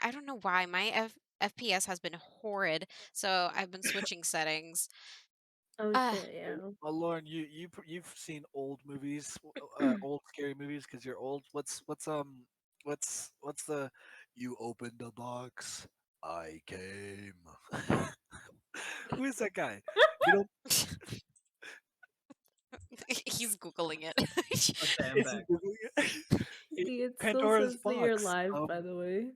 I don't know why my FPS has been horrid, so I've been switching settings. Oh Uh, shit, yeah. Lauren, you've seen old movies, old scary movies because you're old. What's the you opened the box, I came. Who is that guy? You don't. he's googling it. Stand Is he back. Googling it? It still Pandora's says that you're box. live, by the way.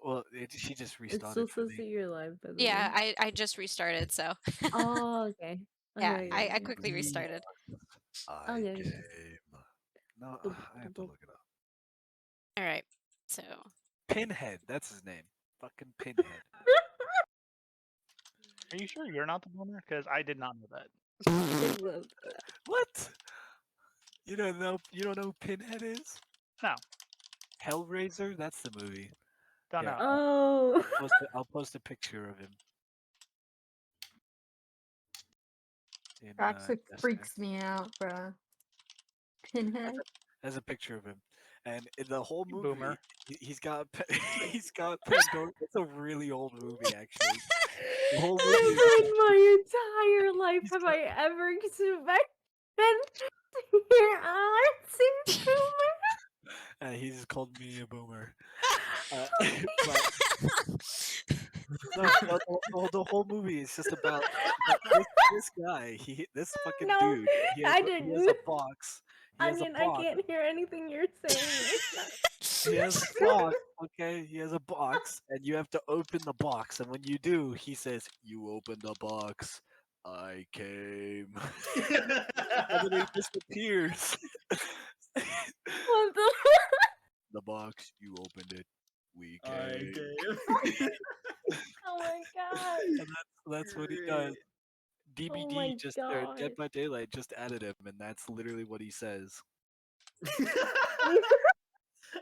Well, she just It still restarted for says that me. you're live, by the Yeah, way. I just restarted, so Oh, okay. yeah, Okay, I okay. quickly restarted. I Okay. came. No, Boop, I have to boop. look it up. All right, so Pinhead, that's his name. Fucking Pinhead. Are you sure you're not the boomer? Because I did not know that. What? You don't know? You don't know who Pinhead is? No, Hellraiser? That's the movie. don't Here, know. Oh. I'll post a picture of him. In, Actually yes, freaks me out, bro. Pinhead. there's a picture of him, and in the whole You movie, boomer. he's got he's got Pandora. It's a really old movie, actually. The whole movie is Never in about, my entire life he's have got, I ever expected to hear Alex Boomer. he's called me a boomer. But no, the whole movie is just about this guy. This fucking No, dude. He has I he has didn't. a box. He has a Onion, I box. can't hear anything you're saying. He has a box, okay? He has a box, and you have to open the box. And when you do, he says, "You open the box, I came." And then he disappears. What the? The box, you opened it, we I came. came. Oh my god. And that's what he does. Oh DBD my just or god. Dead by Daylight just added him, and that's literally what he says.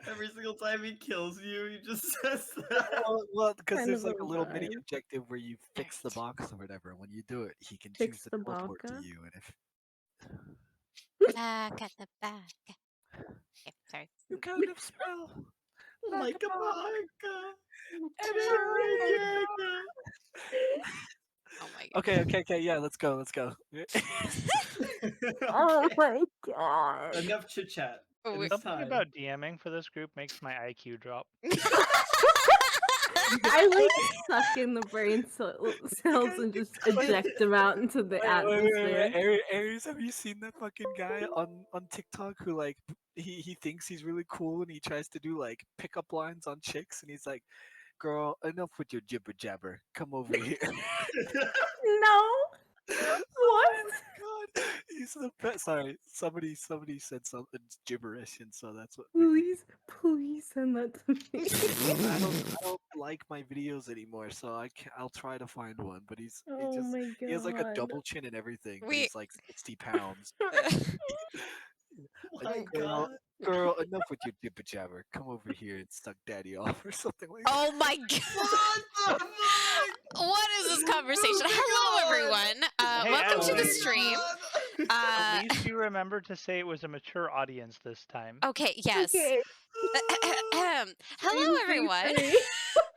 Every single time he kills you, he just says that. Well, because Kind there's of like a a little mini vibe. objective where you fix the box or whatever. When you do it, he can Fix choose to the teleport to baka? you, and if back at the back. Okay, sorry. you kind of smell Like a baka. Oh my god. Okay, yeah, let's go. Oh Okay. my god. Enough chit chat. Oh, It's Something time. about DMing for this group makes my IQ drop. I like suck in the brain cells and just eject them out into the atmosphere. Aries, have you seen that fucking guy on TikTok who like he thinks he's really cool and he tries to do like pickup lines on chicks and he's like, "Girl, enough with your jibber jabber. Come over here." No. Oh What? my god, he's the best. Sorry, somebody said something gibberish, and so that's what. made me- Please send that to me. I don't like my videos anymore, so I'll try to find one. But he Oh my god. he has like a double chin and everything, but We- he's like 60 pounds. My Like, God. girl, enough with your jibber jabber. Come over here and suck daddy off or something like that. Oh my god. What the fuck? What is this conversation? Moving Hello, on. everyone. Hey, Welcome to the Alex. stream. At least you remembered to say it was a mature audience this time. Okay, yes. Okay. Hello, everyone.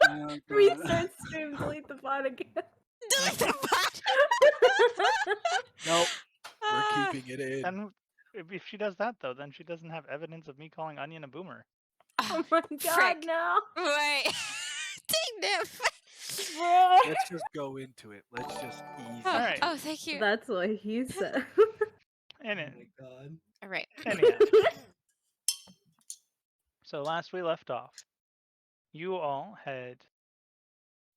Oh, God. Restart stream, delete the bot again. Delete the bot. Nope, Ah, we're keeping it in. And if she does that, though, then she doesn't have evidence of me calling Onion a boomer. Oh my god, frick. no. Wait. Dang it. Bro. Let's just go into it. Let's just ease. Oh, Alright. oh, thank you. That's what he said. And Oh my God. All right. anyhow, so last we left off, you all had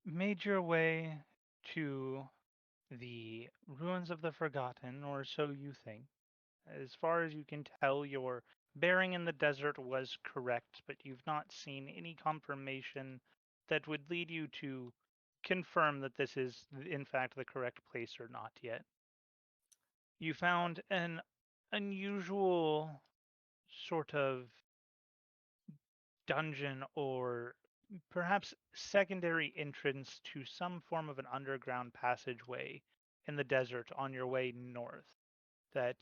made your way to the ruins of the Forgotten, or so you think. As far as you can tell, your bearing in the desert was correct, but you've not seen any confirmation that would lead you to confirm that this is, in fact, the correct place or not yet. You found an unusual sort of dungeon or perhaps secondary entrance to some form of an underground passageway in the desert on your way north that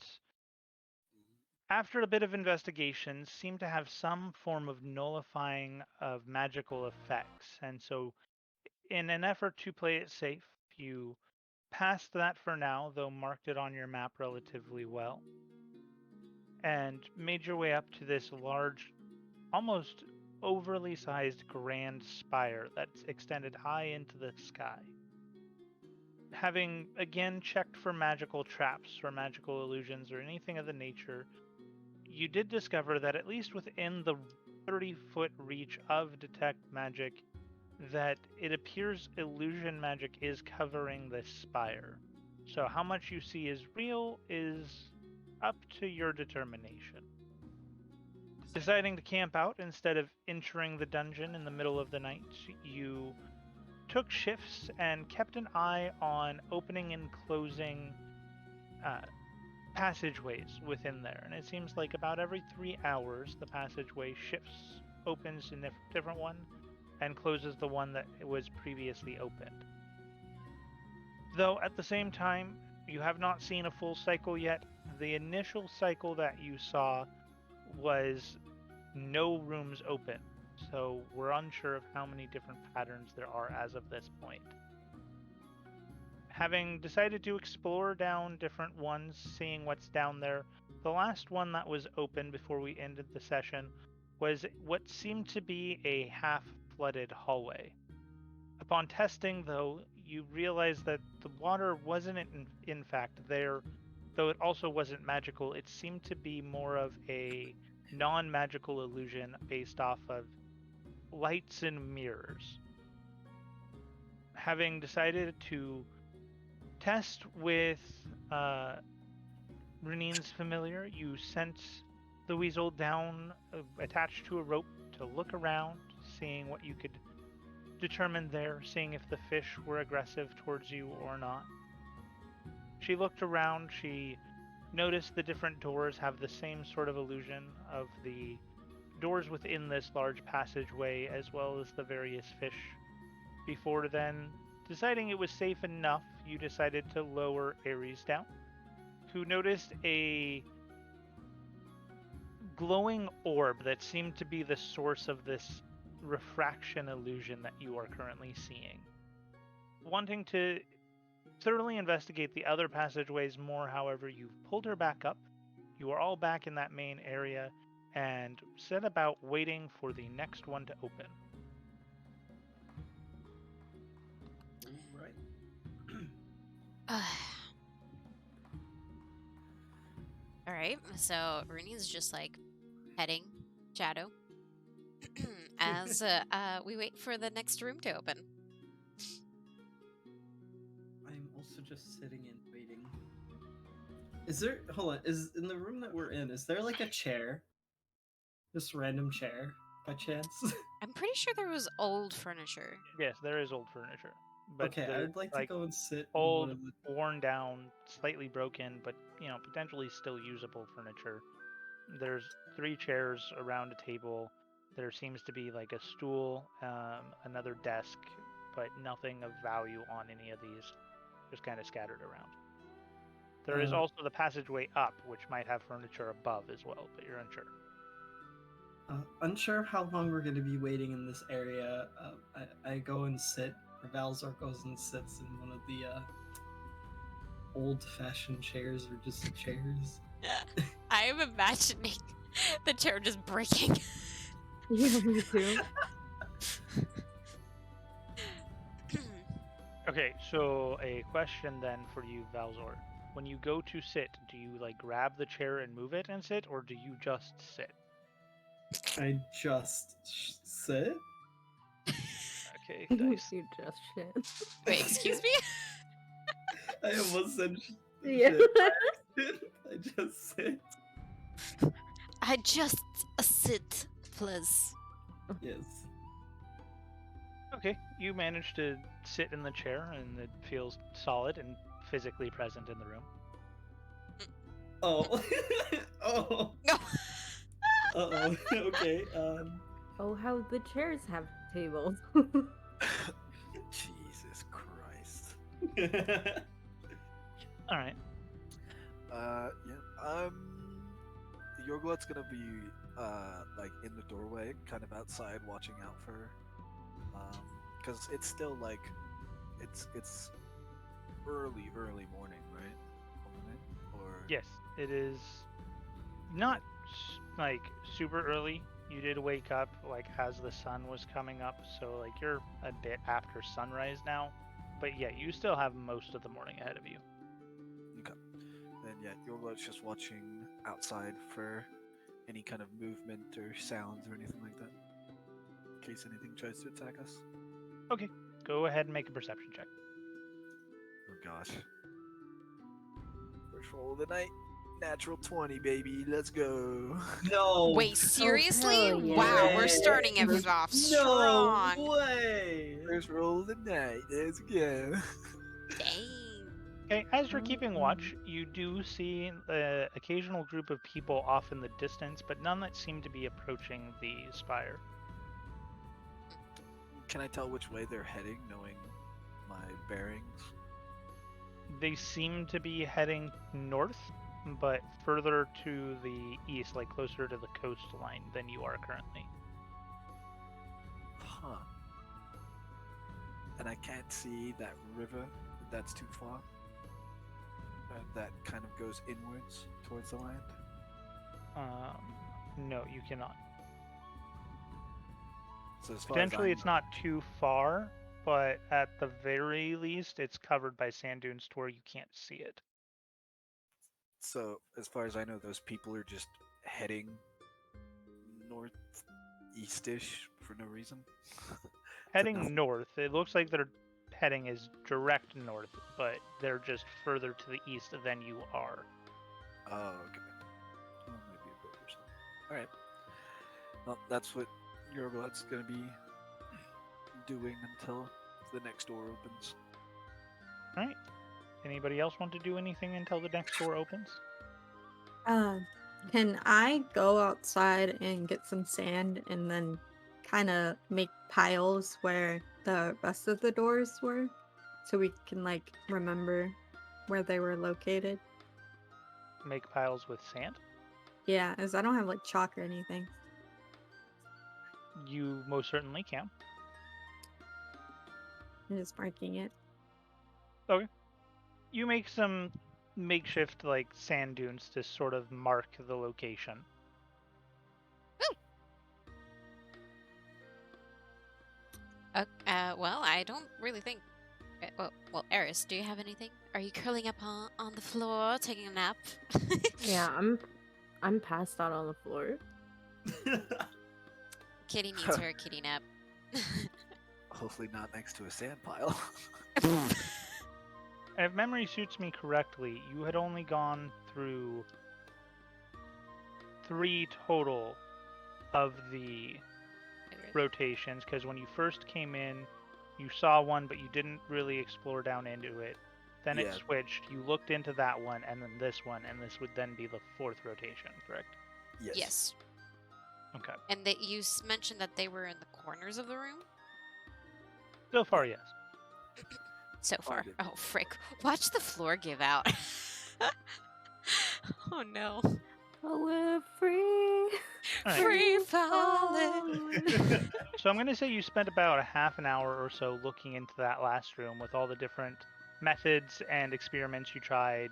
after a bit of investigation, seem to have some form of nullifying of magical effects. And so, in an effort to play it safe, you passed that for now, though marked it on your map relatively well, and made your way up to this large, almost overly sized grand spire that's extended high into the sky. Having again checked for magical traps or magical illusions or anything of the nature, you did discover that at least within the 30-foot reach of detect magic, that it appears illusion magic is covering this spire. So how much you see is real is up to your determination. Deciding to camp out instead of entering the dungeon in the middle of the night, you took shifts and kept an eye on opening and closing passageways within there. And it seems like about every 3 hours, the passageway shifts, opens in a different one, and closes the one that was previously opened. Though at the same time, you have not seen a full cycle yet. The initial cycle that you saw was no rooms open, so we're unsure of how many different patterns there are as of this point. Having decided to explore down different ones, seeing what's down there, the last one that was open before we ended the session was what seemed to be a half-flooded hallway. Upon testing, though, you realized that the water wasn't in fact there, though it also wasn't magical. It seemed to be more of a non-magical illusion based off of lights and mirrors. Having decided to test with Renine's familiar, you sent the weasel down attached to a rope to look around, seeing what you could determine there, seeing if the fish were aggressive towards you or not. She looked around, she noticed the different doors have the same sort of illusion of the doors within this large passageway, as well as the various fish. Before then, deciding it was safe enough, you decided to lower Ares down, who noticed a glowing orb that seemed to be the source of this refraction illusion that you are currently seeing. Wanting to thoroughly investigate the other passageways more, however, you've pulled her back up. You are all back in that main area and set about waiting for the next one to open. Right. All right, so Rooney's just like petting Shadow as we wait for the next room to open. I'm also just sitting and waiting. Is there, hold on, is in the room that we're in, is there like a chair? Just random chair, by chance? I'm pretty sure there was old furniture. Yes, there is old furniture, but Okay, they're I'd like to go and sit in one old, of the... worn down, slightly broken, but potentially still usable furniture. There's 3 chairs around a table. There seems to be like a stool, another desk, but nothing of value on any of these, just kind of scattered around. There is also the passageway up, which might have furniture above as well, but you're unsure. Unsure of how long we're going to be waiting in this area. I go and sit, or Valzor goes and sits in one of the old-fashioned chairs, or just chairs. I am imagining the chair just breaking. Yeah, me too. Okay, so a question then for you, Valzor. When you go to sit, do you like grab the chair and move it and sit, or do you just sit? I just sit? Okay, dice. You just shit. Wait, excuse me? I almost said Yeah. shit. I just sit. I just sit, please. Yes. Okay, you manage to sit in the chair, and it feels solid and physically present in the room. Oh. Oh. No. Uh-oh. Okay. Oh, how the chairs have tables. Jesus Christ. All right. Yeah. Yorglot's gonna be like in the doorway, kind of outside, watching out for her. Because it's still like it's early morning, right? Or Yes, it is not like super early. You did wake up like as the sun was coming up, so like you're a bit after sunrise now. But yeah, you still have most of the morning ahead of you. okay. Then yeah, Yorglot's just watching outside for any kind of movement or sounds or anything like that, in case anything tries to attack us. Okay, go ahead and make a perception check. Oh gosh. First roll of the night. Natural 20, baby. Let's go. No. Wait, seriously? hell yeah. Wow, we're Way. starting it off No strong. way. First roll of the night. Let's go. Dang. Okay, as you're keeping watch, you do see the occasional group of people off in the distance, but none that seem to be approaching the spire. Can I tell which way they're heading, knowing my bearings? They seem to be heading north, but further to the east, like closer to the coastline than you are currently. Huh. And I can't see that river. That's too far. That kind of goes inwards towards the land. No, you cannot. So as far as Potentially, I'm- it's not too far, but at the very least, it's covered by sand dunes to where you can't see it. So as far as I know, those people are just heading northeast-ish for no reason. Heading nothing. north, it looks like their heading is direct north, but they're just further to the east than you are. Oh, okay. Well, maybe a boat or something. All right. Well, that's what Yorglot's gonna be doing until the next door opens. All right. Anybody else want to do anything until the next door opens? Can I go outside and get some sand and then kind of make piles where the rest of the doors were, so we can like remember where they were located? Make piles with sand? Yeah, as I don't have like chalk or anything. You most certainly can. I'm just marking it. Okay. You make some makeshift like sand dunes to sort of mark the location. Well, I don't really think. Well, Eris, do you have anything? Are you curling up on the floor, taking a nap? Yeah, I'm passed out on the floor. Kitty needs her kitty nap. Hopefully not next to a sand pile. If memory suits me correctly, you had only gone through 3 total of the rotations, because when you first came in, you saw one, but you didn't really explore down into it. Then it Yeah. switched, you looked into that one, and then this one, and this would then be the 4th rotation, correct? Yes. Yes. Okay. And that you mentioned that they were in the corners of the room? So far, yes. So far. Fine. Oh, frick. Watch the floor give out. Oh, no. Oh, we're free. Alright. Free falling. So I'm going to say you spent about a half an hour or so looking into that last room with all the different methods and experiments you tried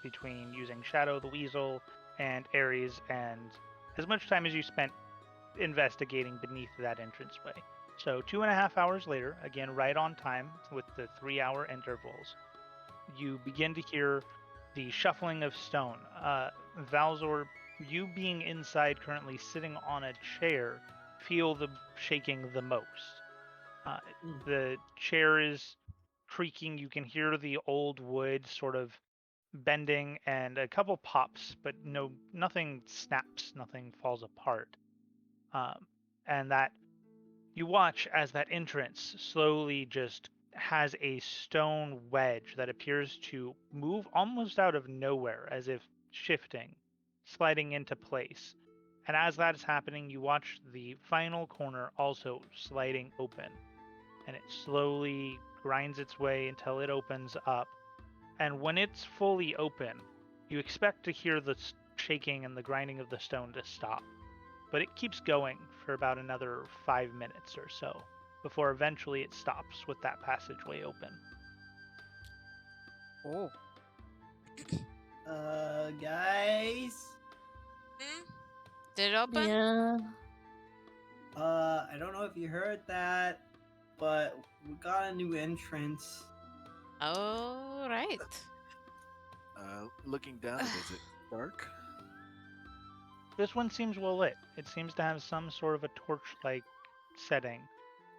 between using Shadow the Weasel and Ares, and as much time as you spent investigating beneath that entranceway. So 2.5 hours later, again right on time with the 3-hour intervals, you begin to hear the shuffling of stone. Valzor, you being inside currently sitting on a chair, feel the shaking the most. The chair is creaking. You can hear the old wood sort of bending, and a couple pops, but nothing snaps, nothing falls apart. And that you watch as that entrance slowly just has a stone wedge that appears to move almost out of nowhere, as if shifting, sliding into place. And as that is happening, you watch the final corner also sliding open. And it slowly grinds its way until it opens up. And when it's fully open, you expect to hear the shaking and the grinding of the stone to stop. But it keeps going for about another 5 minutes or so before eventually it stops with that passageway open. Oh. Guys. Did it open? Yeah. I don't know if you heard that, but we got a new entrance. All right. Looking down, is it dark? This one seems well lit. It seems to have some sort of a torch-like setting.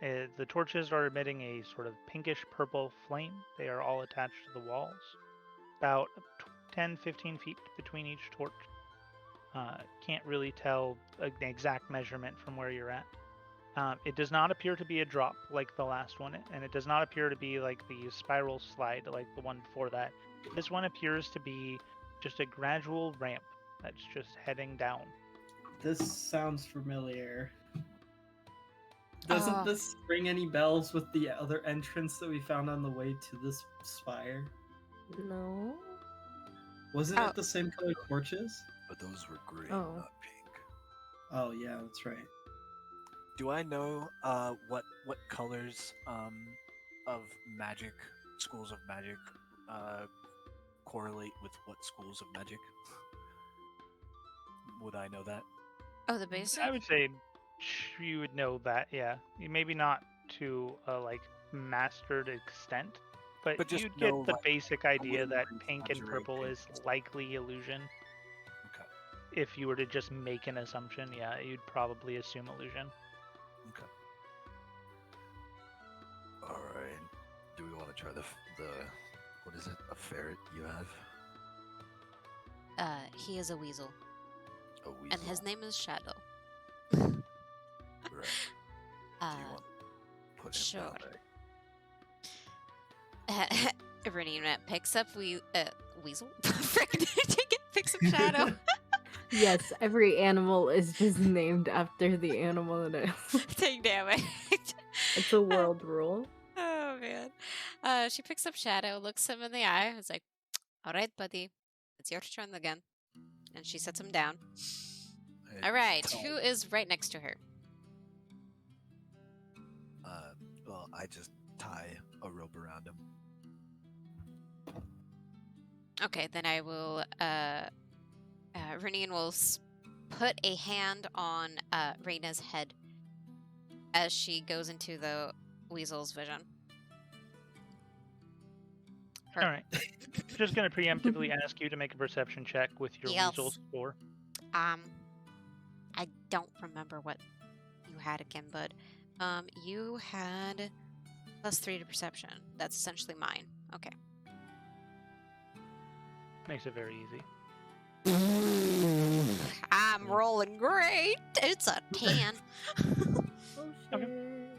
The torches are emitting a sort of pinkish purple flame. They are all attached to the walls. About 10-15 feet between each torch. Can't really tell an exact measurement from where you're at. It does not appear to be a drop like the last one, and it does not appear to be like the spiral slide like the one before that. This one appears to be just a gradual ramp that's just heading down. This sounds familiar. Doesn't Oh. this ring any bells with the other entrance that we found on the way to this spire? No. Wasn't Oh. it the same color torches? But those were green, Oh. not pink. Oh yeah, that's right. Do I know what colors of magic, schools of magic, correlate with what schools of magic? Would I know that? Oh, the basic? I would say you would know that, yeah. Maybe not to a like mastered extent, but But just you'd get know, the like, basic idea that glimmering, pink and purple conjuring is things. likely illusion. Okay. If you were to just make an assumption, yeah, you'd probably assume illusion. Okay. All right. Do we want to try the what is it? A ferret you have? He is a weasel, A weasel. and his name is Shadow. Right. Do you want to put him sure. down there? Renina picks up weasel. Picks up Shadow. Yes, every animal is just named after the animal that it Take damage. It's a world rule. Oh man. She picks up Shadow, looks him in the eye, and is like, "All right, buddy, it's your turn again." And she sets him down. And All right, tell- who is right next to her? Well, I just tie a rope around him. Okay, then I will. Renine will put a hand on Reina's head as she goes into the weasel's vision. Her- All right. Just going to preemptively ask you to make a perception check with your Yes. weasel score. I don't remember what you had again, but you had +3 to perception. That's essentially mine. Okay. Makes it very easy. I'm rolling great. It's a 10. Oh Okay. shit.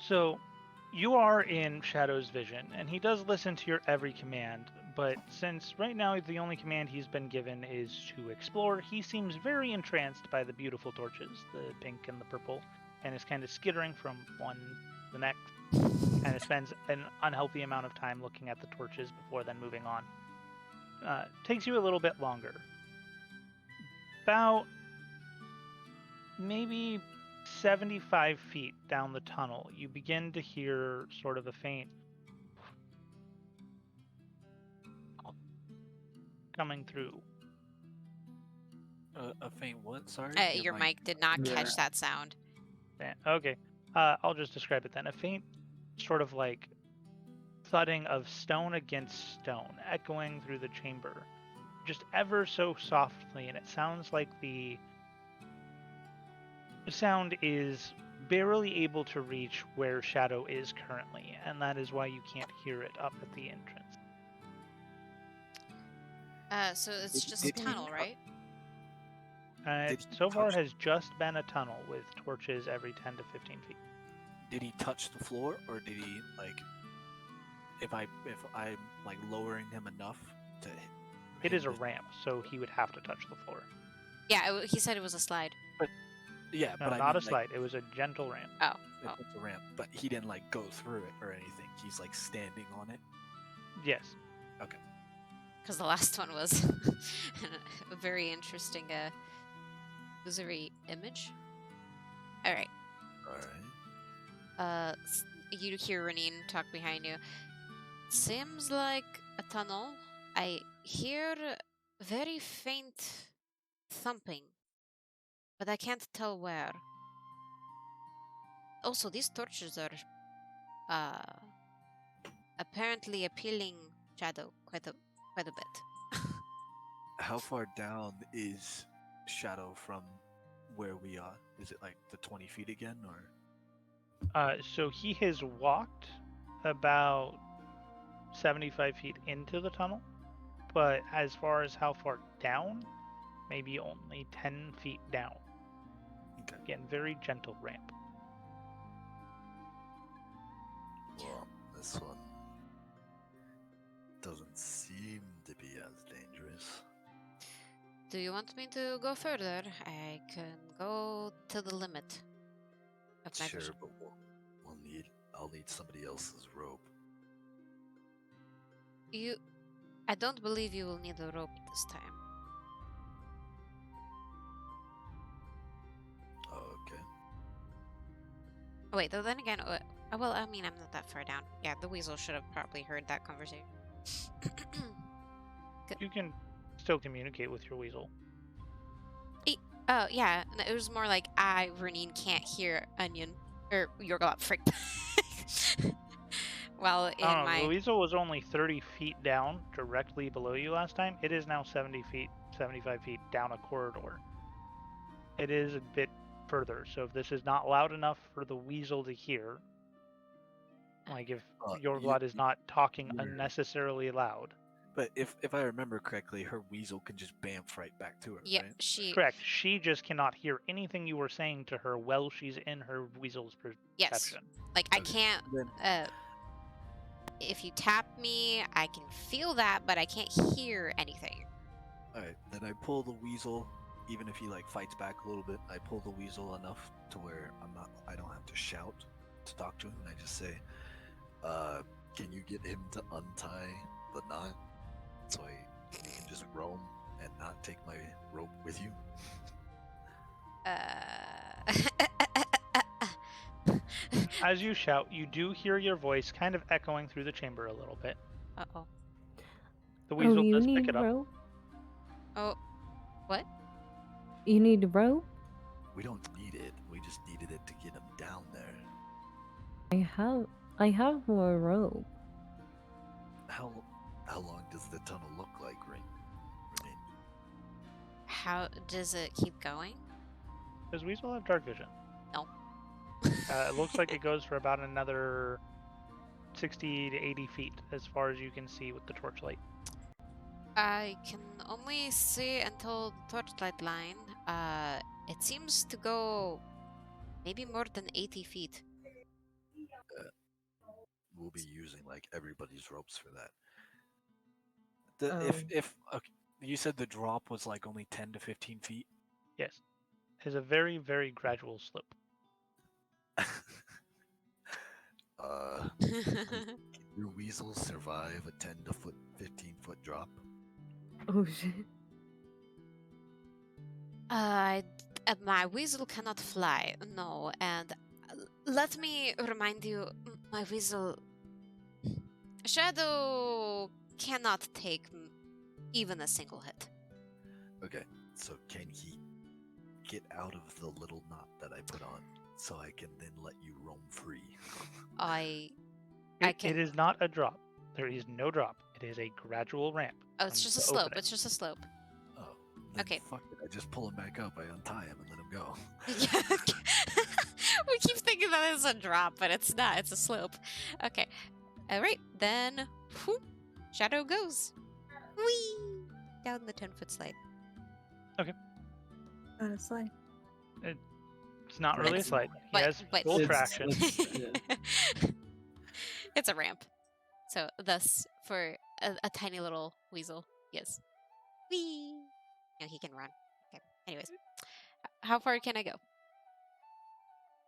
So, you are in Shadow's vision, and he does listen to your every command, but since right now the only command he's been given is to explore, he seems very entranced by the beautiful torches, the pink and the purple, and is kind of skittering from one to the next, and spends an unhealthy amount of time looking at the torches before then moving on. Takes you a little bit longer. About maybe 75 feet down the tunnel, you begin to hear sort of a faint coming through. A faint what? Sorry. Your mic did not catch that sound. Okay, I'll just describe it then. A faint sort of like thudding of stone against stone, echoing through the chamber, just ever so softly, and it sounds like the sound is barely able to reach where Shadow is currently, and that is why you can't hear it up at the entrance. So it's just a Did he tunnel, cut- right? Did he So far, it touch- has just been a tunnel with torches every 10 to 15 feet. Did he touch the floor, or did he like? If I'm like lowering him enough to. It hit is a this- ramp, so he would have to touch the floor. Yeah, he said it was a slide. Yeah, No, but I not mean, a slide. It was a gentle ramp. Oh. It's a ramp, but he didn't like go through it or anything. He's like standing on it. Yes. because the last one was a very interesting illusory image. All right. Alright. You hear Renine talk behind you. Seems like a tunnel. I hear very faint thumping, but I can't tell where. Also, these torches are apparently appealing shadow quite a bit. How far down is Shadow from where we are? Is it like the 20 feet again, or? So he has walked about 75 feet into the tunnel, but as far as how far down, maybe only 10 feet down. Okay. Again, very gentle ramp. Well, this one doesn't seem to be as dangerous. Do you want me to go further? I can go to the limit of my Sure, vision. but I'll need somebody else's rope. I don't believe you will need a rope this time. Oh, okay. Wait, though then again, well, I mean, I'm not that far down. Yeah, the weasel should have probably heard that conversation. You can still communicate with your weasel. Oh, yeah, it was more like Renine, can't hear Onion, or Yorglot freaked. Well, in I don't know, my... the weasel was only 30 feet down, directly below you last time. It is now 75 feet down a corridor. It is a bit further, so if this is not loud enough for the weasel to hear, like if Yorglot is not talking unnecessarily loud. But if I remember correctly, her weasel can just bamf right back to her, Yeah, right? she... Correct. She just cannot hear anything you were saying to her while she's in her weasel's Yes. perception. Like, I Okay. can't... Then, if you tap me, I can feel that, but I can't hear anything. alright, then I pull the weasel, even if he like fights back a little bit, I pull the weasel enough to where I don't have to shout to talk to him, and I just say, can you get him to untie the knot so you can just roam and not take my rope with you? As you shout, you do hear your voice kind of echoing through the chamber a little bit. Uh-oh. The weasel you does need pick it up. rope? Oh, what? You need rope? We don't need it. We just needed it to get him down there. I have more rope. How long does the tunnel look like, Renine? How does it keep going? Does weasel have dark vision? No. It looks like it goes for about another 60 to 80 feet as far as you can see with the torchlight. I can only see until the torchlight line. It seems to go maybe more than 80 feet. We'll be using like everybody's ropes for that. If okay, you said the drop was like only 10 to 15 feet. Yes. It is a very, very gradual slope. Can your weasels survive a 10 to 15 foot drop? Oh shit. My weasel cannot fly, no, and let me remind you, my weasel... Shadow cannot take even a single hit. Okay, so can he get out of the little knot that I put on so I can then let you roam free? It is not a drop. There is no drop. It is a gradual ramp. Oh, it's just a slope. It's just a slope. Oh, then Okay. Fuck it. I just pull him back up. I untie him and let him go. We keep thinking that it's a drop, but it's not. It's a slope. Okay. All right, then. Whoop, Shadow goes. Whee! Down the 10-foot slide. On a slide. It's not really a It's- slide. He but- has but- full It's- traction. yeah. It's a ramp. So, thus, for a tiny little weasel, yes. Whee! No, he can run. Okay. Anyways, how far can I go?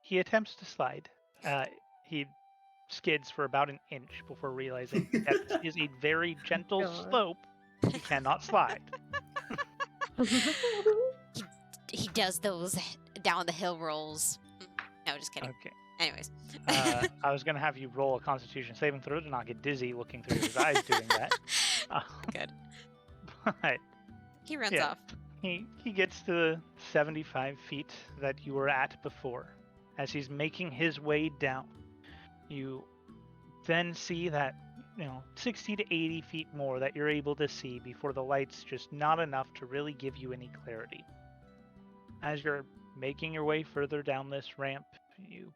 He attempts to slide. He skids for about an inch before realizing that this is a very gentle God. slope You cannot slide. He does those down the hill rolls. No, just kidding. Okay. Anyways. I was gonna have you roll a Constitution saving throw to not get dizzy looking through his eyes doing that. Good. But He runs yeah, off. he gets to the 75 feet that you were at before. As he's making his way down, you then see that 60 to 80 feet more that you're able to see before the light's just not enough to really give you any clarity. As you're making your way further down this ramp, you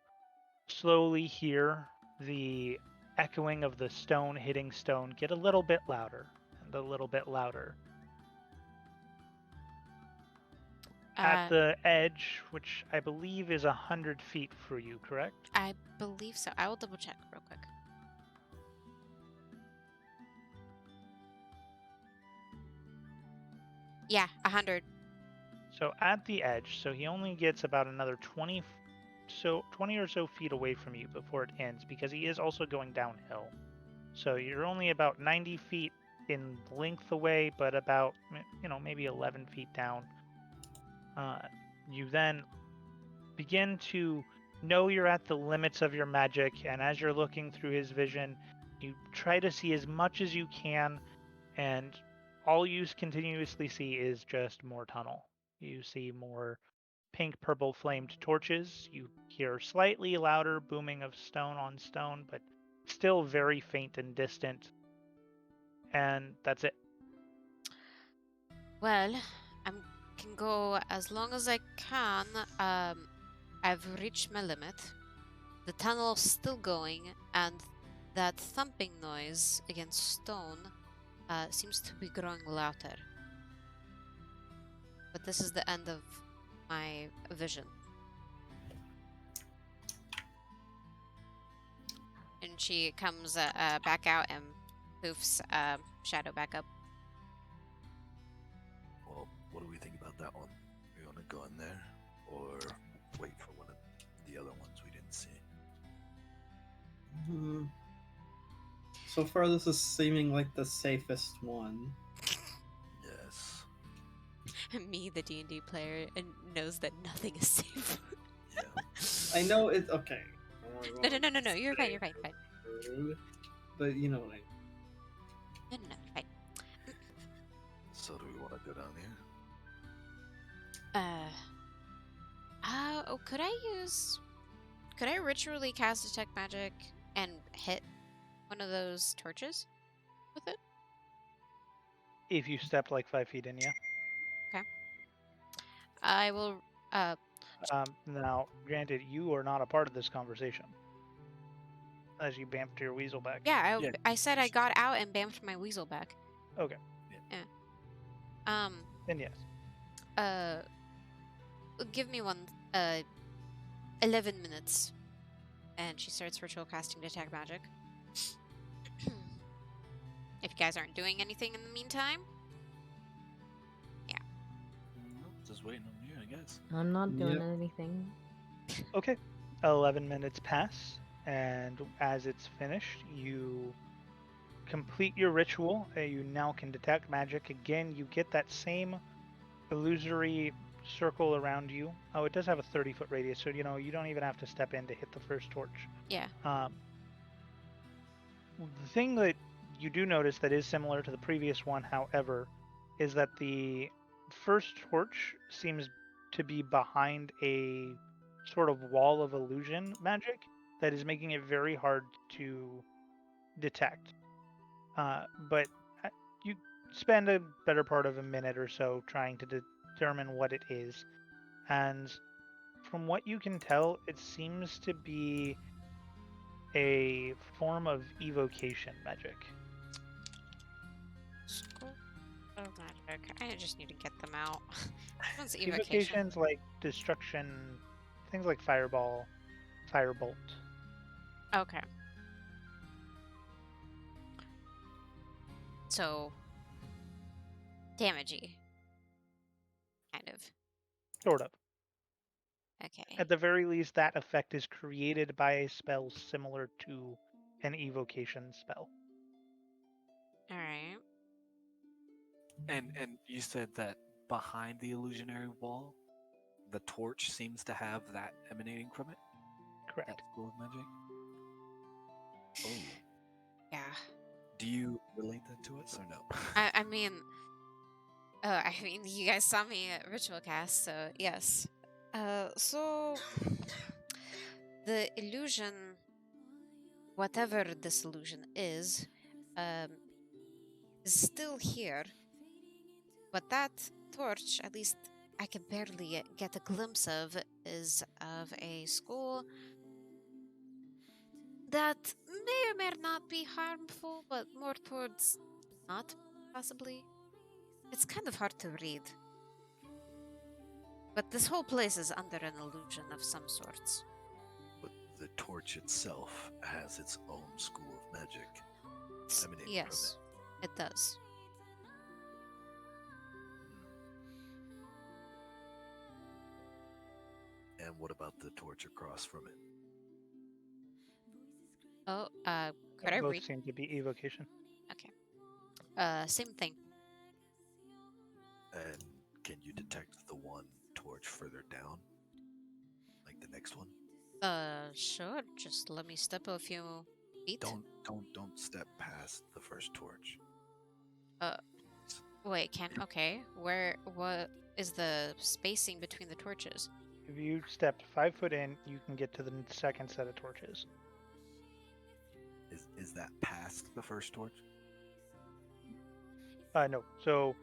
slowly hear the echoing of the stone hitting stone get a little bit louder and a little bit louder. At the edge, which I believe is 100 feet for you, correct? I believe so. I will double check real quick. Yeah, 100. So at the edge, so he only gets about another 20 or so feet away from you before it ends, because he is also going downhill. So you're only about 90 feet in length away, but about maybe 11 feet down. You then begin to know you're at the limits of your magic, and as you're looking through his vision, you try to see as much as you can, and all you continuously see is just more tunnel. You see more pink purple flamed torches. You hear slightly louder booming of stone on stone, but still very faint and distant. And that's it. Well, I can go as long as I can. I've reached my limit. The tunnel's still going, and that thumping noise against stone seems to be growing louder. But this is the end of my vision. And she comes back out and poofs Shadow back up. Well, what do we think about that one? We want to go in there, or wait for one of the other ones we didn't see? So far, this is seeming like the safest one. Yes. Me, the D&D player, and knows that nothing is safe. Yeah. I know it's okay. No. You're fine. You're fine. But you know what I mean. No. Fine. So do we want to go down here? Could I ritually cast detect magic and hit one of those torches with it? If you stepped like 5 feet in, yeah. I will. Now, granted, you are not a part of this conversation. As you bamfed your weasel back. Yeah, Yeah. I said I got out and bamfed my weasel back. Okay. Yeah. Then yes. Give me 11 minutes. And she starts ritual casting detect magic. If you guys aren't doing anything in the meantime. Just waiting on you, I guess. I'm not doing Yep. anything. Okay. 11 minutes pass, and as it's finished, you complete your ritual. You now can detect magic. Again, you get that same illusory circle around you. Oh, it does have a 30-foot radius, so you don't even have to step in to hit the first torch. Yeah. The thing that you do notice that is similar to the previous one, however, is that the first torch seems to be behind a sort of wall of illusion magic that is making it very hard to detect. But you spend a better part of a minute or so trying to determine what it is, and from what you can tell, it seems to be a form of evocation magic. School of magic. I just need to get them out. What's evocation? Evocations like destruction, things like fireball, firebolt. Okay. So, damagey. Kind of. Sort of. Okay. At the very least, that effect is created by a spell similar to an evocation spell. Alright. And you said that behind the illusionary wall, the torch seems to have that emanating from it. Correct. That school of magic. Oh, Yeah. do you relate that to us or no? I mean, you guys saw me at Ritual Cast, so yes. So the illusion, whatever this illusion is still here. But that torch, at least I can barely get a glimpse of, is of a school that may or may not be harmful, but more towards not, possibly. It's kind of hard to read. But this whole place is under an illusion of some sorts. But the torch itself has its own school of magic emanating Yes, it does. from it. And what about the torch across from it? Oh, could I Both read? seem to be evocation. Same thing. And can you detect the one torch further down? Like the next one? Sure. Just let me step a few feet. Don't step past the first torch. Wait, okay. What is the spacing between the torches? If you stepped 5 foot in, you can get to the second set of torches. Is that past the first torch? No. So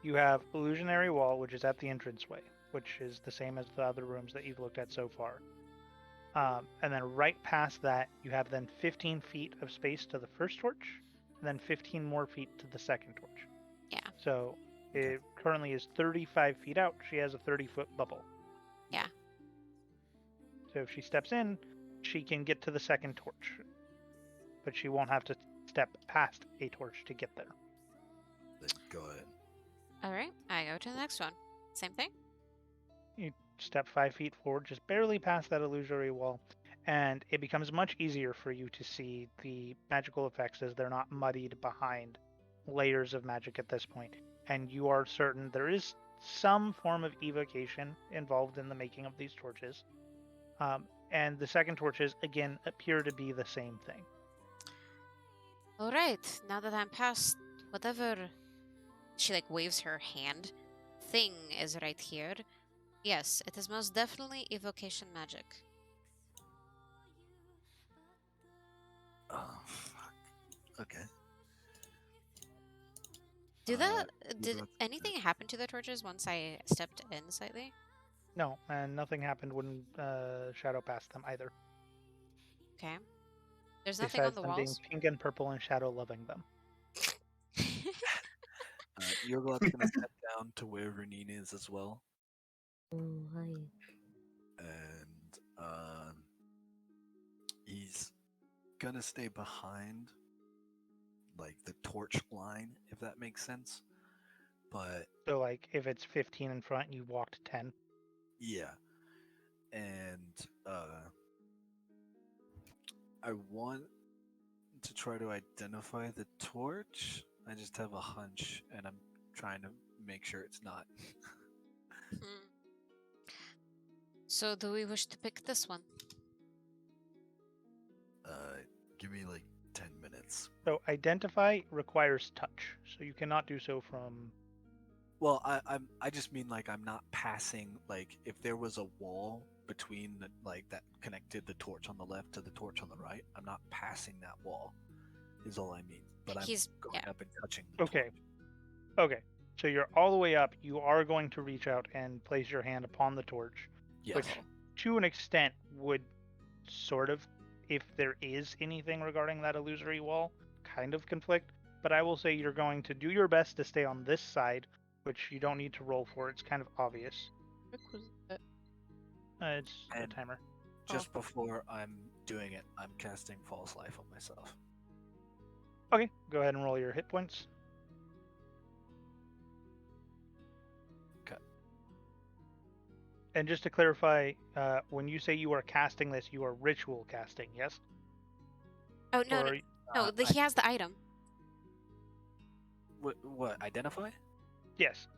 you have illusionary wall, which is at the entranceway, which is the same as the other rooms that you've looked at so far. And then right past that, you have then 15 feet of space to the first torch, and then 15 more feet to the second torch. Yeah. So it currently is 35 feet out. She has a 30-foot bubble. Yeah. So if she steps in, she can get to the second torch, but she won't have to step past a torch to get there. Then go ahead. All right, I go to the next one. Same thing. You step 5 feet forward, just barely past that illusory wall, and it becomes much easier for you to see the magical effects as they're not muddied behind layers of magic at this point. And you are certain there is some form of evocation involved in the making of these torches. And the second torches, again, appear to be the same thing. All right, now that I'm past whatever, she like waves her hand, thing is right here. Yes, it is most definitely evocation magic. Oh, fuck. Okay. Did that's- anything happen to the torches once I stepped in slightly? No, and nothing happened when Shadow passed them either. Okay. There's nothing on Besides the them being walls. pink and purple and Shadow loving them. Yorglot's gonna step down to where Renine is as well, Oh, hi. and he's gonna stay behind, like the torch line, if that makes sense. But So, like, if it's 15 in front, you walked 10. yeah, and I want to try to identify the torch. I just have a hunch, and I'm trying to make sure it's not. Hmm. So, do we wish to pick this one? Give me like 10 minutes. So, identify requires touch. So, you cannot do so from. Well, I just mean like I'm not passing, like if there was a wall between the, like that connected the torch on the left to the torch on the right, I'm not passing that wall. Is all I mean. But I'm going up and touching the Okay. torch. Okay. So, you're all the way up. You are going to reach out and place your hand upon the torch, Yes. which to an extent would sort of, if there is anything regarding that illusory wall, kind of conflict. But I will say you're going to do your best to stay on this side, which you don't need to roll for. It's kind of obvious. It's a And- timer. Just before I'm doing it, I'm casting False Life on myself. Okay, go ahead and roll your hit points. Okay. And just to clarify, when you say you are casting this, you are ritual casting, yes? Oh no, Or no, Uh, he has the item. What identify? Yes,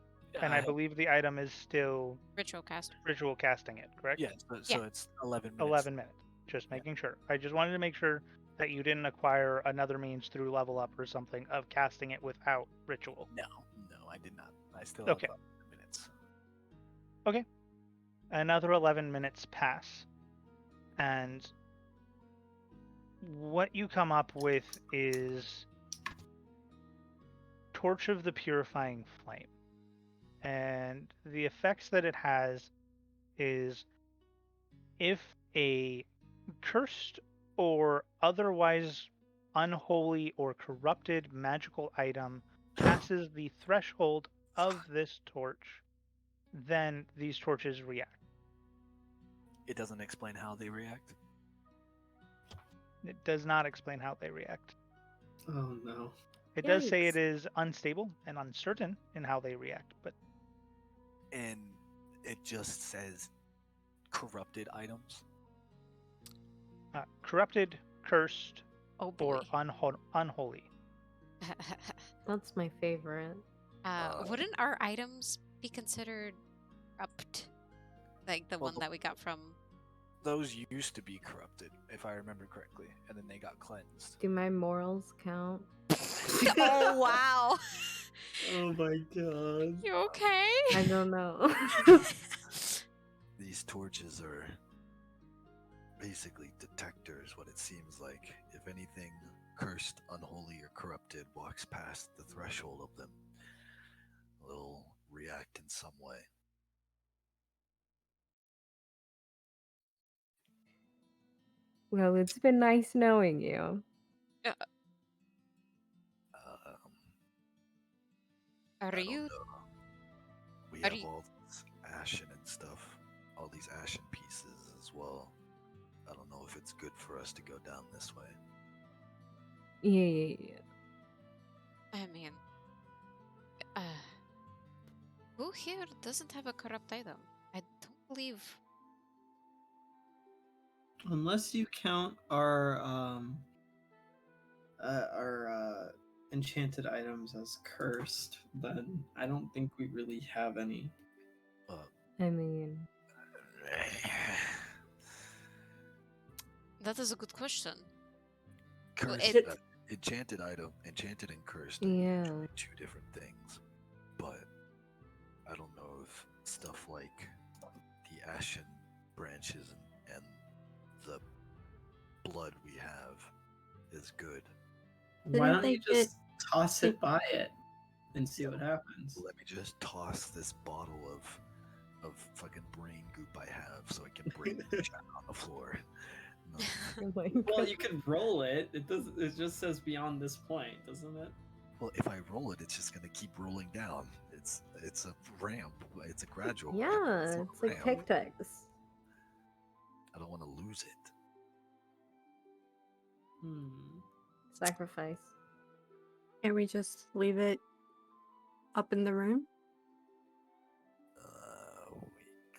and I believe the item is still Ritual cast. ritual casting it, correct? Yeah, so it's 11 minutes. 11 minutes. Just making sure. I just wanted to make sure that you didn't acquire another means through level up or something of casting it without ritual. No, I did not. I still have Okay. 11 minutes. Okay. Another 11 minutes pass. And what you come up with is Torch of the Purifying Flame. And the effects that it has is if a cursed or otherwise unholy or corrupted magical item passes the threshold of this torch, then these torches react. It doesn't explain how they react. It does not explain how they react. Oh no. It does say Yikes. it is unstable and uncertain in how they react, but And it just says corrupted items. corrupted, cursed, Oh boy. or unholy. That's my favorite. Wouldn't our items be considered corrupt? Like the Well, one that we got from. Those used to be corrupted, if I remember correctly, and then they got cleansed. Do my morals count? Oh wow. Oh my god. You okay? I don't know. These torches are basically detectors, what it seems like. If anything cursed, unholy, or corrupted walks past the threshold of them, they'll react in some way. Well, it's been nice knowing you. Um, I Are don't you? know. We are have you- all this ashen and stuff, all these ashen pieces as well. I don't know if it's good for us to go down this way. Yeah. I mean, uh, who here doesn't have a corrupt item? I don't believe. Unless you count our enchanted items as cursed, then I don't think we really have any. Uh, I mean, That is a good question. cursed, it- enchanted item, enchanted and cursed are Yeah. usually two different things. But I don't know if stuff like the ashen branches and the blood we have is good. Why Didn't don't they you just toss it by it and see what happens? Let me just toss this bottle of fucking brain goop I have so I can brain the chat on the floor. No. oh my Well, God. you could roll it. It does. It just says beyond this point, doesn't it? Well, if I roll it, it's just gonna keep rolling down. It's a ramp. It's a gradual ramp. Yeah, not it's a like ramp. Tic-Tacs. I don't want to lose it. Sacrifice. Can we just leave it up in the room? We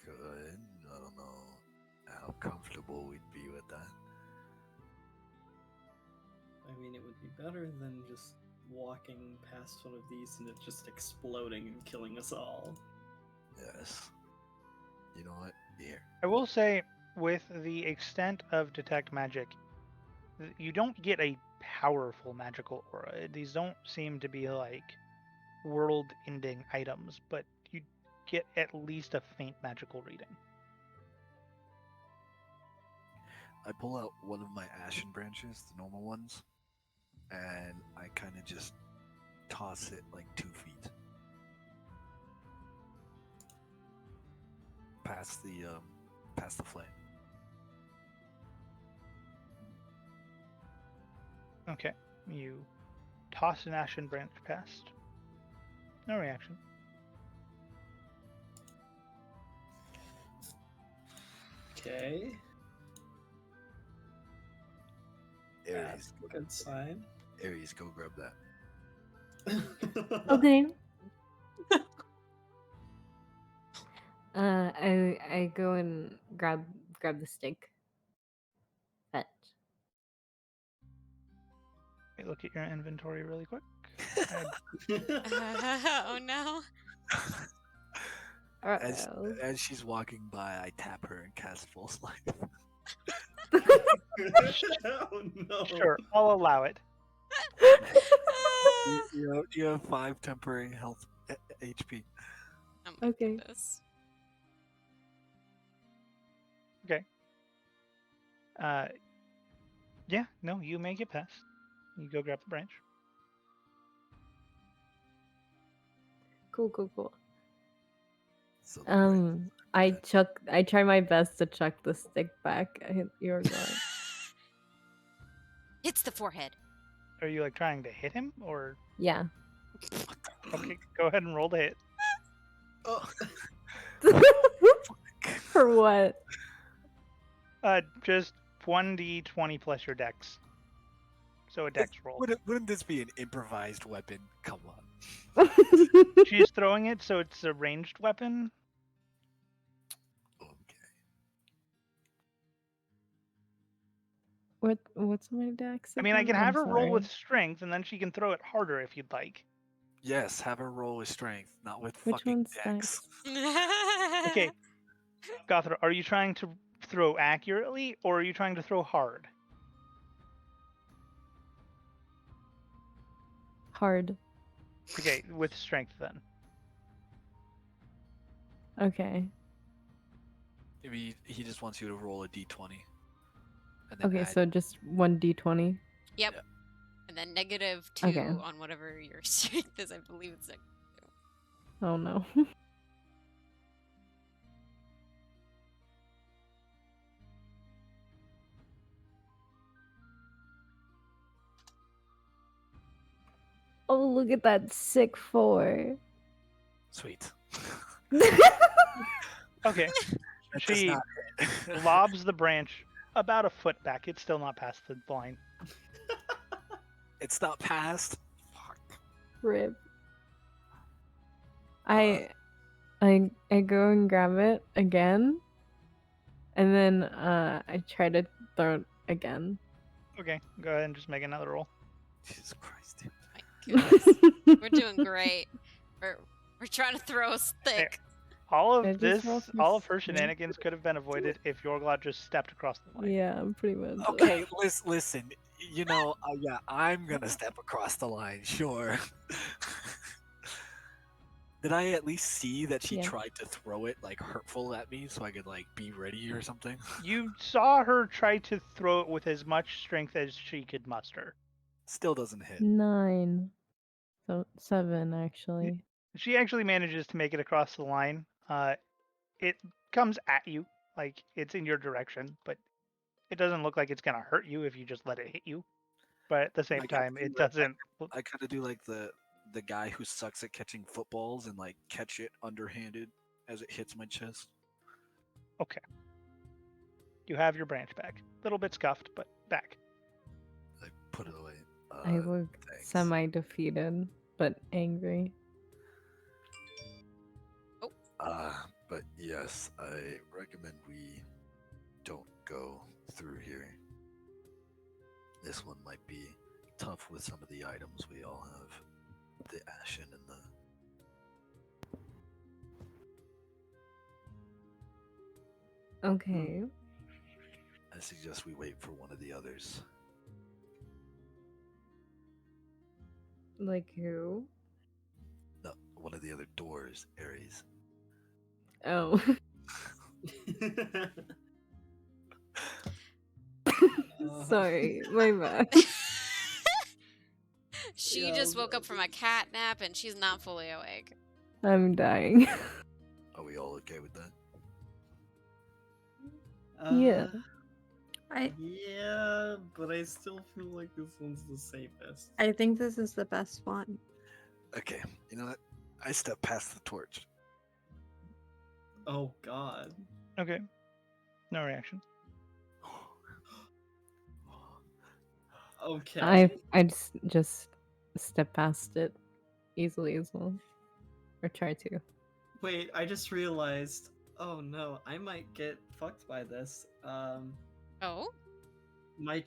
could. I don't know how comfortable we'd be with that. I mean, it would be better than just walking past one of these and it just exploding and killing us all. Yes. You know what? Here. I will say, with the extent of detect magic, you don't get a powerful magical aura. These don't seem to be like world-ending items, but you get at least a faint magical reading. I pull out one of my ashen branches, the normal ones, and I kind of just toss it like 2 feet past the flame. Okay, you toss an ashen branch past. No reaction. Okay. Aries, That's a good sign. Aries, go grab that. Okay. I go and grab the stick. Fetch. Look at your inventory really quick. Oh no. As Uh-oh. as she's walking by, I tap her and cast False Light. Oh no. Sure, I'll allow it. You have 5 temporary health HP. Oh my Okay. goodness. Okay. Yeah, no, you make it past. You go grab the branch. Cool, cool, cool. So the brain- I try my best to chuck the stick back at Yorglot. Hits the forehead. Are you like trying to hit him, or Yeah. okay? Go ahead and roll the hit. Oh. For what? Just 1d20 plus your dex. So a dex roll. Wouldn't this be an improvised weapon? Come on. She's throwing it, so it's a ranged weapon. Okay. What's my dex? I mean, I again? can have I'm her roll with sorry. strength, and then she can throw it harder if you'd like. Yes, have her roll with strength, not with Which fucking one's dex. Okay, Gothra, are you trying to throw accurately, or are you trying to throw hard? Hard. Okay, with strength then. Okay. Maybe he just wants you to roll a d20. And then Okay, add- so just 1d20. Yep. Yeah. And then -2 Okay. on whatever your strength is. I believe it's Oh no. Oh, look at that sick 4. Sweet. Okay, That does she not lobs the branch about a foot back. It's still not past the line. It's not passed. Fuck. Rip. I go and grab it again. And then I try to throw it again. Okay, go ahead and just make another roll. Jesus Christ. my goodness. We're doing great. We're trying to throw a stick. All I of just this, rolled for all of her strength. shenanigans could have been avoided if Yorglot just stepped across the line. Yeah, pretty much. Okay, listen. You know, yeah, I'm gonna step across the line, sure. Did I at least see that she Yeah. tried to throw it like hurtful at me so I could like be ready or something? You saw her try to throw it with as much strength as she could muster. Still doesn't hit. 9. So 7 actually. She actually manages to make it across the line. It comes at you, like it's in your direction, but it doesn't look like it's gonna hurt you if you just let it hit you. But at the same I gotta time, do it that. doesn't. I kind of do like the guy who sucks at catching footballs and like catch it underhanded as it hits my chest. Okay. You have your branch back. Little bit scuffed, but back. I put it away. I look thanks. semi-defeated, but angry. But yes, I recommend we don't go through here. This one might be tough with some of the items we all have. The ashen and the... Okay. I suggest we wait for one of the others. Like who? No, one of the other doors, Ares. Oh. Sorry, my bad. She Yeah, just woke up from a cat nap and she's not fully awake. I'm dying. Are we all okay with that? Yeah. Yeah, but I still feel like this one's the safest. I think this is the best one. Okay, you know what? I step past the torch. Oh god. Okay. No reaction. Okay. I just step past it easily as well. Or try to. Wait, I just realized. Oh no, I might get fucked by this. Oh? My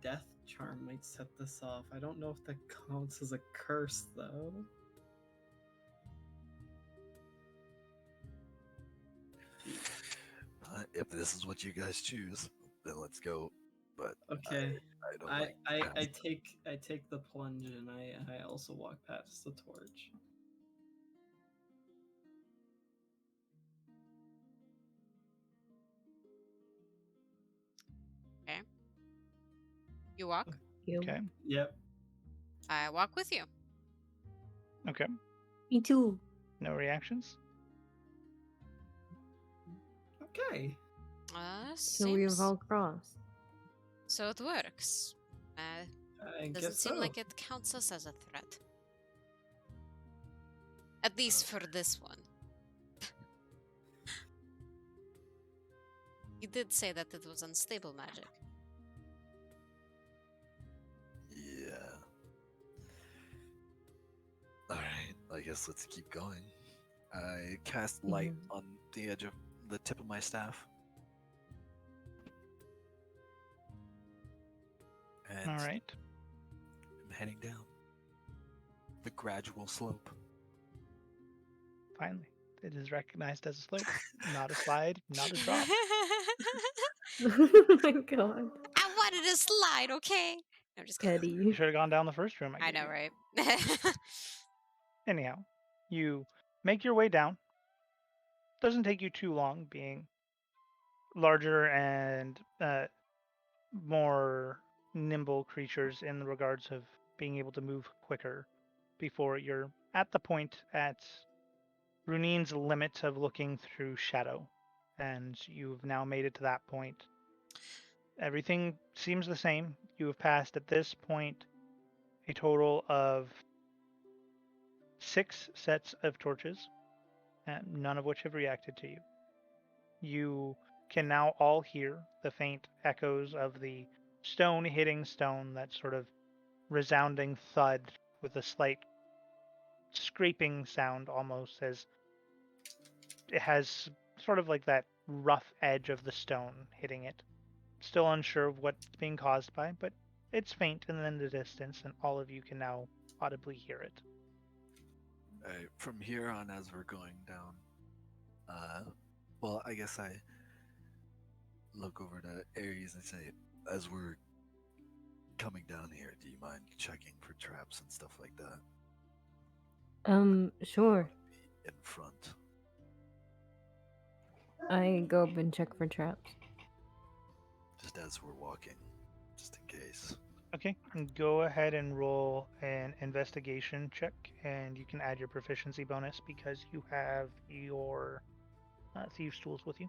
death charm might set this off. I don't know if that counts as a curse though. if this is what you guys choose, then let's go. But Okay. I don't I, like. I, that. I take the plunge and I also walk past the torch. You walk. Okay. Yep. I walk with you. Okay. Me too. No reactions? Okay. So we have Seems all crossed. so it works. I Doesn't guess seem so. like it counts us as a threat. At least for this one. You did say that it was unstable magic. Yeah. All right. I guess let's keep going. I cast light on the edge of the tip of my staff. And All right. I'm heading down the gradual slope. Finally. It is recognized as a slope, not a slide, not a drop. Oh my god. I wanted to slide, okay? No, I'm just kidding. You Petty. should have gone down the first room. I gave know, you. right? Anyhow, you make your way down. Doesn't take you too long, being larger and more nimble creatures in regards of being able to move quicker before you're at the point at Runine's limit of looking through shadow. And you've now made it to that point. Everything seems the same. You have passed at this point a total of 6 sets of torches, none of which have reacted to you. You can now all hear the faint echoes of the stone hitting stone, that sort of resounding thud with a slight scraping sound, almost as it has sort of like that rough edge of the stone hitting it. Still unsure of what's being caused by, but it's faint and in the distance, and all of you can now audibly hear it. From here on, as we're going down, well, I guess I look over to Ares and say, as we're coming down here, do you mind checking for traps and stuff like that? Sure. In front. I go up and check for traps. Just as we're walking, just in case. Okay, go ahead and roll an investigation check, and you can add your proficiency bonus because you have your thieves' tools with you.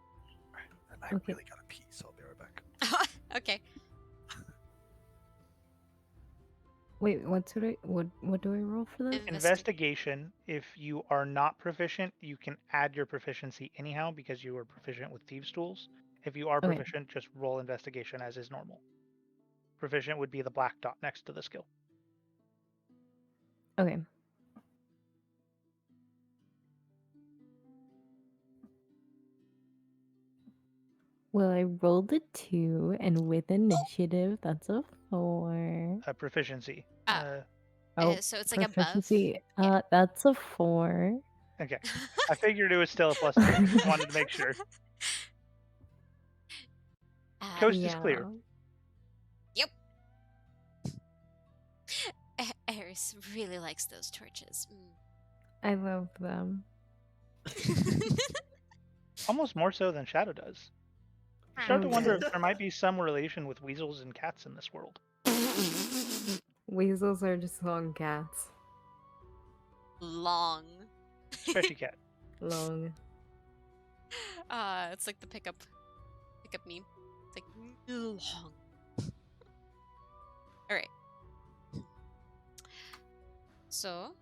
Alright, and I Okay. really gotta pee, so I'll be right back. Okay. Wait, what do I roll for this? Investigation, if you are not proficient, you can add your proficiency anyhow because you are proficient with thieves' tools. If you are Okay. proficient, just roll investigation as is normal. Proficient would be the black dot next to the skill. Okay. Well, I rolled a 2, and with initiative, that's a 4. Proficiency. Ah. Oh, So it's like above. proficiency. Yeah. That's a 4. Okay. I figured it was still a +2. Just wanted to make sure. Coast is clear. Yep. Eris really likes those torches. I love them. Almost more so than Shadow does. I start to wonder if there might be some relation with weasels and cats in this world. Weasels are just long cats. Long. Stretchy cat. Long. It's like the pickup meme. It's like long. All right. So,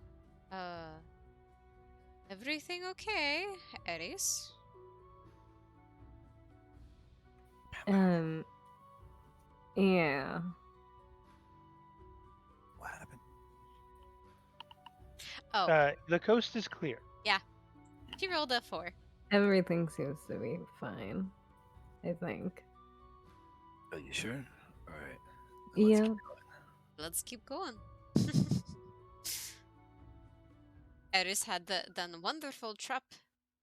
everything okay, Eris? Yeah. What happened? Oh, The coast is clear. she rolled a 4. Everything seems to be fine. I think. Are you sure? Alright. Yeah. Let's keep going. Eris had done wonderful trap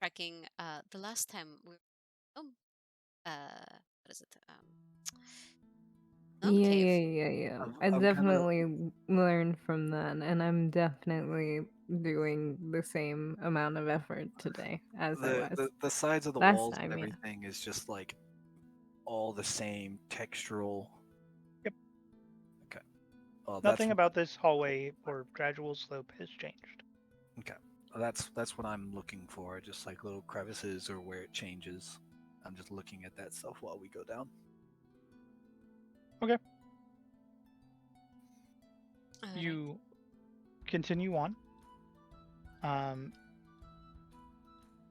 tracking the last time we were home. what is it? Yeah, Gnome cave. yeah. I'm- I I'm kinda- definitely learned from that, and I'm definitely doing the same amount of effort today as I was The sides of the last walls and time. Yeah. everything is just like all the same textural. Yep. Okay. Oh, Nothing about this hallway or gradual slope has changed. okay. That's what I'm looking for. Just like little crevices or where it changes. I'm just looking at that stuff while we go down. Alright. You continue on.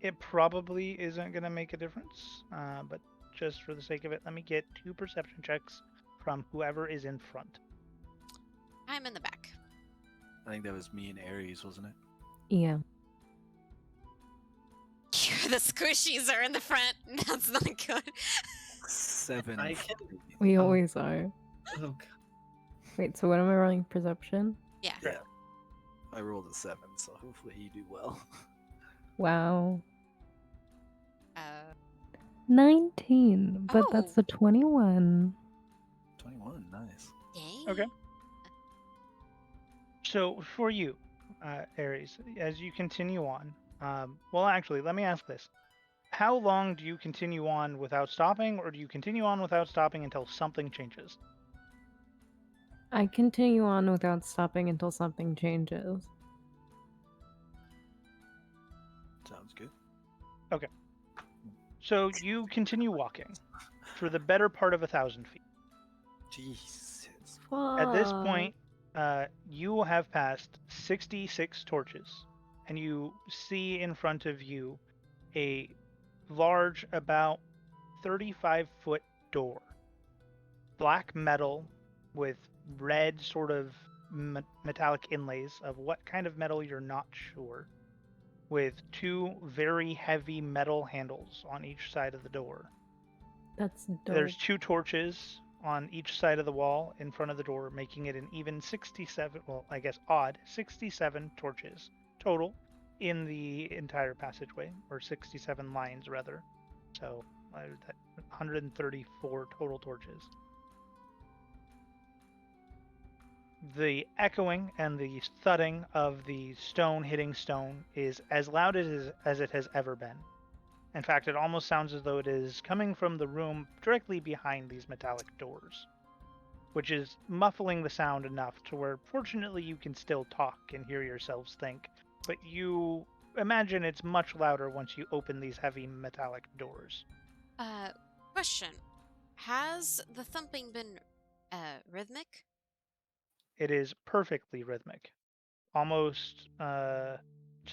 It probably isn't going to make a difference, but just for the sake of it, let me get 2 perception checks from whoever is in front. I'm in the back. I think that was me and Aries, wasn't it? Yeah. The squishies are in the front. That's not good. 7. I can. We Oh. always are. Oh god. Wait, so what am I rolling? Perception? Yeah. Yeah. I rolled a 7, so hopefully you do well. Wow. 19, but that's Oh. a 21. 21, nice. Dang. Okay. So for you, Aries, as you continue on, well, actually, let me ask this. How long do you continue on without stopping, or do you continue on without stopping until something changes? I continue on without stopping until something changes. Sounds good. So you continue walking for the better part of 1,000 feet. Jesus. At this point, you will have passed 66 torches, and you see in front of you a large, about 35-foot door. Black metal with red sort of metallic inlays of what kind of metal you're not sure, with 2 very heavy metal handles on each side of the door. That's dope. There's 2 torches on each side of the wall in front of the door, making it an even 67, well, I guess odd, 67 torches total in the entire passageway, or 67 lines rather. So 134 total torches. The echoing and the thudding of the stone hitting stone is as loud as it has ever been. In fact, it almost sounds as though it is coming from the room directly behind these metallic doors, which is muffling the sound enough to where, fortunately, you can still talk and hear yourselves think, but you imagine it's much louder once you open these heavy metallic doors. Question. Has the thumping been rhythmic? It is perfectly rhythmic, almost to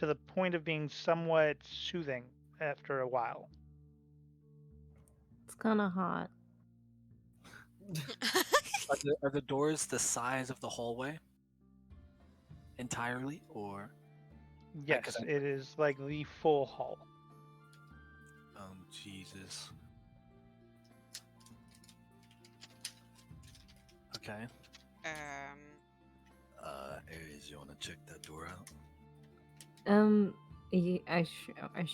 the point of being somewhat soothing after a while. It's kind of hot. Are the doors the size of the hallway entirely, or? Yes, it is like the full hall. Jesus. Okay. Aries, you want to check that door out? I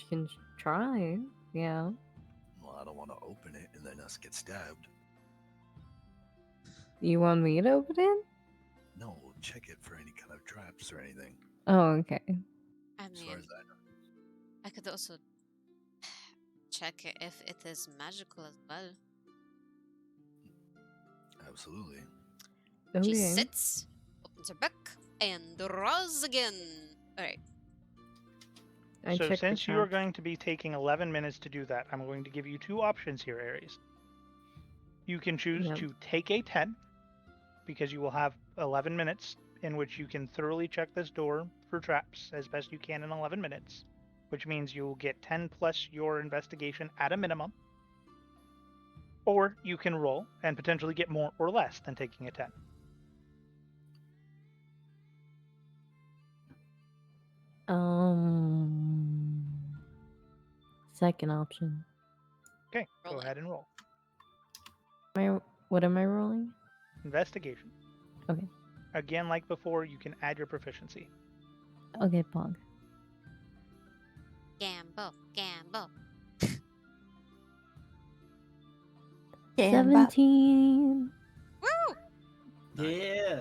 can try. Yeah. Well, I don't want to open it and then us get stabbed. You want me to open it? No, check it for any kind of traps or anything. Oh, okay. I As far mean, as I know. I could also check if it is magical as well. Absolutely. She Okay. sits, opens her book, and draws again. Alright. So checked the since you are traps. going to be taking 11 minutes to do that, I'm going to give you 2 options here, Aries. You can choose Yep. to take a 10, because you will have 11 minutes in which you can thoroughly check this door for traps as best you can in 11 minutes, which means you will get 10 plus your investigation at a minimum. Or you can roll and potentially get more or less than taking a 10. Second option. Okay, Roll go it. ahead and roll. What am I rolling? Investigation. Okay. Again, like before, you can add your proficiency. Okay, Pog. Gamble, gamble. Gamba. 17. Woo! Yeah.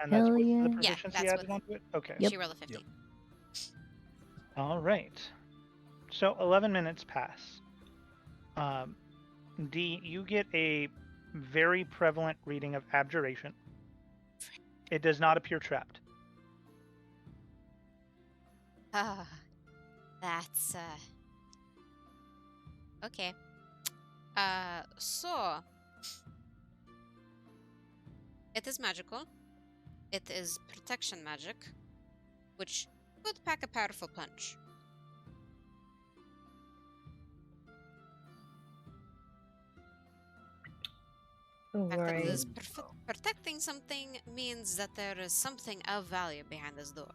And that's Hell with the yeah. Yeah, proficiency that's added with. onto it? Okay. Yep. She rolled a 15. All right. So 11 minutes pass. D, you get a very prevalent reading of abjuration. It does not appear trapped. Ah, that's okay. So it is magical. It is protection magic, which could pack a powerful punch. The fact that it is Right. protecting something means that there is something of value behind this door.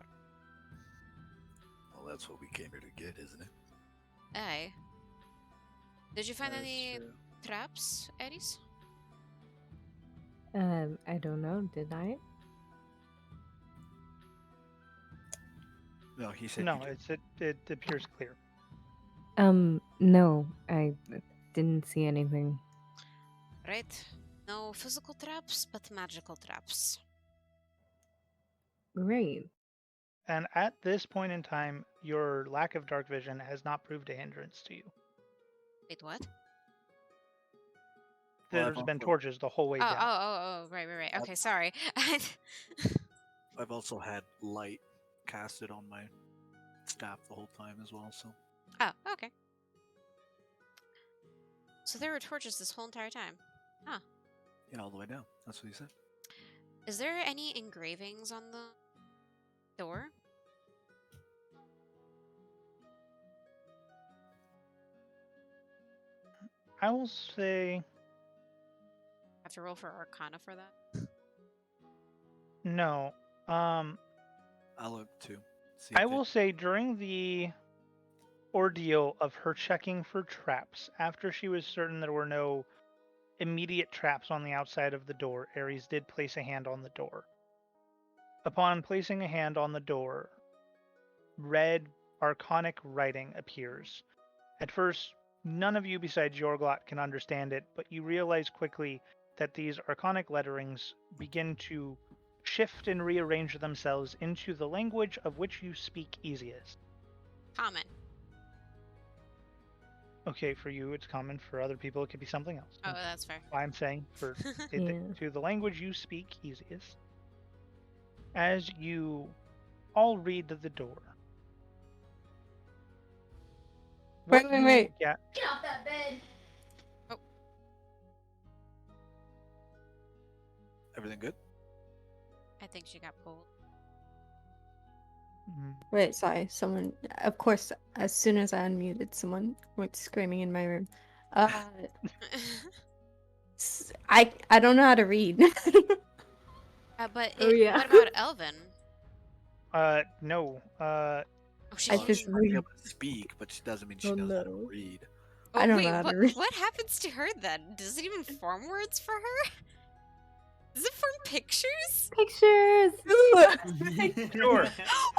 Well, that's what we came here to get, isn't it? Aye. Did you find That is any true. traps, Aries? I don't know. Did I? No, he said No, you did. it appears clear. No. I didn't see anything. Right. No physical traps, but magical traps. Great. And at this point in time, your lack of dark vision has not proved a hindrance to you. Wait, what? Well, I've There's been also- torches the whole way Oh, down. right. Okay, sorry. I've also had light casted on my staff the whole time as well, so. Oh, okay. So there were torches this whole entire time. Yeah, all the way down. That's what he said. Is there any engravings on the door? I will say Have to roll for Arcana for that. no. I'll look too. See I if it- will say during the ordeal of her checking for traps, after she was certain there were no immediate traps on the outside of the door, Ares did place a hand on the door. Upon placing a hand on the door, red archonic writing appears. At first, none of you besides Yorglot can understand it, but you realize quickly that these archonic letterings begin to shift and rearrange themselves into the language of which you speak easiest. Common. Okay, for you it's common, for other people it could be something else. Oh, that's fair. I'm saying for Yeah. to the language you speak easiest. As you all read the door. Wait. Yeah. Get off that bed. Everything good? I think she got pulled. Wait, sorry. Someone, of course, as soon as I unmuted, someone went screaming in my room. I don't know how to read. But Oh, yeah. what about Elvin? No. Oh, she I can't. just She might be read. able to speak, but she doesn't mean she Oh, knows how to no. read. Oh, I don't wait, know how to what, read. what happens to her then? Does it even form words for her? Does it form pictures? Pictures. Sure.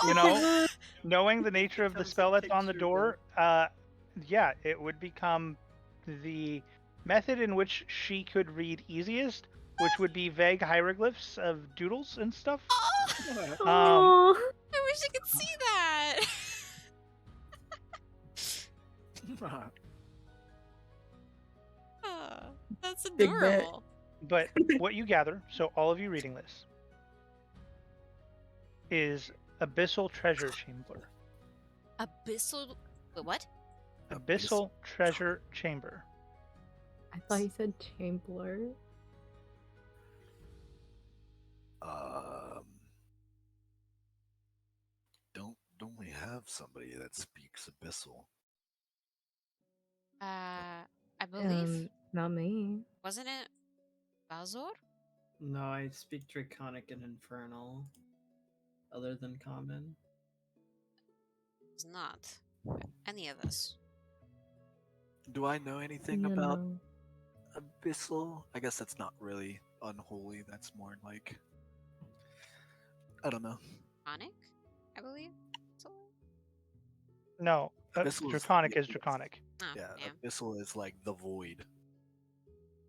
You know, Oh, knowing the nature of the Becomes a spell that's on the picture door, yeah, it would become the method in which she could read easiest, which would be vague hieroglyphs of doodles and stuff. oh, Oh. I wish I could see that. Oh, that's Big bet. adorable. But what you gather, so all of you reading this, is Abyssal Treasure Chamber. Abyssal. Wait, what? Abyssal Treasure Chamber. I thought you said Chambler. Um, don't we have somebody that speaks Abyssal? I believe. Not me. Wasn't it Balzor? No, I speak Draconic and Infernal. Other than Common. It's not any of us. Do I know anything You about know. Abyssal? I guess that's not really unholy. That's more like, I don't know. Draconic, I believe. So, No, Abyssal is Draconic the- is Draconic. oh, Yeah, Abyssal is like the void.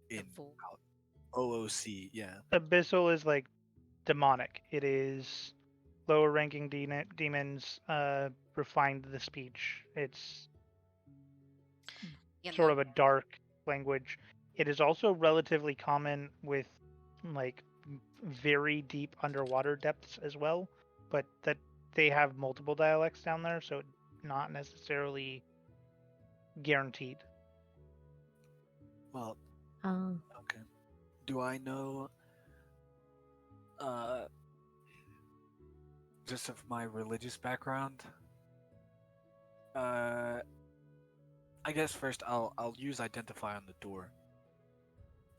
in Avo. OOC. Yeah. Abyssal is like demonic. It is lower ranking demons refined the speech. It's You sort know, of a dark language. It is also relatively common with like very deep underwater depths as well, but that they have multiple dialects down there, so not necessarily guaranteed. Well, Oh. okay. Do I know uh just of my religious background? Uh I guess first I'll use identify on the door.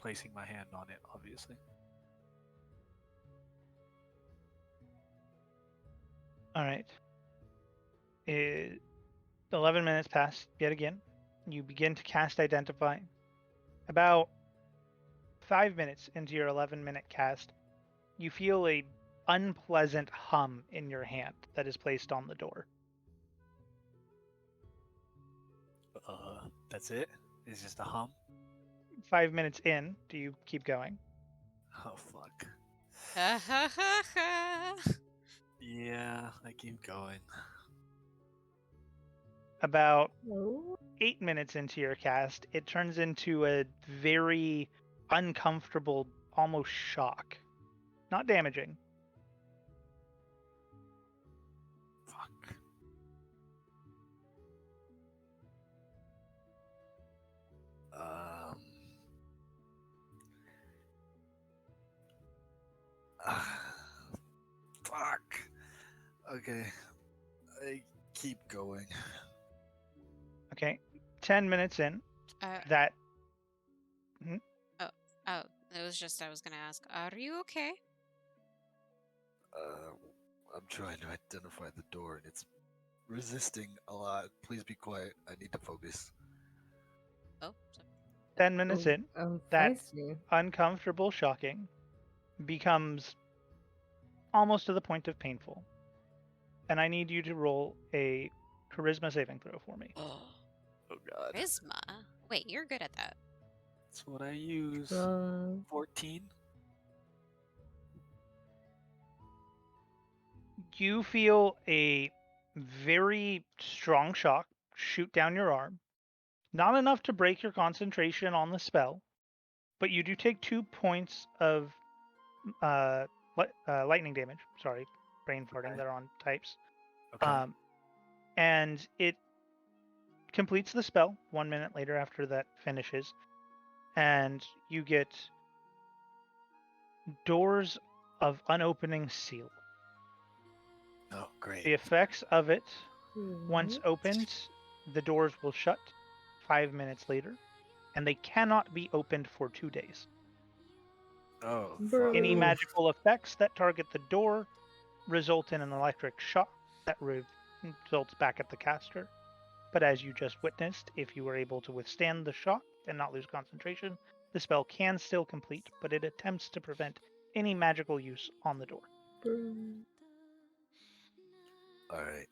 Placing my hand on it, obviously. All right. 11 minutes pass yet again. You begin to cast Identify. About 5 minutes into your 11-minute cast, you feel a unpleasant hum in your hand that is placed on the door. That's it? It's just a hum? 5 minutes in, do you keep going? Oh fuck. ha ha ha ha. Yeah, I keep going. About Oh. 8 minutes into your cast, it turns into a very uncomfortable, almost shock. Not damaging. Fuck. Um. Fuck. Okay. I keep going. Okay. 10 minutes in, Uh, that oh, it was just I was gonna ask, are you okay? I'm trying to identify the door and it's resisting a lot. Please be quiet. I need to focus. Oh, sorry. 10 minutes in, Oh, that feisty. uncomfortable shocking becomes almost to the point of painful. And I need you to roll a charisma saving throw for me. Oh, Oh god. charisma. Wait, you're good at that. That's what I use. 14? You feel a very strong shock shoot down your arm. Not enough to break your concentration on the spell, but you do take 2 points of lightning damage. Sorry, brain farting. Okay. They're on types. Okay. And it completes the spell 1 minute later after that finishes, and you get Doors of Unopening Seal. Oh, great. The effects of it, Hmm. once opened, the doors will shut 5 minutes later, and they cannot be opened for 2 days. Oh, Bro. fuck. Any Oof. magical effects that target the door result in an electric shock that results back at the caster. But as you just witnessed, if you were able to withstand the shock and not lose concentration, the spell can still complete, but it attempts to prevent any magical use on the door. Bro. Alright.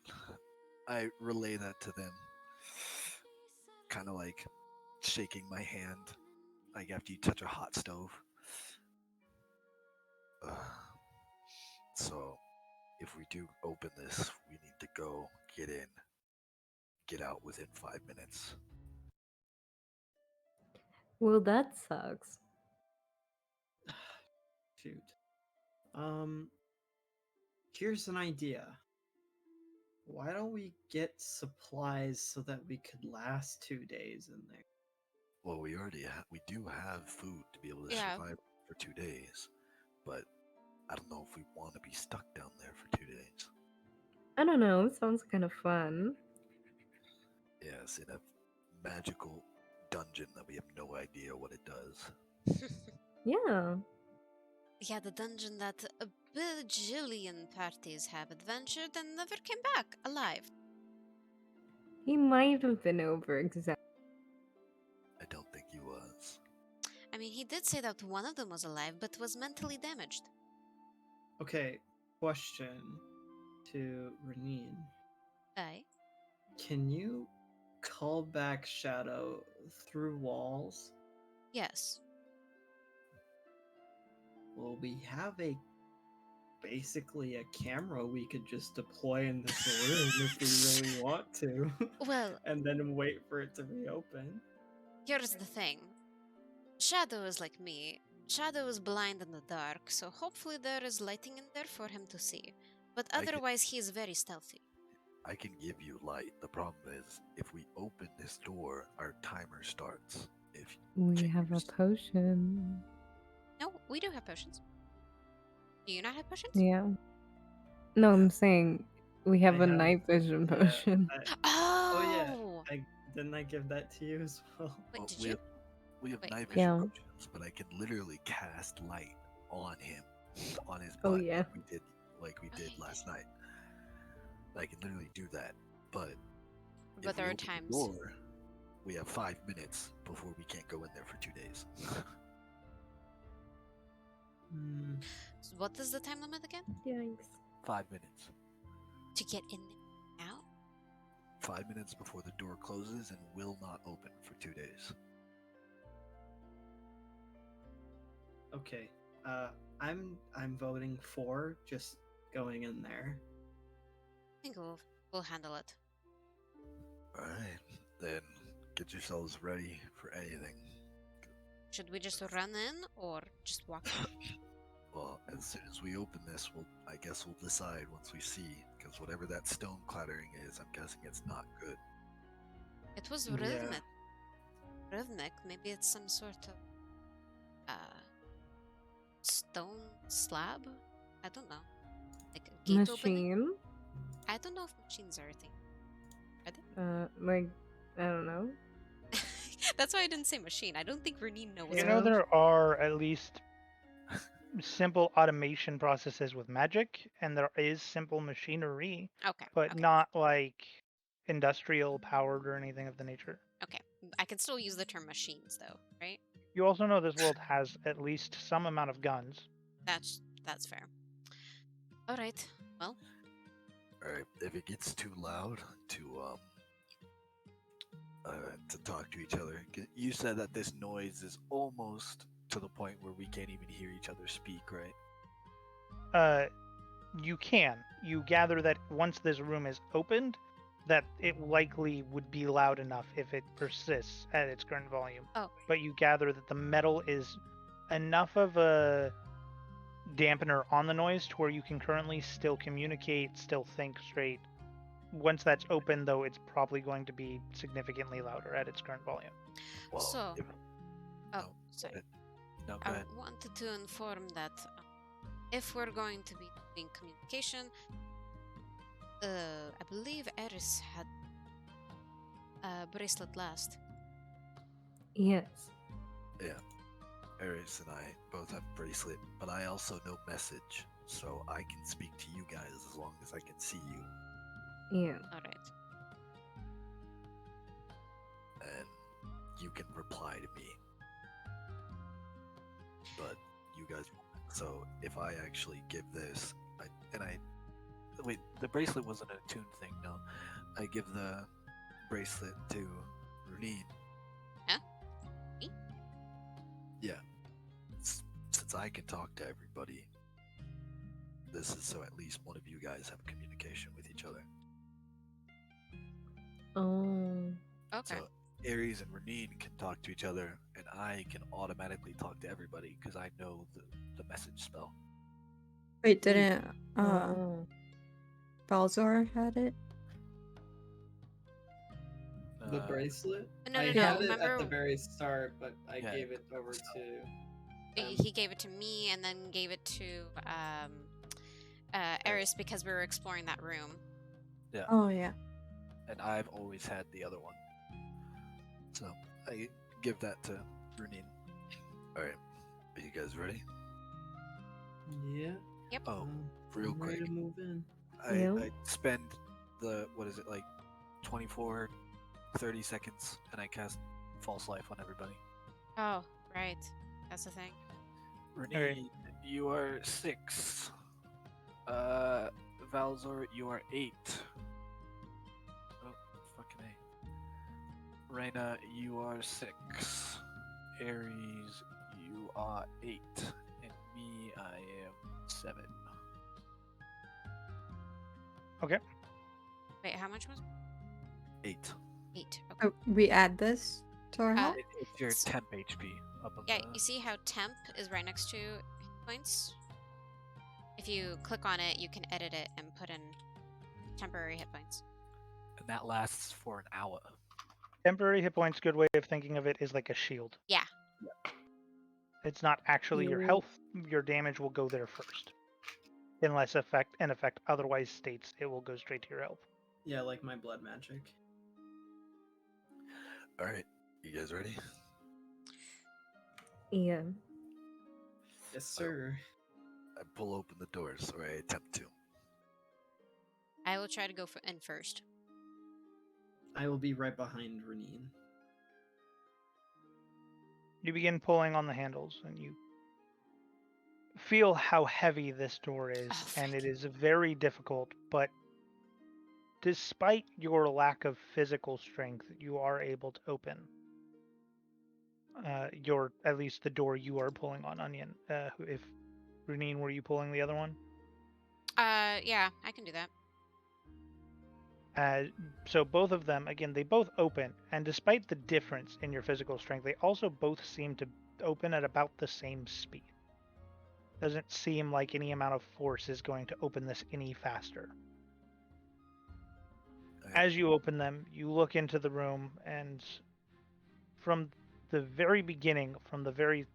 I relay that to them. Kind of like shaking my hand, like after you touch a hot stove. So, if we do open this, we need to go, get in, get out within 5 minutes. Well, that sucks. Shoot. Here's an idea. Why don't we get supplies so that we could last 2 days in there? Well, we do have food to be able to Yeah. survive for 2 days, but I don't know if we want to be stuck down there for 2 days. I don't know. It sounds kind of fun. Yes, in a magical dungeon that we have no idea what it does. Yeah. Yeah, the dungeon that a bajillion parties have adventured and never came back alive. He might have been over exactly. I don't think he was. I mean, he did say that one of them was alive, but was mentally damaged. Okay, question to Renine. Aye. Can you call back Shadow through walls? Yes. well, we have basically a camera we could just deploy in this room if we really want to, Well, and then wait for it to reopen. here's the thing. Shadow is like me. Shadow is blind in the dark, so hopefully there is lighting in there for him to see. But I can- otherwise, he is very stealthy. I can give you light. The problem is, if we open this door, our timer starts. If We can have you a potion. No, we do have potions. Do you not have potions? Yeah. No, I'm saying we have I a have- night vision yeah, potion. Oh yeah, Oh! didn't I give that to you as well? Wait, Well, did we you? have, we have Wait. night vision Yeah. potions, but I can literally cast light on him, on his Oh, butt, yeah. like we did last night. I can literally do that, but But if there we are open the times. door, we have 5 minutes before we can't go in there for 2 days. Hmm. What is the time limit again? Yikes. 5 minutes. To get in there now? 5 minutes before the door closes and will not open for 2 days. Okay. I'm voting for just going in there. I think we'll handle it. Alright, then get yourselves ready for anything. Should we just run in or just walk in? Well, as soon as we open this, I guess we'll decide once we see, because whatever that stone clattering is, I'm guessing it's not good. It was Yeah. rhythmic. Rhythmic. Maybe it's some sort of stone slab. I don't know. Like a gate opening. Machine? I don't know if machines are a thing. Are they? Like, I don't know. That's why I didn't say machine. I don't think Renine knows. You Yeah. know, there are at least simple automation processes with magic, and there is simple machinery, Okay. but okay. not like industrial powered or anything of the nature. Okay. I can still use the term machines though, right? You also know this world has at least some amount of guns. That's fair. All right. Well, Alright, if it gets too loud to talk to each other, you said that this noise is almost to the point where we can't even hear each other speak, right? You can. You gather that once this room is opened, that it likely would be loud enough if it persists at its current volume. Oh. But you gather that the metal is enough of a dampener on the noise to where you can currently still communicate, still think straight. Once that's open, though, it's probably going to be significantly louder at its current volume. Well, So- if, oh, no, sorry. go ahead. No, go I ahead. wanted to inform that if we're going to be doing communication, I believe Eris had a bracelet last. Yes. Aries and I both have bracelet, but I also know message, so I can speak to you guys as long as I can see you, Yeah. All right. and you can reply to me. But you guys won't. So if I actually give this, wait, the bracelet wasn't a tuned thing, no. I give the bracelet to Renine. Huh? Me? Yeah. Since I can talk to everybody, this is so at least one of you guys have communication with each other. Oh. Okay. So Ares and Renine can talk to each other, and I can automatically talk to everybody because I know the message spell. Wait, didn't Oh. Balzor had it? The Uh, bracelet? No, I no, had no. it at Remember, the very start, but I Yeah. gave it over to. he gave it to me and then gave it to Eris because we were exploring that room. Oh yeah. And I've always had the other one. So I give that to Renine. Alright. Are you guys ready? Yeah. Oh, um, real I'm ready quick. to move in. Yeah. I spend the, what is it, like 24, 30 seconds, and I cast False Life on everybody. Oh, right. That's the thing. Renine, you are 6. Valzor, you are 8. Oh, fucking A. Reyna, you are 6. Ares, you are 8. And me, I am 7. Wait, how much was 8. 8? Okay. We add this to our health? It's your s- temp HP up on Yeah, the. you see how temp is right next to hit points? If you click on it, you can edit it and put in temporary hit points. And that lasts for an hour. Temporary hit points, good way of thinking of it, is like a shield. Yeah. It's not actually your Shield. health. Your damage will go there first. Unless an effect otherwise states it will go straight to your health. Yeah, like my blood magic. Alright, you guys ready? Yeah. Yes, sir. I pull open the doors, or I attempt to. I will try to go in first. I will be right behind Renine. You begin pulling on the handles, and you feel how heavy this door is, Oh, and it frick. is very difficult, but despite your lack of physical strength, you are able to open at least the door you are pulling on, Onion. If Renine, were you pulling the other one? Yeah, I can do that. So both of them, again, they both open, and despite the difference in your physical strength, they also both seem to open at about the same speed. Doesn't seem like any amount of force is going to open this any faster. As you open them, you look into the room, and from the very beginning, from the very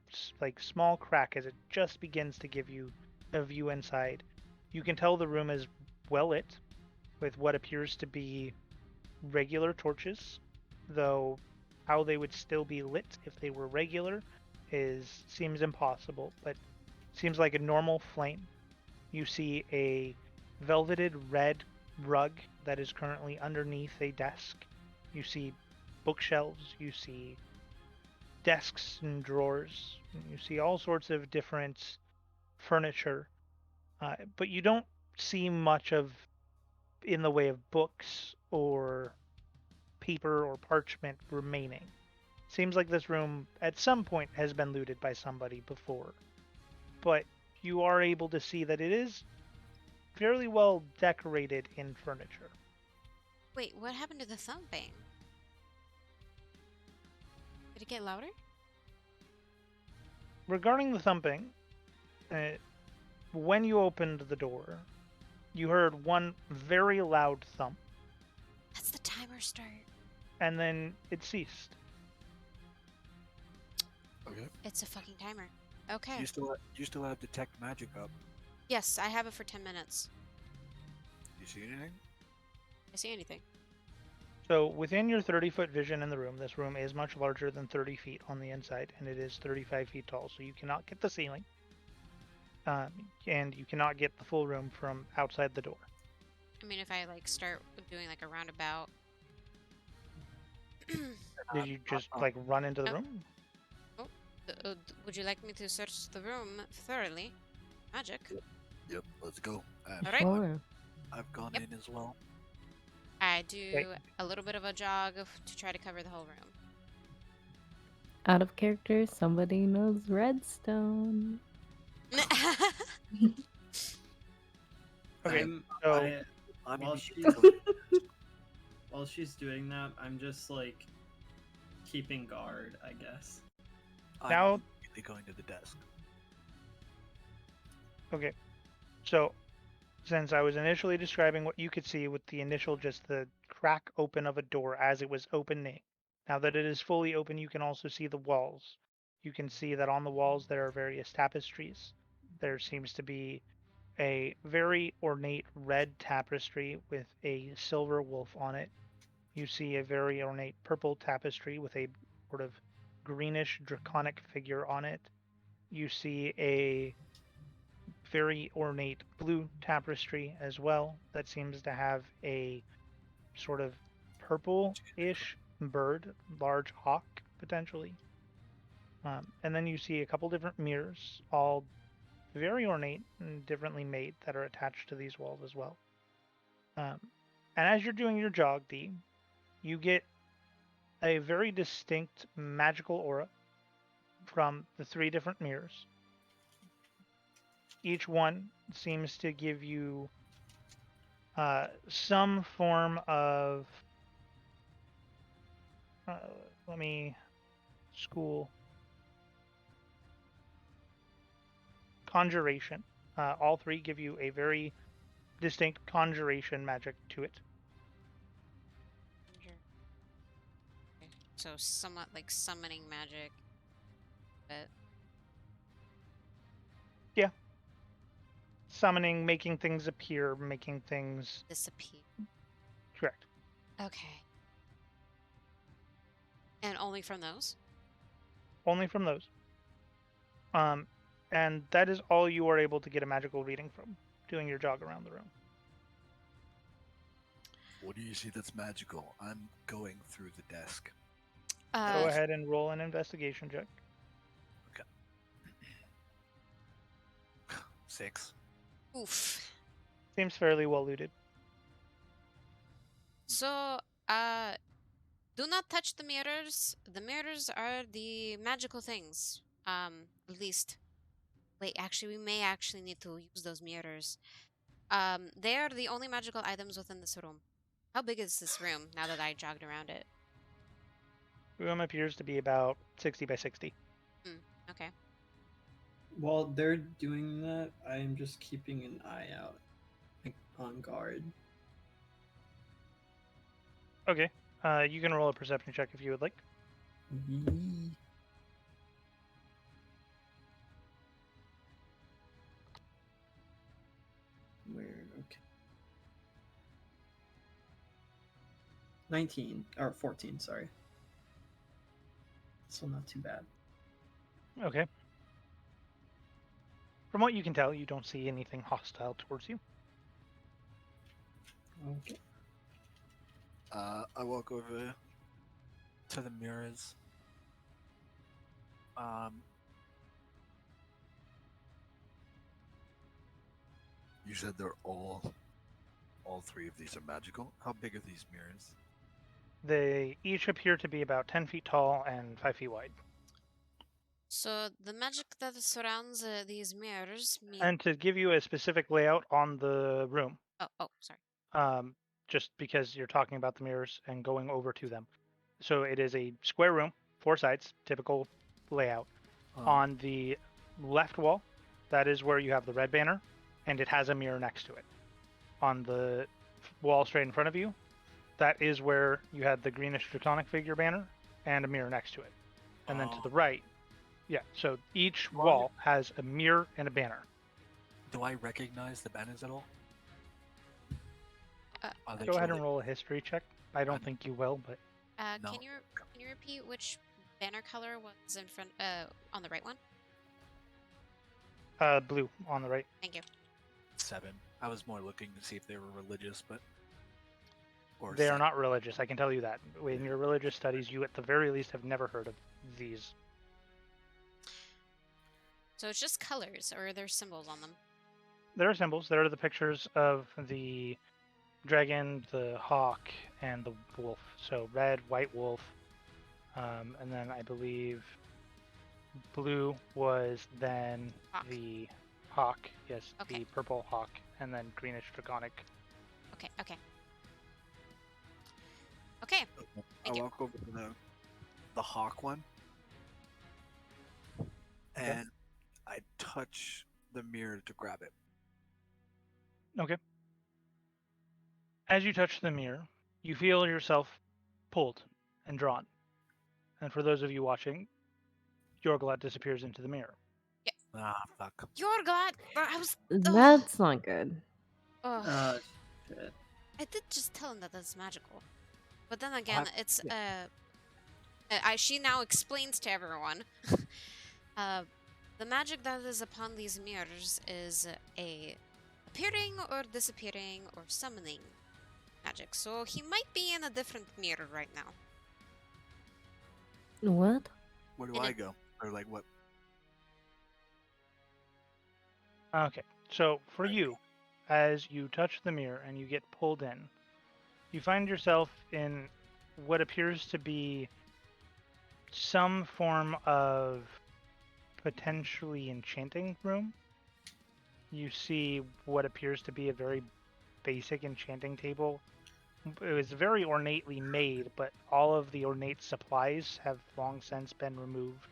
small crack as it just begins to give you a view inside, you can tell the room is well lit with what appears to be regular torches, though how they would still be lit if they were regular seems impossible, but seems like a normal flame. You see a velveted red rug that is currently underneath a desk. You see bookshelves, you see desks and drawers, you see all sorts of different furniture, but you don't see much of in the way of books or paper or parchment remaining. Seems like this room at some point has been looted by somebody before, but you are able to see that it is fairly well decorated in furniture. Wait, what happened to the thumping? Did it get louder? Regarding the thumping, when you opened the door, you heard one very loud thump, That's the timer start. and then it ceased. Okay. It's a fucking timer. Okay. You still have detect magic up. Yes, I have it for 10 minutes. You see anything? I see anything. So within your 30-foot vision in the room, this room is much larger than 30 feet on the inside, and it is 35 feet tall, so you cannot get the ceiling, and you cannot get the full room from outside the door. I mean, if I start doing a roundabout. Did you just run into the room? Would you like me to search the room thoroughly? Magic. Yep, let's go. All right. Sure. I've gone Yep. in as well. I do Okay. a little bit of a jog to try to cover the whole room. Out of character, somebody knows redstone. Okay, I'm, so I, I'm while immediately while she's doing that, I'm just keeping guard, I guess. Now- I'm immediately going to the desk. okay, so since I was initially describing what you could see with the initial just the crack open of a door as it was opening, now that it is fully open, you can also see the walls. You can see that on the walls there are various tapestries. There seems to be a very ornate red tapestry with a silver wolf on it. You see a very ornate purple tapestry with a sort of greenish draconic figure on it. You see a very ornate blue tapestry as well that seems to have a sort of purple-ish bird, large hawk potentially. And then you see a couple different mirrors, all very ornate and differently made, that are attached to these walls as well. And as you're doing your jog, D, you get a very distinct magical aura from the 3 different mirrors. Each one seems to give you some form of let me school conjuration. All three give you a very distinct conjuration magic to it. Okay. So somewhat like summoning magic, but Summoning, making things appear, making things disappear. correct. Okay. And only from those? Only from those. And that is all you are able to get a magical reading from, doing your jog around the room. What do you see that's magical? I'm going through the desk. Go ahead and roll an investigation check. 6. Oof. Seems fairly well looted. So, do not touch the mirrors. The mirrors are the magical things. At least. Wait, actually, we may actually need to use those mirrors. They are the only magical items within this room. How big is this room now that I jogged around it? Room appears to be about 60 by 60. Okay. While they're doing that, I am just keeping an eye out, like on guard. Okay. You can roll a perception check if you would like. Yee. Where? Okay. 19 or 14. Sorry. So not too bad. Okay. From what you can tell, you don't see anything hostile towards you. Okay. I walk over to the mirrors. You said they're all three of these are magical. How big are these mirrors? They each appear to be about 10 feet tall and 5 feet wide. So the magic that surrounds these mirrors mean. And to give you a specific layout on the room, Oh, sorry. just because you're talking about the mirrors and going over to them. So it is a square room, 4 sides, typical layout. On the left wall, that is where you have the red banner, and it has a mirror next to it. On the wall straight in front of you, that is where you had the greenish draconic figure banner and a mirror next to it. And then to the right, so each wall has a mirror and a banner. Do I recognize the banners at all? Go ahead and roll a history check. I don't think you will, but No. Can you repeat which banner color was in front on the right one? blue on the right. Thank you. 7. I was more looking to see if they were religious, but They are not religious, I can tell you that. In your religious studies, you at the very least have never heard of these. So it's just colors, or are there symbols on them? There are symbols. There are the pictures of the dragon, the hawk, and the wolf. So red, white wolf, and then I believe blue was then Hawk. the hawk. Yes, Okay. the purple hawk, and then greenish draconic. Okay. I Thank you. walk over to the hawk one, and I touch the mirror to grab it. Okay. As you touch the mirror, you feel yourself pulled and drawn. And for those of you watching, Yorglot disappears into the mirror. Ah, fuck. Yorglot! I was. That's not good. Oh. Shit. I did just tell him that that's magical, but then again, What? it's she now explains to everyone. The magic that is upon these mirrors is a appearing or disappearing or summoning magic. So he might be in a different mirror right now. What? Where do And I it- go? Or like what? Okay, so for you, as you touch the mirror and you get pulled in, you find yourself in what appears to be some form of potentially enchanting room. you see what appears to be a very basic enchanting table. It was very ornately made, but all of the ornate supplies have long since been removed.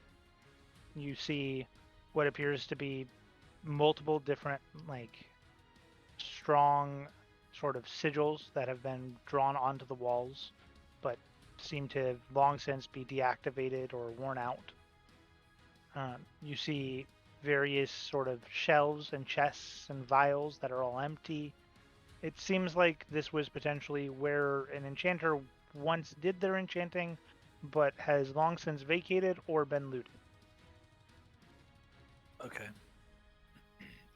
You see what appears to be multiple different, like, strong sort of sigils that have been drawn onto the walls, but seem to have long since be deactivated or worn out. You see various sort of shelves and chests and vials that are all empty. It seems like this was potentially where an enchanter once did their enchanting, but has long since vacated or been looted. Okay.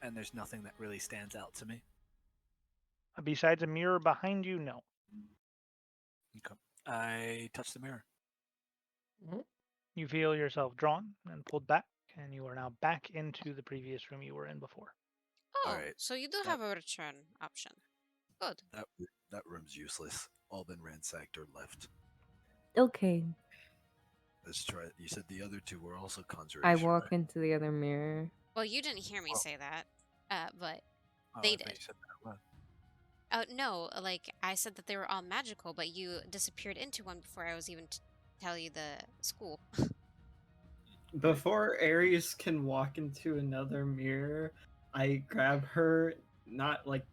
And there's nothing that really stands out to me. Besides a mirror behind you, no. Okay. I touch the mirror. You feel yourself drawn and pulled back, and you are now back into the previous room you were in before. Oh, Alright, so you do that- have a return option. Good. That room's useless. All been ransacked or left. Okay. Let's try it. You said the other two were also conjuration. I walk right? into the other mirror. Well, you didn't hear me Oh. say that, but Oh, they I thought did. you said that out loud. No, like I said that they were all magical, but you disappeared into one before I was even tell you the school. Before Aries can walk into another mirror, I grab her, not like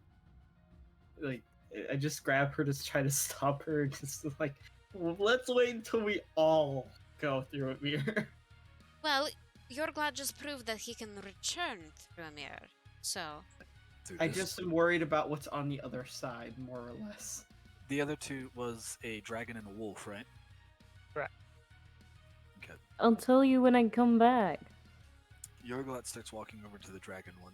I just grab her to try to stop her, just like, let's wait until we all go through a mirror. Well, Yorglot just proved that he can return through a mirror. So, Dude, I this- just am worried about what's on the other side, more or less. The other two was a dragon and a wolf, right? Correct. Okay. I'll tell you when I come back. Yorglot starts walking over to the dragon one.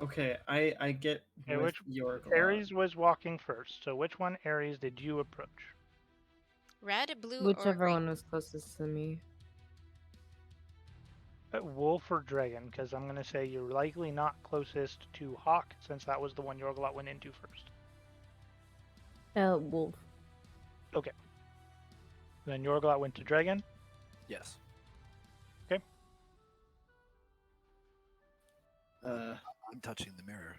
Okay, I get Okay, with which your Ares was walking first, so which one, Ares, did you approach? red, blue, or Whichever green? one was closest to me. Wolf or dragon? Because I'm going to say you're likely not closest to Hawk, since that was the one Yorglot went into first. Wolf. Then Yorglot went to dragon. Yes. I'm touching the mirror.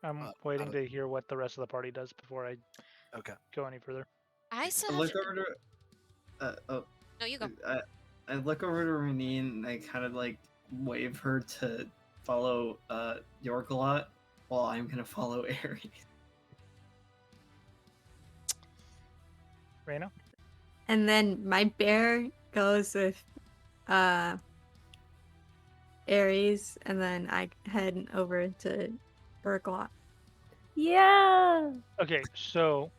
I'm out waiting of- to hear what the rest of the party does before I Okay. go any further. I I still have look to... over to No, you go. I look over to Renine and I kind of like wave her to follow Yorglot while I'm gonna follow Aries. Reyna? And then my bear goes with Aries, and then I head over to Yorglot. Yeah. Okay, so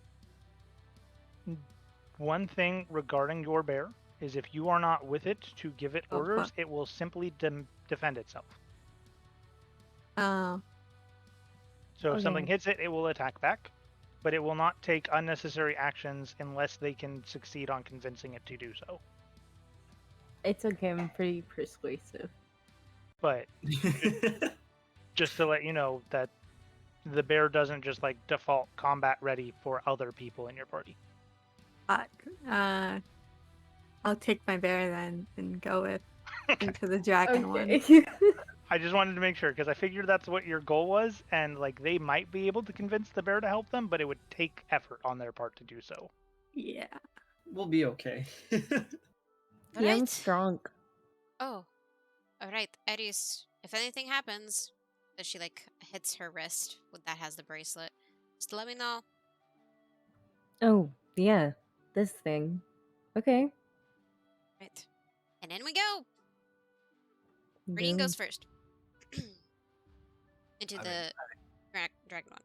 one thing regarding your bear is if you are not with it to give it Oh, orders, fuck. it will simply defend itself. Oh, So if something Okay. hits it, it will attack back, but it will not take unnecessary actions unless they can succeed on convincing it to do so. It's okay. I'm pretty persuasive. But just to let you know that the bear doesn't just like default combat ready for other people in your party. fuck. I'll take my bear then and go with into the dragon one. Okay. I just wanted to make sure because I figured that's what your goal was, and like they might be able to convince the bear to help them, but it would take effort on their part to do so. Yeah. We'll be okay. Yeah, I'm Right. strong. Oh, all right, Aries. If anything happens, that she like hits her wrist that has the bracelet, just let me know. Oh, yeah. This thing. Okay. Right. And in we go. Green Boom. goes first. Into I the mean, dragon one.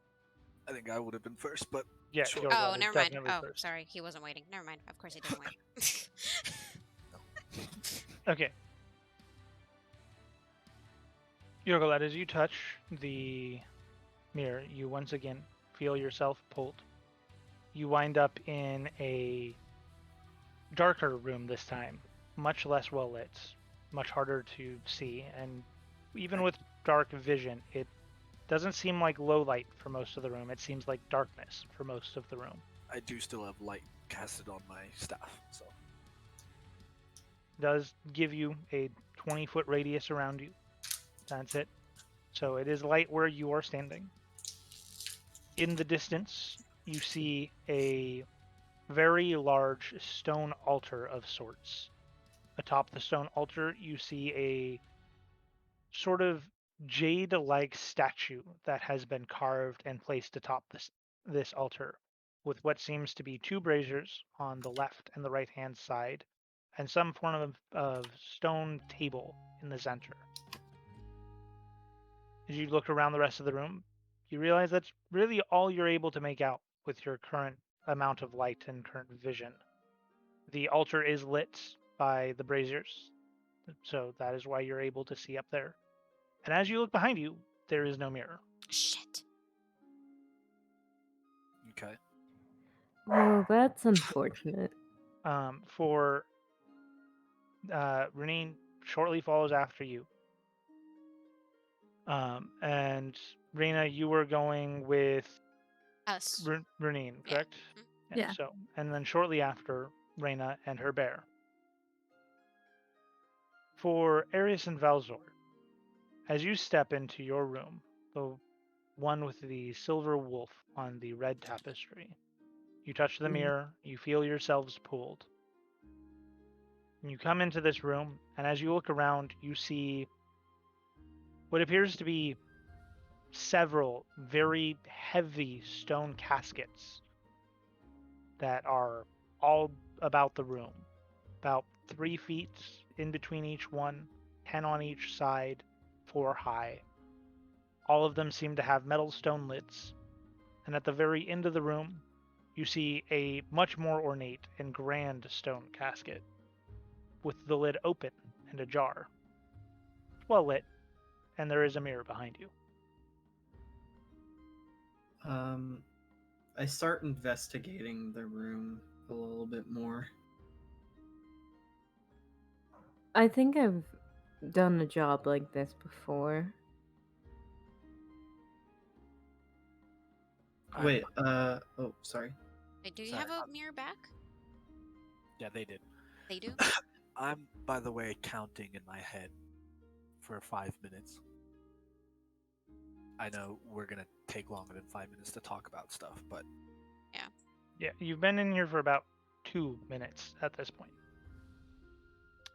I think I would have been first, but Yeah, Sure. Yorglot Oh, is never mind. definitely Oh, first. sorry, he wasn't waiting. Never mind. Of course he didn't wait. Okay. Yorglot, as you touch the mirror, you once again feel yourself pulled. You wind up in a darker room this time, much less well lit, much harder to see, and even with dark vision, it doesn't seem like low light for most of the room. It seems like darkness for most of the room. I do still have light casted on my staff, so Does give you a 20-foot radius around you. That's it. So it is light where you are standing. In the distance, you see a very large stone altar of sorts. Atop the stone altar, you see a sort of jade-like statue that has been carved and placed atop this altar, with what seems to be two braziers on the left and the right-hand side, and some form of stone table in the center. As you look around the rest of the room, you realize that's really all you're able to make out with your current amount of light and current vision. The altar is lit by the braziers, so that is why you're able to see up there. And as you look behind you, there is no mirror. Shit. Okay. Well, that's unfortunate. For Renine shortly follows after you. And Rena, you were going with Us. Renine, Yeah. correct? Mhm. Yeah. So, and then shortly after, Rena and her bear. For Arius and Valzor, as you step into your room, the one with the silver wolf on the red tapestry, you touch the mirror, you feel yourselves pulled. And you come into this room, and as you look around, you see what appears to be several very heavy stone caskets that are all about the room, about 3 feet in between each one, 10 on each side, 4 high. All of them seem to have metal stone lids, and at the very end of the room, you see a much more ornate and grand stone casket with the lid open and ajar. It's well lit, and there is a mirror behind you. I start investigating the room a little bit more. I think I've done a job like this before. Wait, oh, sorry. Wait, do you Sorry, have a mirror back? Yeah, they did. They do? I'm, by the way, counting in my head for 5 minutes. I know we're gonna take longer than 5 minutes to talk about stuff, but Yeah, you've been in here for about 2 minutes at this point.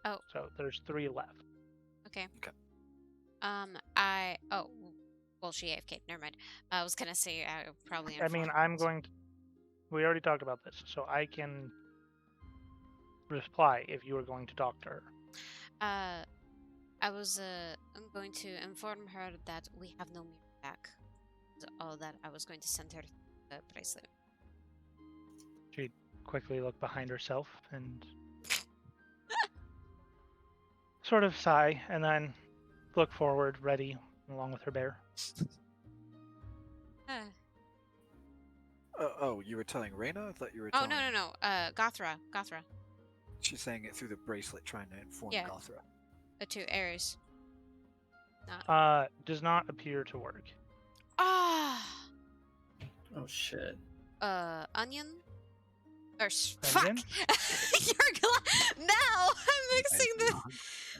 Oh. So there's 3 left. Okay. Okay. Oh, well, she AFK. Never mind. I was gonna say I probably. I mean, I'm going to. We already talked about this, so I can reply if you were going to talk to her. I was I'm going to inform her that we have no mirror back. All that I was going to send her the bracelet. She'd quickly look behind herself and sort of sigh, and then look forward, ready, along with her bear. oh, you were telling Reyna? I thought you were Oh, telling. no. Gothra. She's saying it through the bracelet, trying to inform Yeah. Gothra. To Ares. Does not appear to work. Ah. Oh shit. Onion. Or fuck. Onion? Yorglot. Now I'm mixing the.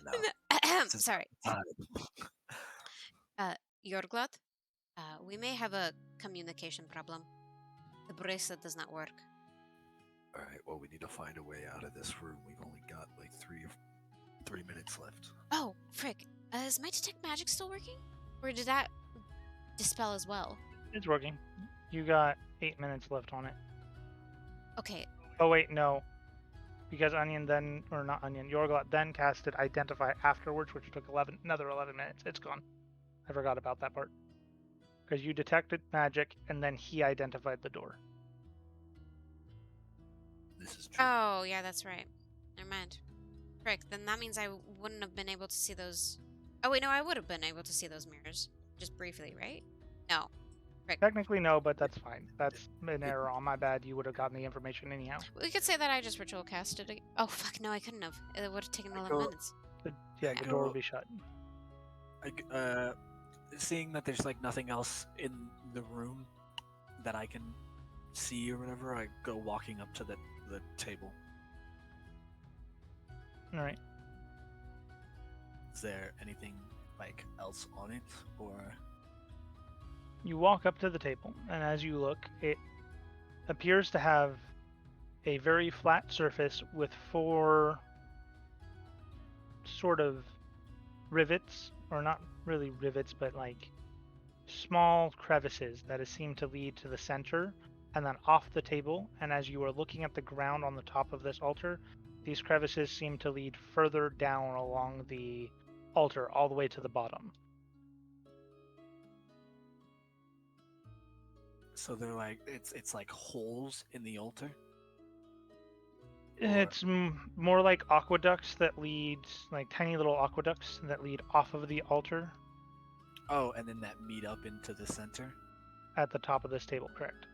No. Sorry. Yorglot. We may have a communication problem. The bracelet does not work. All right. Well, we need to find a way out of this room. We've only got like 3 minutes left. Oh, frick. Is my detect magic still working? Or did that dispel as well? It's working. You got 8 minutes left on it. Okay. Oh wait, no. Because Onion then, or not Onion, Yorglot then casted Identify afterwards, which took another 11 minutes. It's gone. I forgot about that part. Because you detected magic, and then he identified the door. This is true. Oh, yeah, that's right. Never mind. Frick, then that means I wouldn't have been able to see those... Oh, wait, no, I would have been able to see those mirrors. Just briefly, right? No. Frick. Technically, no, but that's fine. That's an error on my bad. You would have gotten the information anyhow. We could say that I just ritual casted it. Oh, fuck, no, I couldn't have. It would have taken 11 minutes. The door would be shut. Seeing that there's like nothing else in the room that I can see or whatever, I go walking up to the table. All right. Is there anything like else on it, or You walk up to the table, and as you look, it appears to have a very flat surface with 4 sort of rivets, or not really rivets, but like small crevices that seem to lead to the center and then off the table. And as you are looking at the ground on the top of this altar, these crevices seem to lead further down along the altar all the way to the bottom. so they're like it's like holes in the altar. It's more like aqueducts that lead, like tiny little aqueducts that lead off of the altar Oh, and then that meet up into the center. at the top of this table, correct?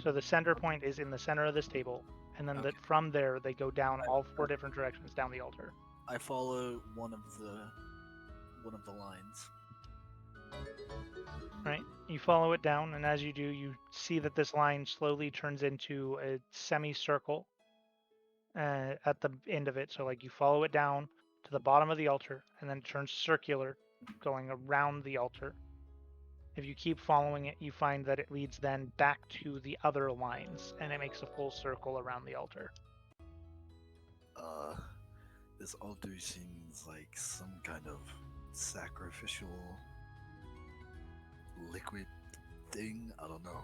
So the center point is in the center of this table, and then Okay. from there they go down all 4 different directions down the altar. I follow one of the lines. Right? You follow it down, and as you do, you see that this line slowly turns into a semicircle at the end of it. So, like, you follow it down to the bottom of the altar, and then it turns circular, going around the altar. If you keep following it, you find that it leads then back to the other lines, and it makes a full circle around the altar. This altar seems like some kind of sacrificial liquid thing. I don't know.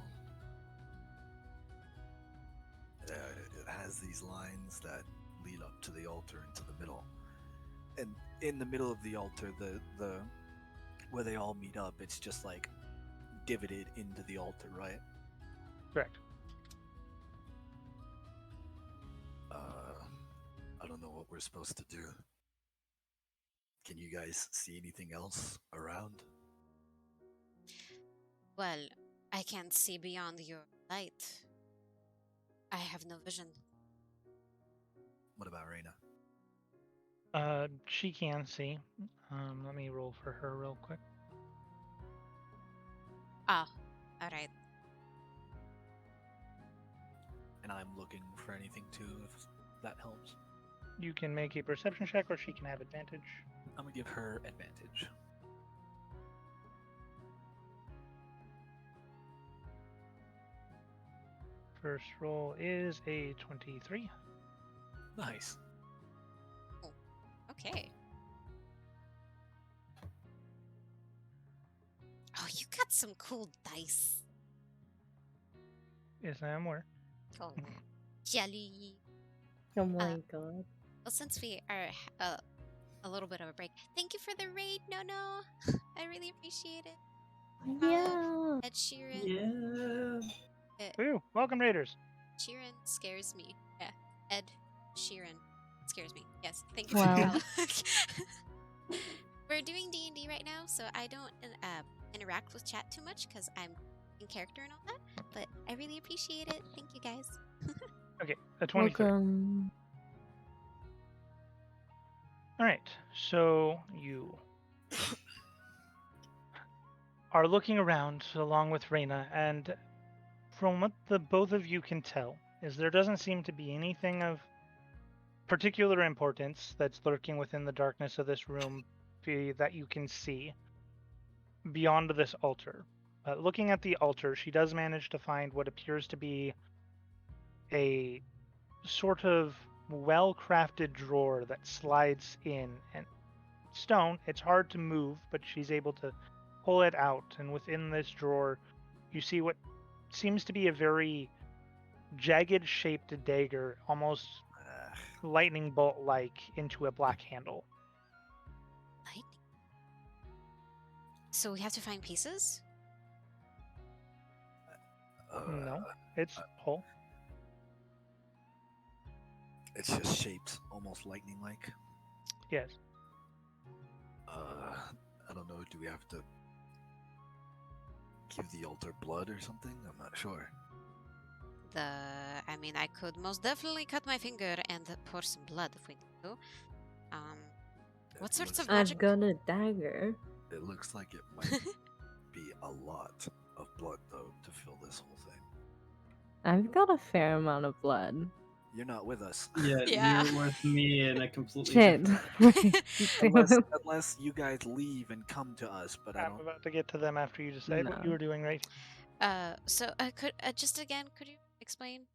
It has these lines that lead up to the altar into the middle, and in the middle of the altar, the where they all meet up, it's just like divoted into the altar, right? Correct. I don't know what we're supposed to do. Can you guys see anything else around? Well, I can't see beyond your light. I have no vision. What about Reina? She can see. Let me roll for her real quick. Ah, alright. And I'm looking for anything too, if that helps. You can make a perception check, or she can have advantage. I'm gonna give her advantage. First roll is a 23. Nice. Okay. Oh, you got some cool dice. Yes, I am aware. Oh, jelly. Oh my god. Well, since we are a little bit of a break, thank you for the raid, No. I really appreciate it. Yeah. Ed Sheeran. Yeah. Woo! Welcome, Raiders. Sheeran scares me. Yeah, Ed Sheeran scares me. Yes, thank you Wow. for the follow. We're doing D&D right now, so I don't interact with chat too much because I'm in character and all that. But I really appreciate it. Thank you guys. Okay, a 23. Welcome. All right, so you are looking around along with Reyna, and from what the both of you can tell, is there doesn't seem to be anything of particular importance that's lurking within the darkness of this room that you can see beyond this altar. Looking at the altar, she does manage to find what appears to be a sort of well-crafted drawer that slides in, and stone, it's hard to move, but she's able to pull it out, and within this drawer you see what seems to be a very jagged shaped dagger, almost lightning bolt like, into a black handle. Lightning. So we have to find pieces? No, it's whole. It's just shaped almost lightning-like. Yes. I don't know. Do we have to give the altar blood or something? I'm not sure. I mean, I could most definitely cut my finger and pour some blood if we need to. What It sorts looks- of magic? I've got a dagger. It looks like it might be a lot of blood, though, to fill this whole thing. I've got a fair amount of blood. You're not with us. Yeah, Yeah. you're with me in a completely Shit. different. unless you guys leave and come to us, but I I'm don't. about to get to them after you decide what you No. were doing, right? So could just again, could you explain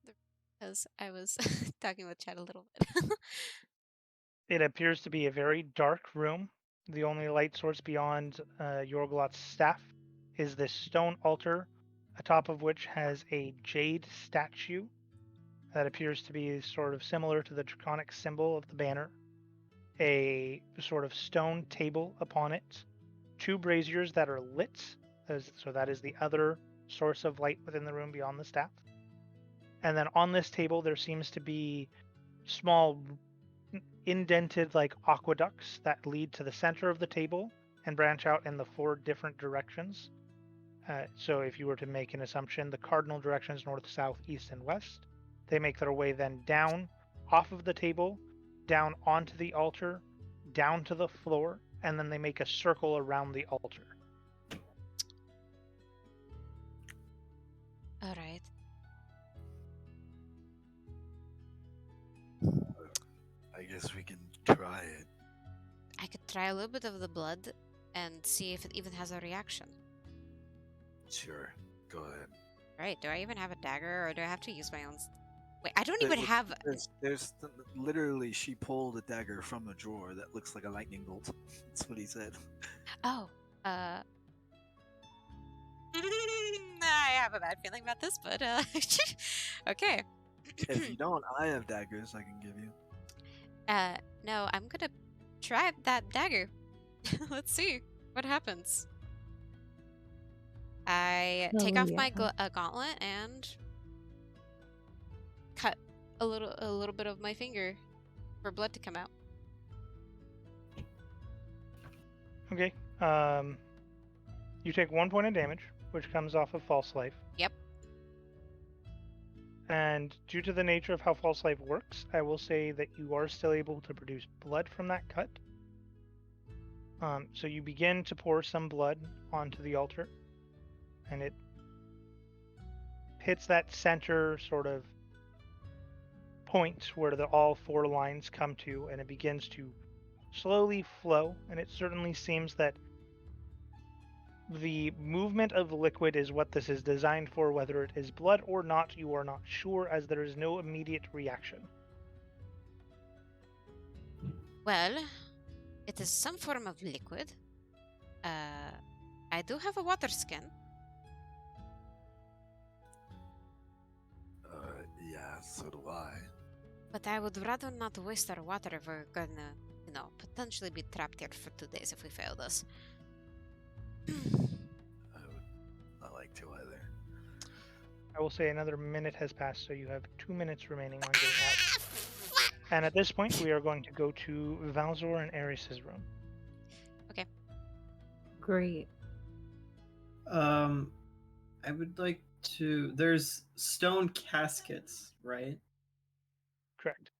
because I was talking with Chad a little bit. It appears to be a very dark room. The only light source beyond Yorglot's staff is this stone altar, atop of which has a jade statue that appears to be sort of similar to the draconic symbol of the banner. A sort of stone table upon it, 2 braziers that are lit, so that is the other source of light within the room beyond the staff. And then on this table, there seems to be small indented like aqueducts that lead to the center of the table and branch out in the 4 different directions. So if you were to make an assumption, the cardinal directions north, south, east, and west, they make their way then down off of the table, down onto the altar, down to the floor, and then they make a circle around the altar. All right. I guess we can try it. I could try a little bit of the blood and see if it even has a reaction. Sure. Go ahead. Right? Do I even have a dagger, or do I have to use my own? Wait, I don't even have. Literally, she pulled a dagger from a drawer that looks like a lightning bolt. That's what he said. Oh, I have a bad feeling about this, but okay. If you don't, I have daggers I can give you. No, I'm gonna try that dagger. Let's see what happens. I take Oh, off my yeah. gauntlet and cut a little bit of my finger for blood to come out. Okay. You take 1 point of damage, which comes off of false life. Yep. And due to the nature of how false life works, I will say that you are still able to produce blood from that cut. So you begin to pour some blood onto the altar, and it hits that center sort of point where all 4 lines come to, and it begins to slowly flow. And it certainly seems that the movement of liquid is what this is designed for. Whether it is blood or not, you are not sure, as there is no immediate reaction. Well, it is some form of liquid. I do have a water skin. Yeah, so do I. But I would rather not waste our water if we're gonna, potentially be trapped here for 2 days if we fail this. I would not like to either. I will say another minute has passed, so you have 2 minutes remaining on getting out. And at this point, we are going to go to Valzor and Ares' room. Great. I would like to. There's stone caskets, right? Correct.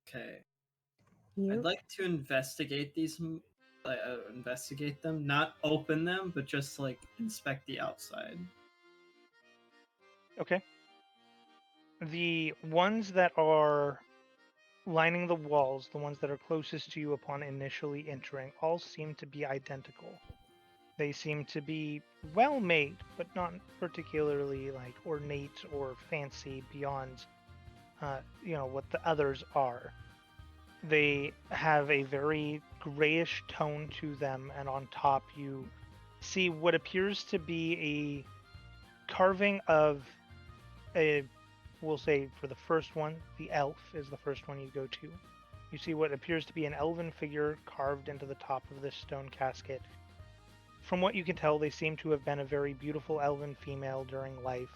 Okay. Yep. I'd like to investigate these. Investigate them, not open them, but just like inspect the outside. Okay. The ones that are lining the walls, the ones that are closest to you upon initially entering, all seem to be identical. They seem to be well made, but not particularly like ornate or fancy beyond, what the others are. They have a very grayish tone to them, and on top you see what appears to be a carving of we'll say for the first one, the elf is the first one you go to. You see what appears to be an elven figure carved into the top of this stone casket. From what you can tell, they seem to have been a very beautiful elven female during life.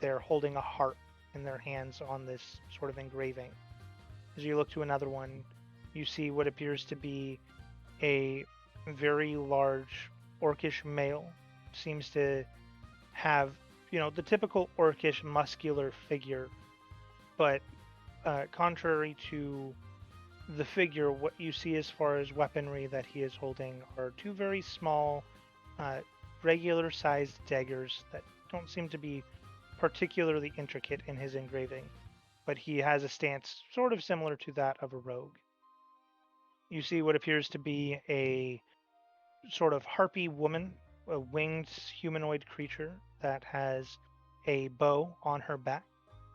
They're holding a heart in their hands on this sort of engraving. As you look to another one, you see what appears to be a very large orcish male. Seems to have, the typical orcish muscular figure, but contrary to the figure, what you see as far as weaponry that he is holding are 2 very small, regular-sized daggers that don't seem to be particularly intricate in his engraving. but he has a stance sort of similar to that of a rogue. You see what appears to be a sort of harpy woman, a winged humanoid creature that has a bow on her back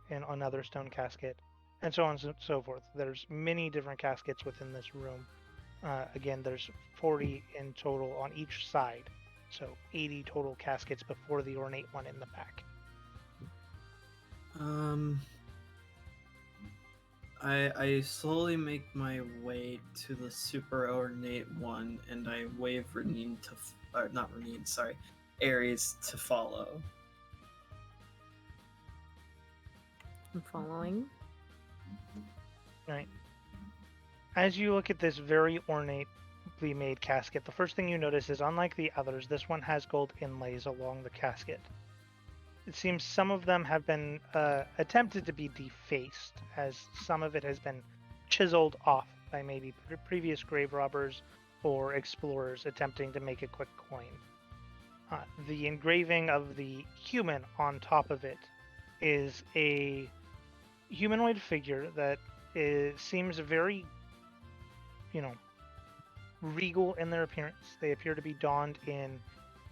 and another stone casket, and so on and so forth. There's many different caskets within this room. Again, there's 40 in total on each side, so 80 total caskets before the ornate one in the back. I slowly make my way to the super ornate one, and I wave Renine to, or not Renine, sorry, Ares to follow. I'm following. Right. As you look at this very ornately made casket, the first thing you notice is, unlike the others, this one has gold inlays along the casket. It seems some of them have been attempted to be defaced, as some of it has been chiseled off by maybe previous grave robbers or explorers attempting to make a quick coin. The engraving of the human on top of it is a humanoid figure that seems very, regal in their appearance. They appear to be donned in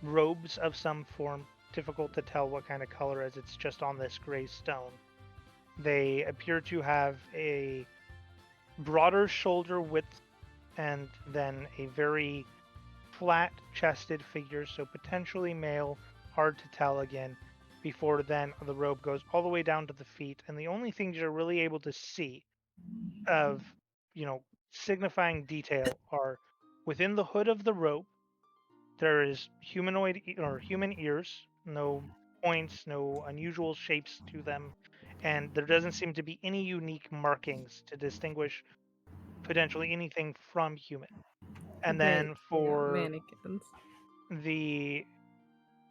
robes of some form, difficult to tell what kind of color as it's just on this gray stone. They appear to have a broader shoulder width and then a very flat-chested figure, so potentially male, hard to tell again, before then the robe goes all the way down to the feet, and the only things you're really able to see of, signifying detail are within the hood of the robe, there is humanoid or human ears, no points, no unusual shapes to them, and there doesn't seem to be any unique markings to distinguish potentially anything from human. And then for mannequins. the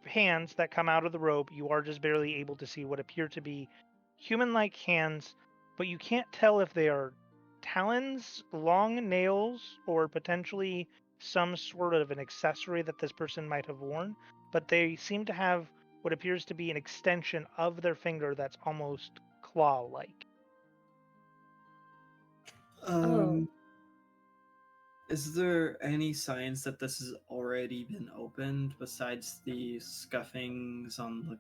hands that come out of the robe, you are just barely able to see what appear to be human-like hands, but you can't tell if they are talons, long nails, or potentially some sort of an accessory that this person might have worn, but they seem to have what appears to be an extension of their finger that's almost claw-like. Is there any signs that this has already been opened besides the scuffings on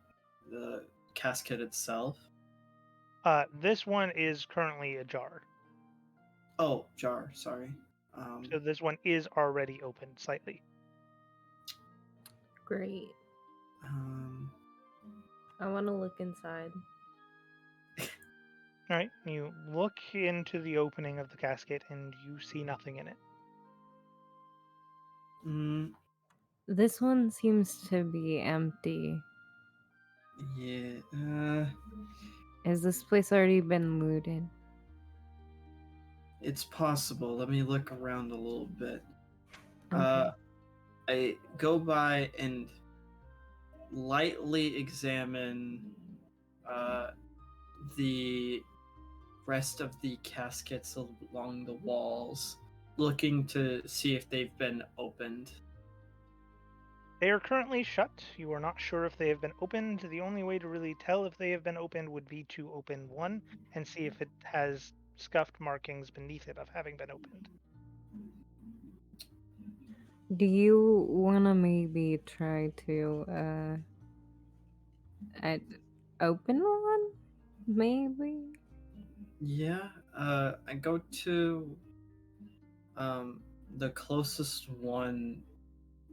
the casket itself? This one is currently ajar. Oh, jar, sorry. So this one is already opened slightly. Great. I want to look inside. All right, you look into the opening of the casket and you see nothing in it. This one seems to be empty. Yeah. Has this place already been looted? It's possible. Let me look around a little bit. Okay. I go by and lightly examine the rest of the caskets along the walls, looking to see if they've been opened. They are currently shut. You are not sure if they have been opened. The only way to really tell if they have been opened would be to open one and see if it has scuffed markings beneath it of having been opened. Do you want to maybe try to open one? Maybe? Yeah, I go to the closest one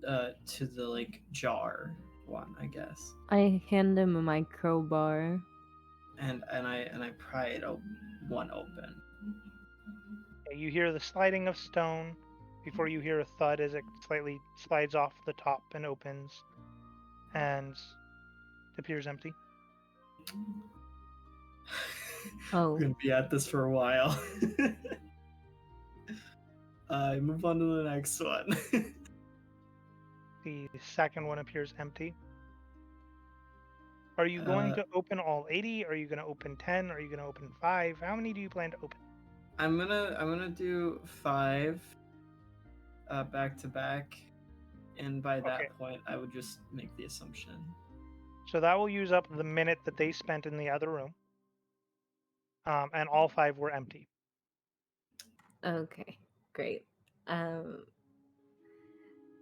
to the jar one, I guess. I hand him my crowbar. And I pry it one open. You hear the sliding of stone before you hear a thud as it slightly slides off the top and opens and appears empty. Oh. We're gonna be at this for a while. I move on to the next one. The second one appears empty. Are you going to open all 80? Are you going to open 10? Are you going to open 5? How many do you plan to open? I'm gonna do 5 back to back, and by that point, I would just make the assumption. So that will use up the minute that they spent in the other room. and all 5 were empty. Okay, great.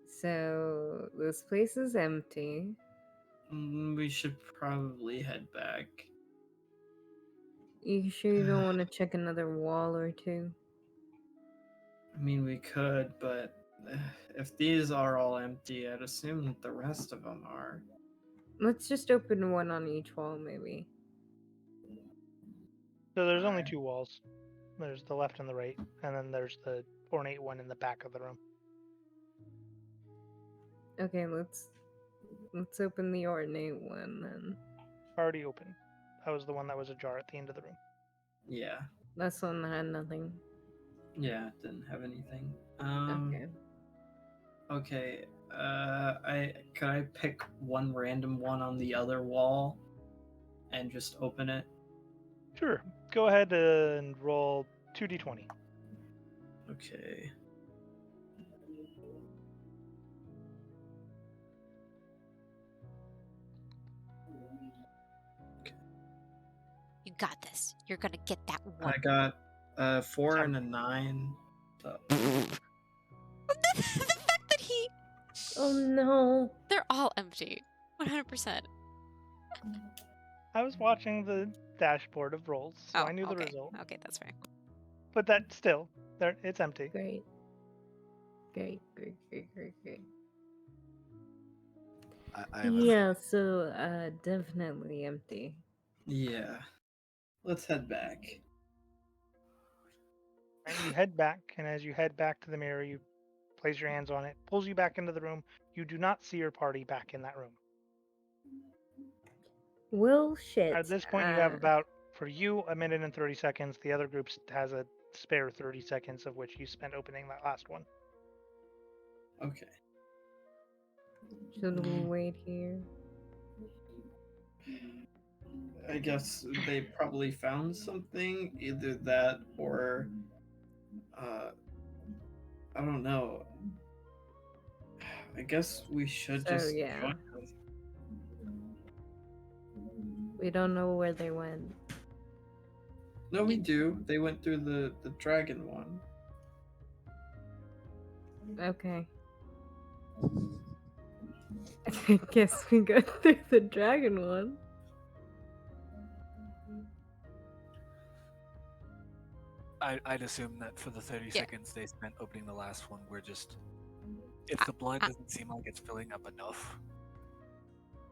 So this place is empty. We should probably head back. You sure you don't want to check another wall or two? I mean, we could, but if these are all empty, I'd assume that the rest of them are. Let's just open one on each wall, maybe. So there's only Alright. 2 walls. There's the left and the right, and then there's the ornate one in the back of the room. Okay, let's open the ornate one then. Already open. That was the one that was ajar at the end of the room. Yeah. That's the one that had nothing. Yeah, it didn't have anything. Okay. Okay. Could I pick one random one on the other wall and just open it? Sure. Go ahead and roll 2d20. Okay. You got this. You're gonna get that I one. got a 4 and a 9. So, The fact that Oh no. they're all empty. 100%. I was watching the dashboard of rolls, so Oh, I knew the okay. result. Okay, that's fair. But that still, there, it's empty. Great. Great. I have a Yeah, so definitely empty. yeah. Let's head back. And you head back, and as you head back to the mirror, you place your hands on it, pulls you back into the room. You do not see your party back in that room. Well, shit. At this point, you have about, for you, a minute and 30 seconds. The other group has a spare 30 seconds, of which you spent opening that last one. Okay. Should we wait here? I guess they probably found something, either that or I don't know. I guess we should So, just yeah. join them. We don't know where they went. No, we do. They went through the dragon one. Okay. I guess we go through the dragon one. I'd assume that for the 30 Yeah. seconds they spent opening the last one, we're just. If the blood doesn't seem like it's filling up enough,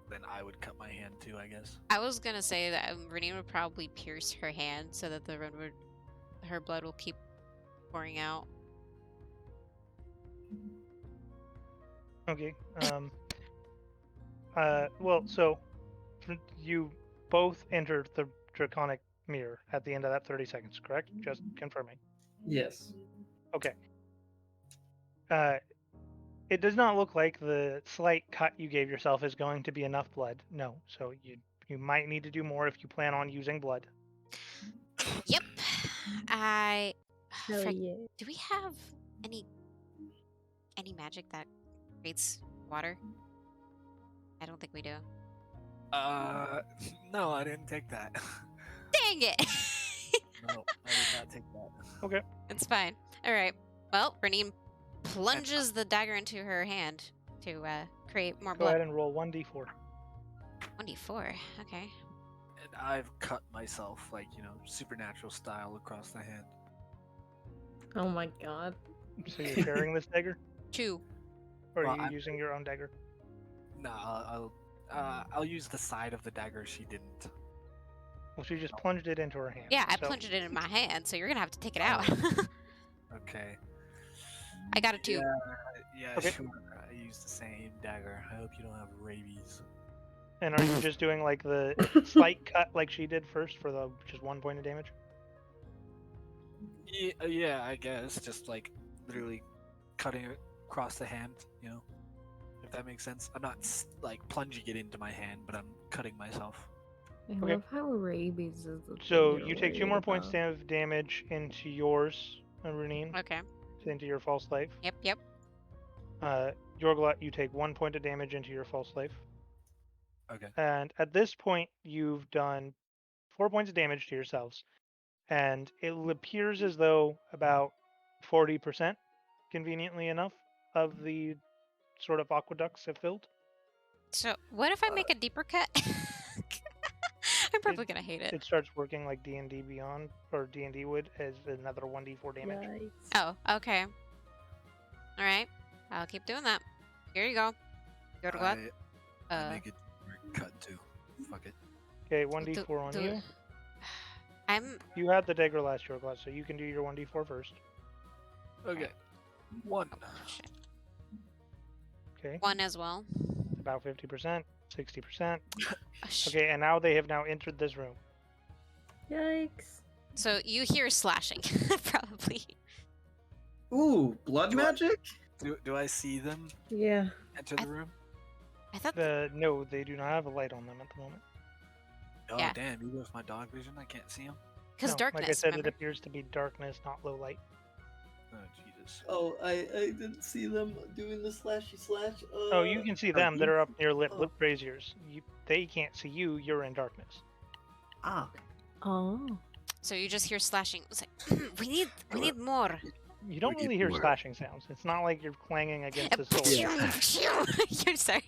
then I would cut my hand too, I guess. I was gonna say that Renee would probably pierce her hand so that her blood will keep pouring out. Okay. Well, so you both entered the draconic mirror at the end of that 30 seconds, correct? Just confirming. Yes. Okay. It does not look like the slight cut you gave yourself is going to be enough blood. No. So you might need to do more if you plan on using blood. Yep. I. Hell Frick, yeah. do we have any magic that creates water? I don't think we do. No, I didn't take that. Dang it! No, I did not take that. Okay. It's fine. All right. Well, Renee plunges the dagger into her hand to create more Go blood. ahead and roll 1d4. 1d4. Okay. And I've cut myself, like, supernatural style across the hand. Oh my god. So you're sharing this dagger, 2. or Well, are you I'm- using your own dagger? No, I'll use the side of the dagger she didn't. Well, she just plunged it into her hand. Yeah, I so- plunged it in my hand, so you're gonna have to take it out. Okay. I got a 2. Yeah, Okay. sure. I used the same dagger. I hope you don't have rabies. And are you just doing like the slight cut like she did first for the just 1 point of damage? Yeah, I guess. Just like literally cutting it across the hand, if that makes sense. I'm not like plunging it into my hand, but I'm cutting myself. I Okay. love how rabies is the So thing you you're take 2 worried more points about. of damage into yours, Runine, Okay. into your false life. Yep. Yorglot, you take 1 point of damage into your false life. Okay. And at this point, you've done 4 points of damage to yourselves. and it appears as though about 40%, conveniently enough, of the sort of aqueducts have filled. So what if I make a deeper cut? I'm probably gonna hate it. It starts working like D&D Beyond, or D&D would, as another 1d4 damage. Yikes. Oh, okay. All right, I'll keep doing that. Here you go. Yorglot. I make it cut too. Fuck it. Okay, 1d4 on you. I'm You had the dagger last Yorglot, so you can do your 1d4 first. Okay. One. oh, shit. Okay, 1 as well. about 50%, 60%. Oh, Okay, and now they have now entered this room. Yikes. So you hear slashing, probably. Ooh, blood Do I- magic? Do I see them Yeah. enter the room? I thought No, they do not have a light on them at the moment. Oh Yeah. damn! Even with my dog vision, I can't see them. because No, darkness. like I said, remember? it appears to be darkness, not low light. Oh Jesus! Oh, I didn't see them doing the slashy slash. Oh, you can see them. They're up near lit Oh. braziers. They can't see you. You're in darkness. Ah. Oh. So you just hear slashing. It's like we need more. You don't We really need hear more. slashing sounds. It's not like you're clanging against a sword. You're sorry.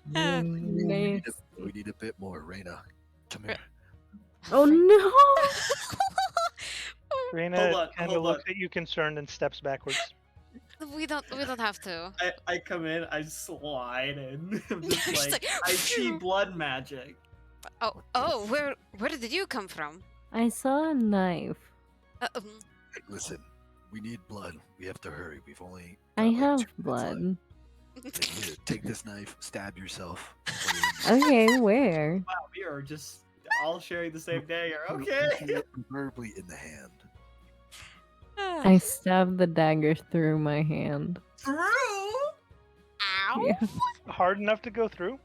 Nice. We need a bit more, Reina. Come here. Oh no! Reyna Hold on, kind of hold looks at you concerned and steps backwards. We don't have to. I come in, I slide in. I'm just Just like, like, I see blood magic. Oh, where did you come from? I saw a knife. Um, Hey, listen, we need blood. We have to hurry. We've only. I got, like, have 2 minutes left. blood. Like, here, take this knife. Stab yourself. Okay, where? Wow, we are just all sharing the same dagger. Okay. Preferably in the hand. I stabbed the dagger through my hand. Through? Ow! Yeah. Hard enough to go through?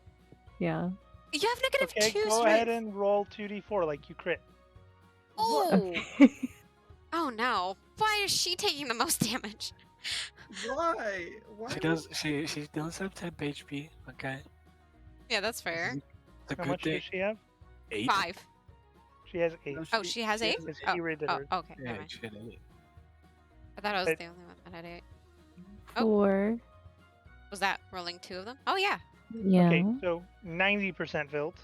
Yeah. You have negative Okay, 2 go ahead strength. and roll 2d4 like you crit. Oh, Okay. oh no! Why is she taking the most damage? Why? Why? She does. She does have 10 HP. Okay. Yeah, that's fair. The How good much thing. does she have? 8. 5. She has 8. No, Oh, she has 8. It's Oh, irritated. oh, okay. Yeah, Never mind. she had 8. I thought I was But- the only one that had 8. Oh. 4. Was that rolling 2 of them? Oh yeah. Yeah. Okay, so 90% Vilt.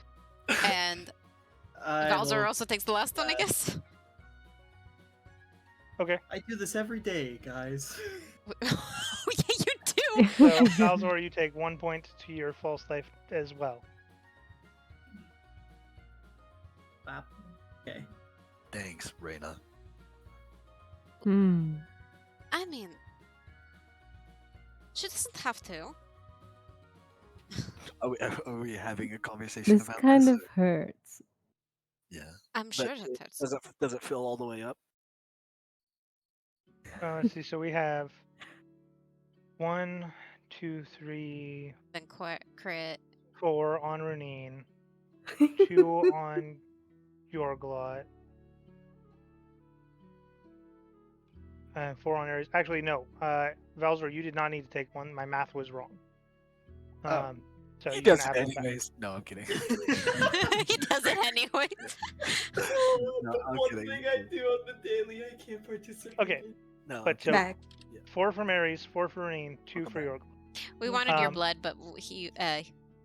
And I Valzar will- also takes the last one, I guess. Okay, I do this every day, guys. Oh yeah, you do. so Valzor, you take 1 point to your false life as well. Bop. Okay. Thanks, Reina. Hmm. I mean, she doesn't have to. Are we having a conversation This about kind this? of hurts. Yeah. I'm sure But it hurts. does it fill all the way up? Let's see, so we have 1, 2, 3, Then crit. 4 on Renine, 2 on Yorglot, and 4 on Ares. Actually, no. Valzor, you did not need to take 1. My math was wrong. Oh. So He you can does have it them back. anyways. No, I'm kidding. He does it anyway. No, the I'm one kidding. thing I do on the daily, I can't participate. Okay. in. No, I'm But so kidding. Back. 4 from Ares, 4 for Renine, 2 Welcome for back. Yorglot. We wanted your Um, blood, but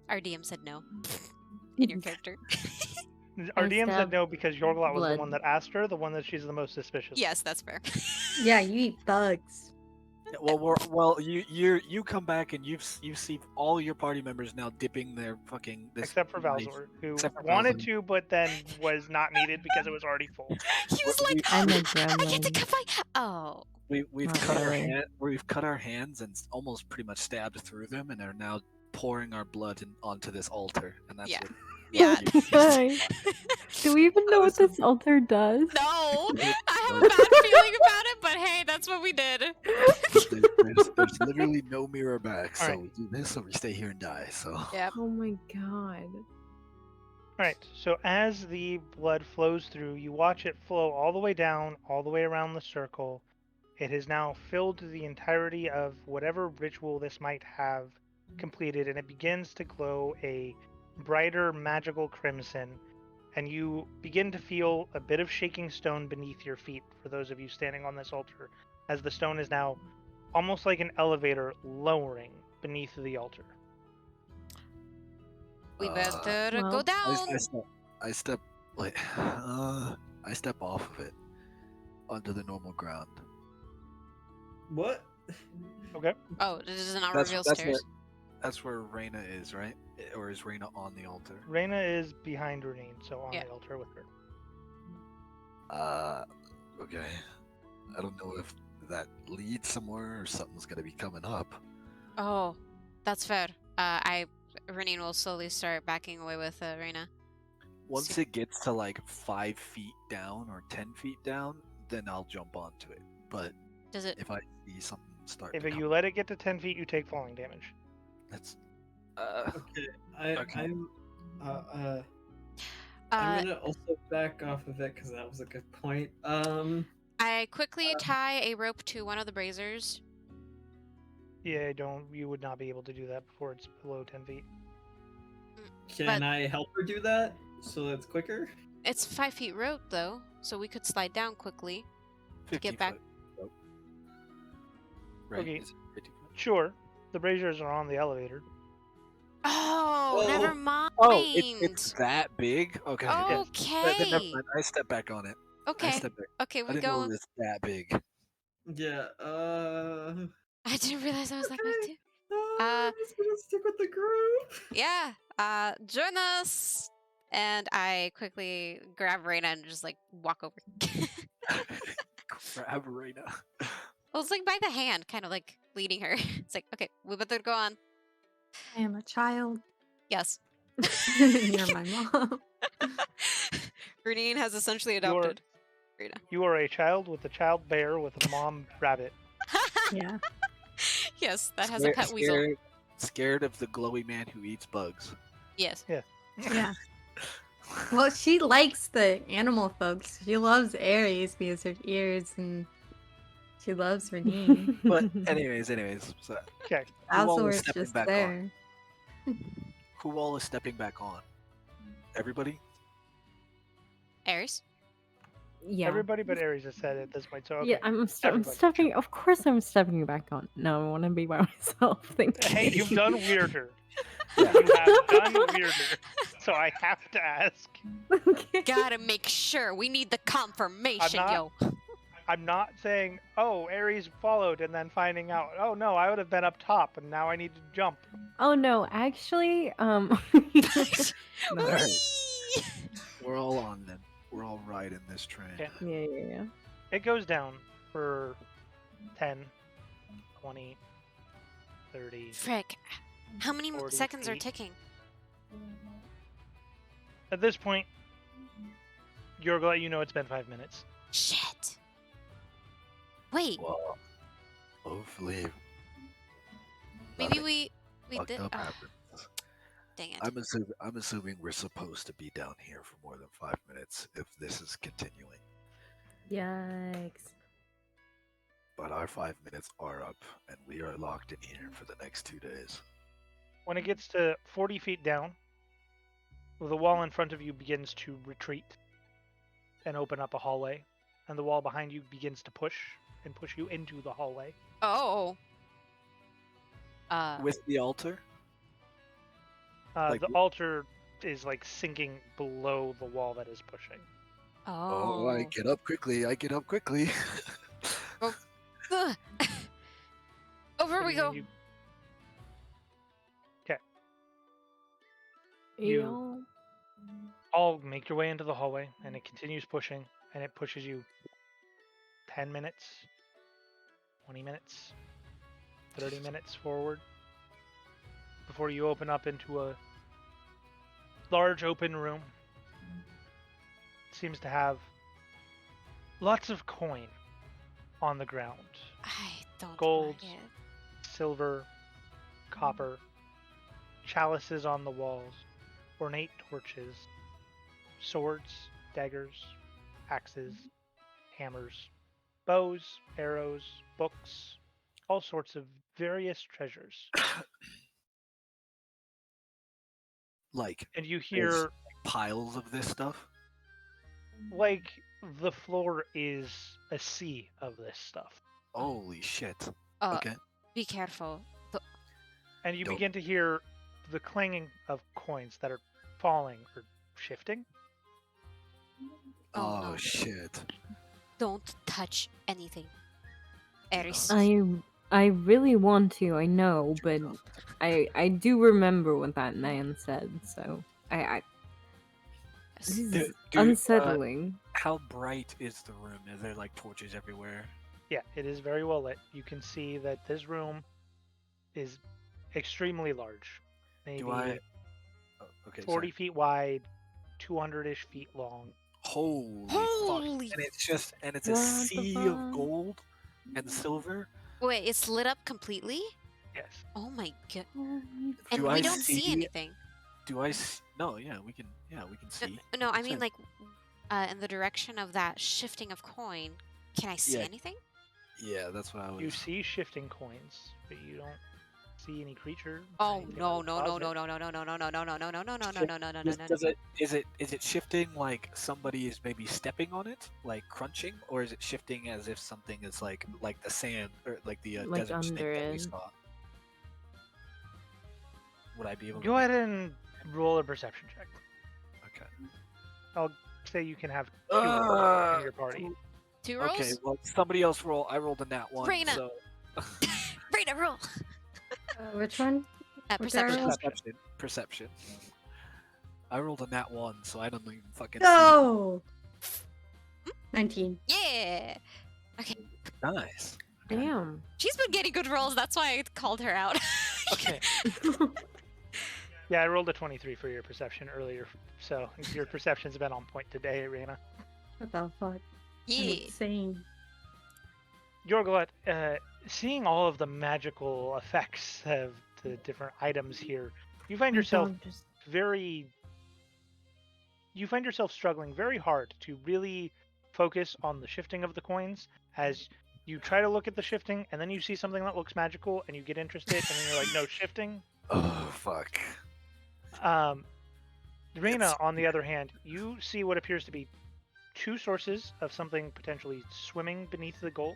our DM said no. In your character. Our I DM said stabbed no because Yorglot was the blood. one that asked her, the one that she's the most suspicious. Yes, that's fair. Yeah, you eat bugs. Yeah, you come back and you see all your party members now dipping their fucking this Except for knife. Valzor, who Except for wanted Valzor. to, but then was not needed because it was already full. He was like, I'm a I get to gremlin. cut my. Oh. We've Not cut our really. we've cut our hands and almost pretty much stabbed through them and are now pouring our blood onto this altar, and that's Yeah. what. Yeah. Why? Do we even know what this altar does? No, I have a bad feeling about it, but hey, that's what we did. There's literally no mirror back, so Alright. we do this or we stay here and die. So Yep. Oh my god. Alright, so as the blood flows through, you watch it flow all the way down, all the way around the circle. It has now filled the entirety of whatever ritual this might have completed, and it begins to glow a brighter magical crimson and you begin to feel a bit of shaking stone beneath your feet for those of you standing on this altar, as the stone is now almost like an elevator lowering beneath the altar. We better Well, go down. I step like I step off of it onto the normal ground. What? Okay. Oh, does it not That's reveal that's stairs? That's where Reyna is, right? Or is Reyna on the altar? Reyna is behind Renine, so on Yeah. the altar with her. Okay. I don't know if that leads somewhere or something's gonna be coming up. Oh, that's fair. Renine will slowly start backing away with Reyna. Once it gets to like 5 feet down or 10 feet down, then I'll jump onto it. But Does it? if I see something start If to come, you let it get to 10 feet, you take falling damage. that's Okay, Okay. I'm Uh, gonna also back off of it because that was a good point. I quickly tie a rope to one of the braziers. Yeah, you would not be able to do that before it's below 10 feet. Can But- I help her do that so it's quicker? It's 5 feet rope though, so we could slide down quickly. 50 get back- foot. Nope. Right? Okay. Is it 50 foot? Sure, the braziers are on the elevator. Oh, never Oh. mind. Oh, it's that big? Okay. Then never Okay. mind. I step back on it. I Okay. step back. Okay, I we didn't know go. it was that big. Yeah. I didn't realize I was that big Okay. too. I'm just gonna stick with the group. Yeah. Join us. And I quickly grab Reyna and just like walk over. Grab Reyna. Well, it's like by the hand, kind of like leading her. It's like, okay, we better go on. I am a child. Yes. You're my mom. Renine has essentially You're- adopted Reyna. You are a child with a child bear with a mom rabbit. Yeah. Yes, that has a pet weasel. Scared of the glowy man who eats bugs. Yes. Yeah. Well, she likes the animal folks. She loves Aries because her ears, and she loves Renine. But anyways, so Okay. all Also, is it's stepping just back there. who all is stepping back on? Everybody? Aries. yeah. Everybody but Aries has said it this point, so okay. Yeah, I'm everybody. stepping. Of course, I'm stepping back on. No, I want to be by myself. Thank you. Hey, you've done weirder. Yeah. You have done weirder. So I have to ask. Okay. Gotta make sure. We need the confirmation, not- yo. I'm not saying, oh, Aries followed and then finding out, oh no, I would have been up top and now I need to jump. Oh no, actually, No. Whee! We're all on then. We're all riding this train. Okay. yeah. It goes down for 10, 20, 30. Frick. How many 40 seconds are feet. ticking? At this point, Yorglot, you know it's been 5 minutes. Shit. Wait, Well, hopefully maybe nothing we fucked did. up Oh, happens. dang it. I'm assuming we're supposed to be down here for more than 5 minutes if this is continuing. Yikes. But our 5 minutes are up, and we are locked in here for the next 2 days. When it gets to 40 feet down, the wall in front of you begins to retreat and open up a hallway, and the wall behind you begins to push you into the hallway. Oh. With the altar? Like The wh- altar is like sinking below the wall that is pushing. Oh. I get up quickly. Ugh. Over we And go. you- You. all make your way into the hallway, and it continues pushing, and it pushes you 10 minutes, 20 minutes, 30 minutes forward before you open up into a large open room. It seems to have lots of coin on the ground. I don't Gold. like it. Silver, copper, chalices on the walls, ornate torches, swords, daggers, axes, hammers, bows, arrows, books, all sorts of various treasures. Like, And you hear piles of this stuff? Like the floor is a sea of this stuff, Holy shit. Uh, Okay. Be careful. and you Don't- begin to hear the clanging of coins that are falling or shifting. Oh, Oh, no. shit. Don't touch anything. Eris. I really want to, I know, but I do remember what that man said, so I this is Dude, unsettling. how bright is the room? Is there like torches everywhere? Yeah, it is very well lit. You can see that this room is extremely large, maybe Do I? Oh, okay. 40 Sorry. feet wide, 200-ish feet long. Holy Holy fuck! And it's a What the sea of fuck? gold and silver. Wait, it's lit up completely? Yes. Oh my god. Holy And Do we I don't see see- anything. Do I? No, yeah, we can. Yeah, we can see. No, I mean Same. like in the direction of that shifting of coin. Can I see Yeah. anything? Yeah, that's what I was. You see shifting coins, but you don't see any creature. Oh anything that no would no cause no it. no no no no no no no no no no no no no Shift- no no no no no. Does it? Is it shifting like somebody is maybe stepping on it, like crunching, or is it shifting as if something is like the sand or like the Like desert snake under that we it. saw? Would I be able to? Go ahead and roll a perception check. Okay. Say you can have two in your party. 2 rolls? Okay. Well, somebody else roll. I rolled a nat one. Reina. So Reina, roll. Which one? Which I Perception. roll? perception. I rolled a nat one, so I don't even fucking No! 19. Yeah. see. Nice. Okay. Damn. She's been getting good rolls. That's why I called her out. Okay. Yeah, I rolled a 23 for your perception earlier, so your perception's been on point today, Reina. What the fuck? I'm Yeah. insane. Yorglot, seeing all of the magical effects of the different items here, you find yourself Just you find yourself struggling very hard to really focus on the shifting of the coins as you try to look at the shifting and then you see something that looks magical and you get interested and then you're like, no shifting. Oh fuck. Reina, It's- on the other hand, you see what appears to be two sources of something potentially swimming beneath the gold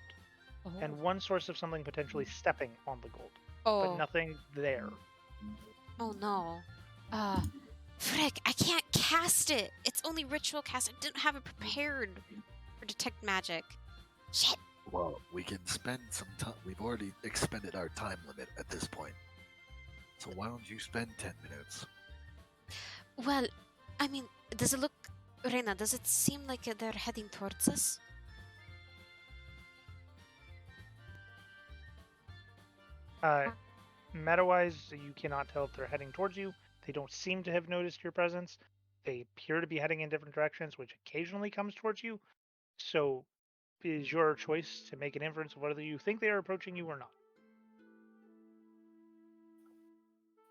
and one source of something potentially stepping on the gold, but Oh. nothing there. Oh no. Frick, I can't cast it. It's only ritual cast. I didn't have it prepared for detect magic. Shit. Well, we can spend some time. We've already expended our time limit at this point. So why don't you spend 10 minutes? Well, I mean, does it look, Reina, does it seem like they're heading towards us? Meta-wise, you cannot tell if they're heading towards you. They don't seem to have noticed your presence. They appear to be heading in different directions, which occasionally comes towards you. So it is your choice to make an inference of whether you think they are approaching you or not.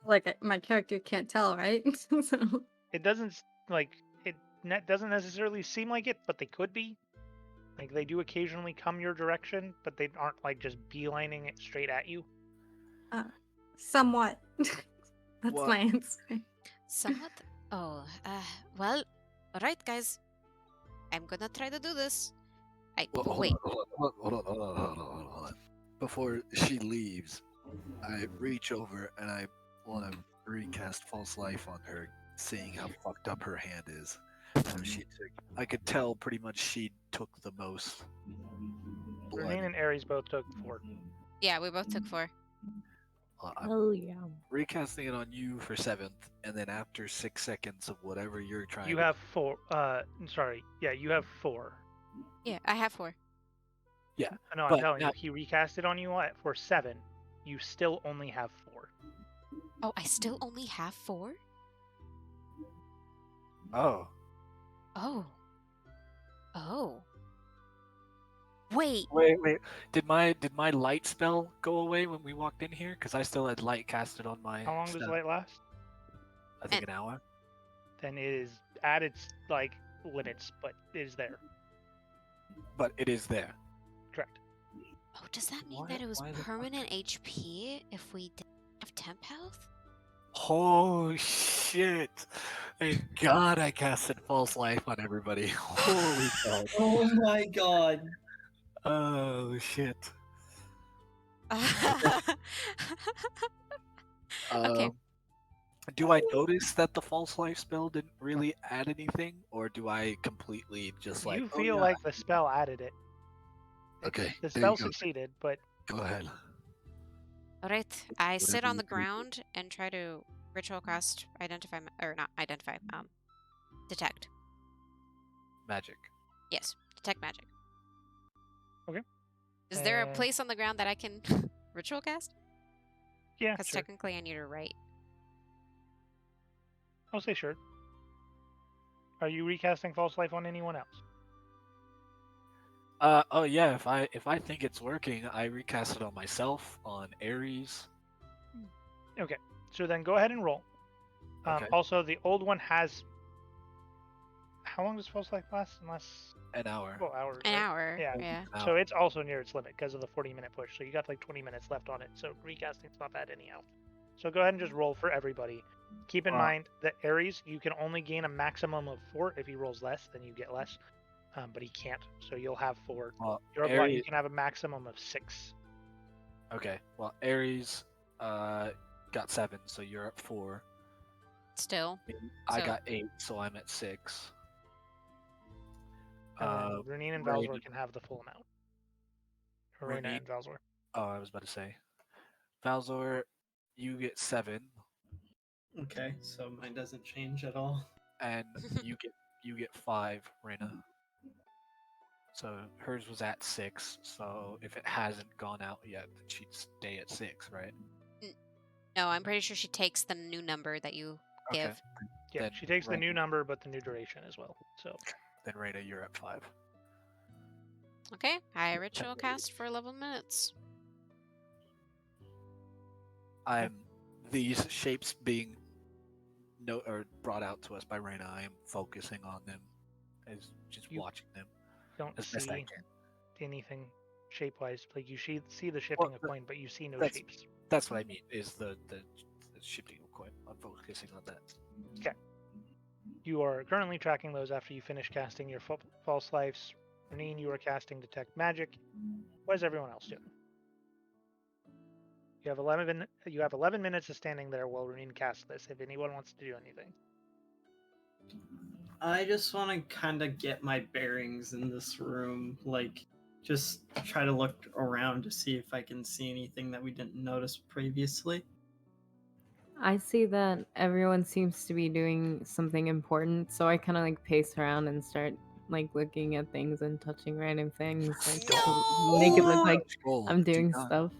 Like, my character can't tell, right? So, It doesn't doesn't necessarily seem like it, but they could be. Like they do occasionally come your direction, but they aren't like just beelining it straight at you. somewhat. That's What? my answer. Somewhat? Oh, well, alright, guys. I'm gonna try to do this. Well, Wait. hold on. Before she leaves, I reach over and I want to recast False Life on her, seeing how fucked up her hand is. So I could tell pretty much she took the most blood. Renine and Ares both took 4. Yeah, we both took 4. I'm hell yeah. recasting it on you for 7th, and then after 6 seconds of whatever you're trying You to have 4. Sorry. Yeah, you have 4. Yeah, I have 4. No, I'm But telling now- you, he recast it on you for 7. You still only have 4. Oh, I still only have 4? Oh. Oh. Oh. Wait. Wait. Did my light spell go away when we walked in here? Because I still had light casted on my. How long does staff. light last? I think an hour. Then it is at its limits, but it is there. But it is there. Correct. Oh, does that mean Why- that it was why the fuck? permanent HP if we didn't have temp health? Oh shit! Thank God I casted false life on everybody. Holy God! Oh my god. Oh shit! Okay. Um, do I notice that the false life spell didn't really add anything, or do I completely just like, You oh feel yeah, like the spell added it. okay, The there you spell go. succeeded, but Go ahead. All right. I sit Whatever on you the do. ground and try to ritual cast identify or not identify. Detect. Magic. Yes, detect magic. Okay. Is there a And- place on the ground that I can ritual cast? yeah, Because sure. technically I need to write. I'll say sure. Are you recasting false life on anyone else? Oh yeah, if I think it's working, I recast it on myself, on Ares. Okay. So then go ahead and roll. Okay. Also, the old one has. How long does false life last? Unless. An hour. Well, hours. An right? hour. Yeah. Yeah. An So hour. it's also near its limit because of the 40-minute push. So you got like 20 minutes left on it. So recasting's not bad anyhow. So go ahead and just roll for everybody. Keep in mind that Ares, you can only gain a maximum of 4. If he rolls less, then you get less. But he can't. So you'll have 4. Well, Yorglot, you Ares. can have a maximum of 6. Okay. Well, Ares, got 7, so you're at 4. Still. I So- got 8, so I'm at 6. And then Renine and Rain- Valzor can have the full amount. Arena Renine- and Valzor. Oh, I was about to say, Valzor, you get 7, Okay, so mine doesn't change at all. and you get 5, Reyna. So hers was at 6. So if it hasn't gone out yet, then she'd stay at 6, right? No, I'm pretty sure she takes the new number that you Okay. give. Yeah, Then she takes the Reyna- new number, but the new duration as well. So Then Reyna, you're at 5. Okay, I ritual cast for 11 minutes. I'm these shapes being brought out to us by Reyna. I am focusing on them, as just You- watching them don't as best I see can. anything shape-wise. Like you see the shifting Well, of coin, but you see no that's- shapes. That's what I mean. Is the shifting of coin. I'm focusing on that. You are currently tracking those after you finish casting your false lives. Renine, you are casting detect magic. What is everyone else doing? You have 11 minutes of standing there while Renine casts this. If anyone wants to do anything. I just want to kind of get my bearings in this room, like just try to look around to see if I can see anything that we didn't notice previously. I see that everyone seems to be doing something important, so I kind of like pace around and start like looking at things and touching random things, like to make it look like Roll. I'm Do doing not- stuff.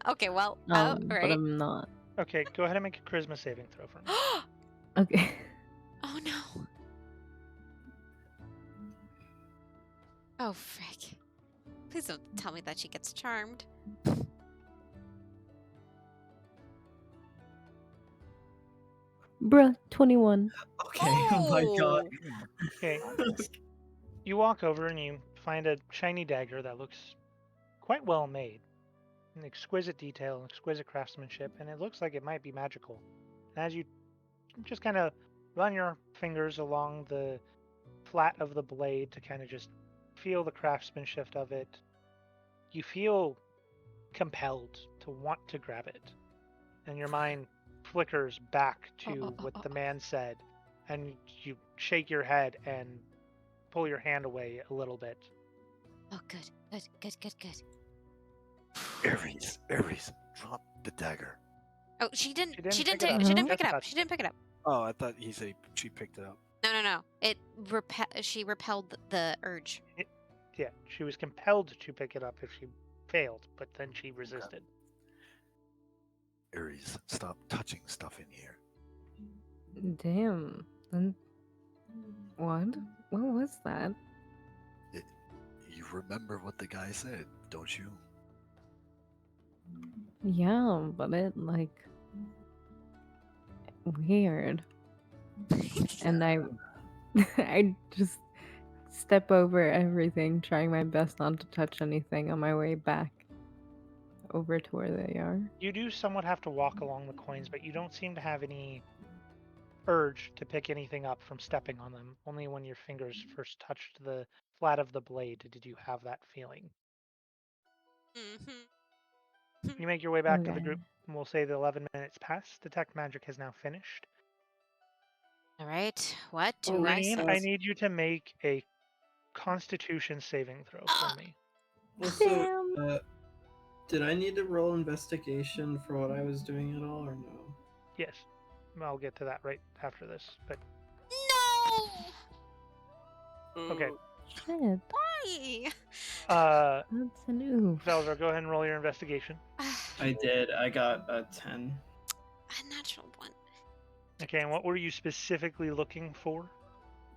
Okay, well, But right. I'm not. Okay, go ahead and make a charisma saving throw for me. Okay. Oh no. Oh frick. Please don't tell me that she gets charmed. Bruh, 21. Okay, oh my god. Okay. You walk over and you find a shiny dagger that looks quite well made. An exquisite detail, exquisite craftsmanship, and it looks like it might be magical. And as you just kind of run your fingers along the flat of the blade to kind of just feel the craftsmanship of it, you feel compelled to want to grab it. And your mind flickers back to what the man said, and you shake your head and pull your hand away a little bit. Oh good, good, good, good, good. Ares, drop the dagger. Oh, she didn't She didn't she didn't pick it take up. she didn't Just pick it up. touched She didn't pick it up. Oh, I thought he said she picked it up. No. She repelled the urge. Yeah, she was compelled to pick it up if she failed, but then she resisted. Ares, stop touching stuff in here. Damn. Then what? What was that? You remember what the guy said, don't you? Yeah, but it like weird. And I I just step over everything, trying my best not to touch anything on my way back. over to where they are? You do somewhat have to walk along the coins, but you don't seem to have any urge to pick anything up from stepping on them. Only when your fingers first touched the flat of the blade did you have that feeling. You make your way back to the Okay. group, and we'll say the 11 minutes pass. Detect magic has now finished. All right. What do Oh, I Renine, say? I need you to make a Constitution saving throw for me. Also, Damn. did I need to roll investigation for what I was doing at all, or no? Yes, I'll get to that right after this. But No! okay, Shit. Why? That's a new. Velver, go ahead and roll your investigation. I did. I got a 10. A natural one. Okay, and what were you specifically looking for?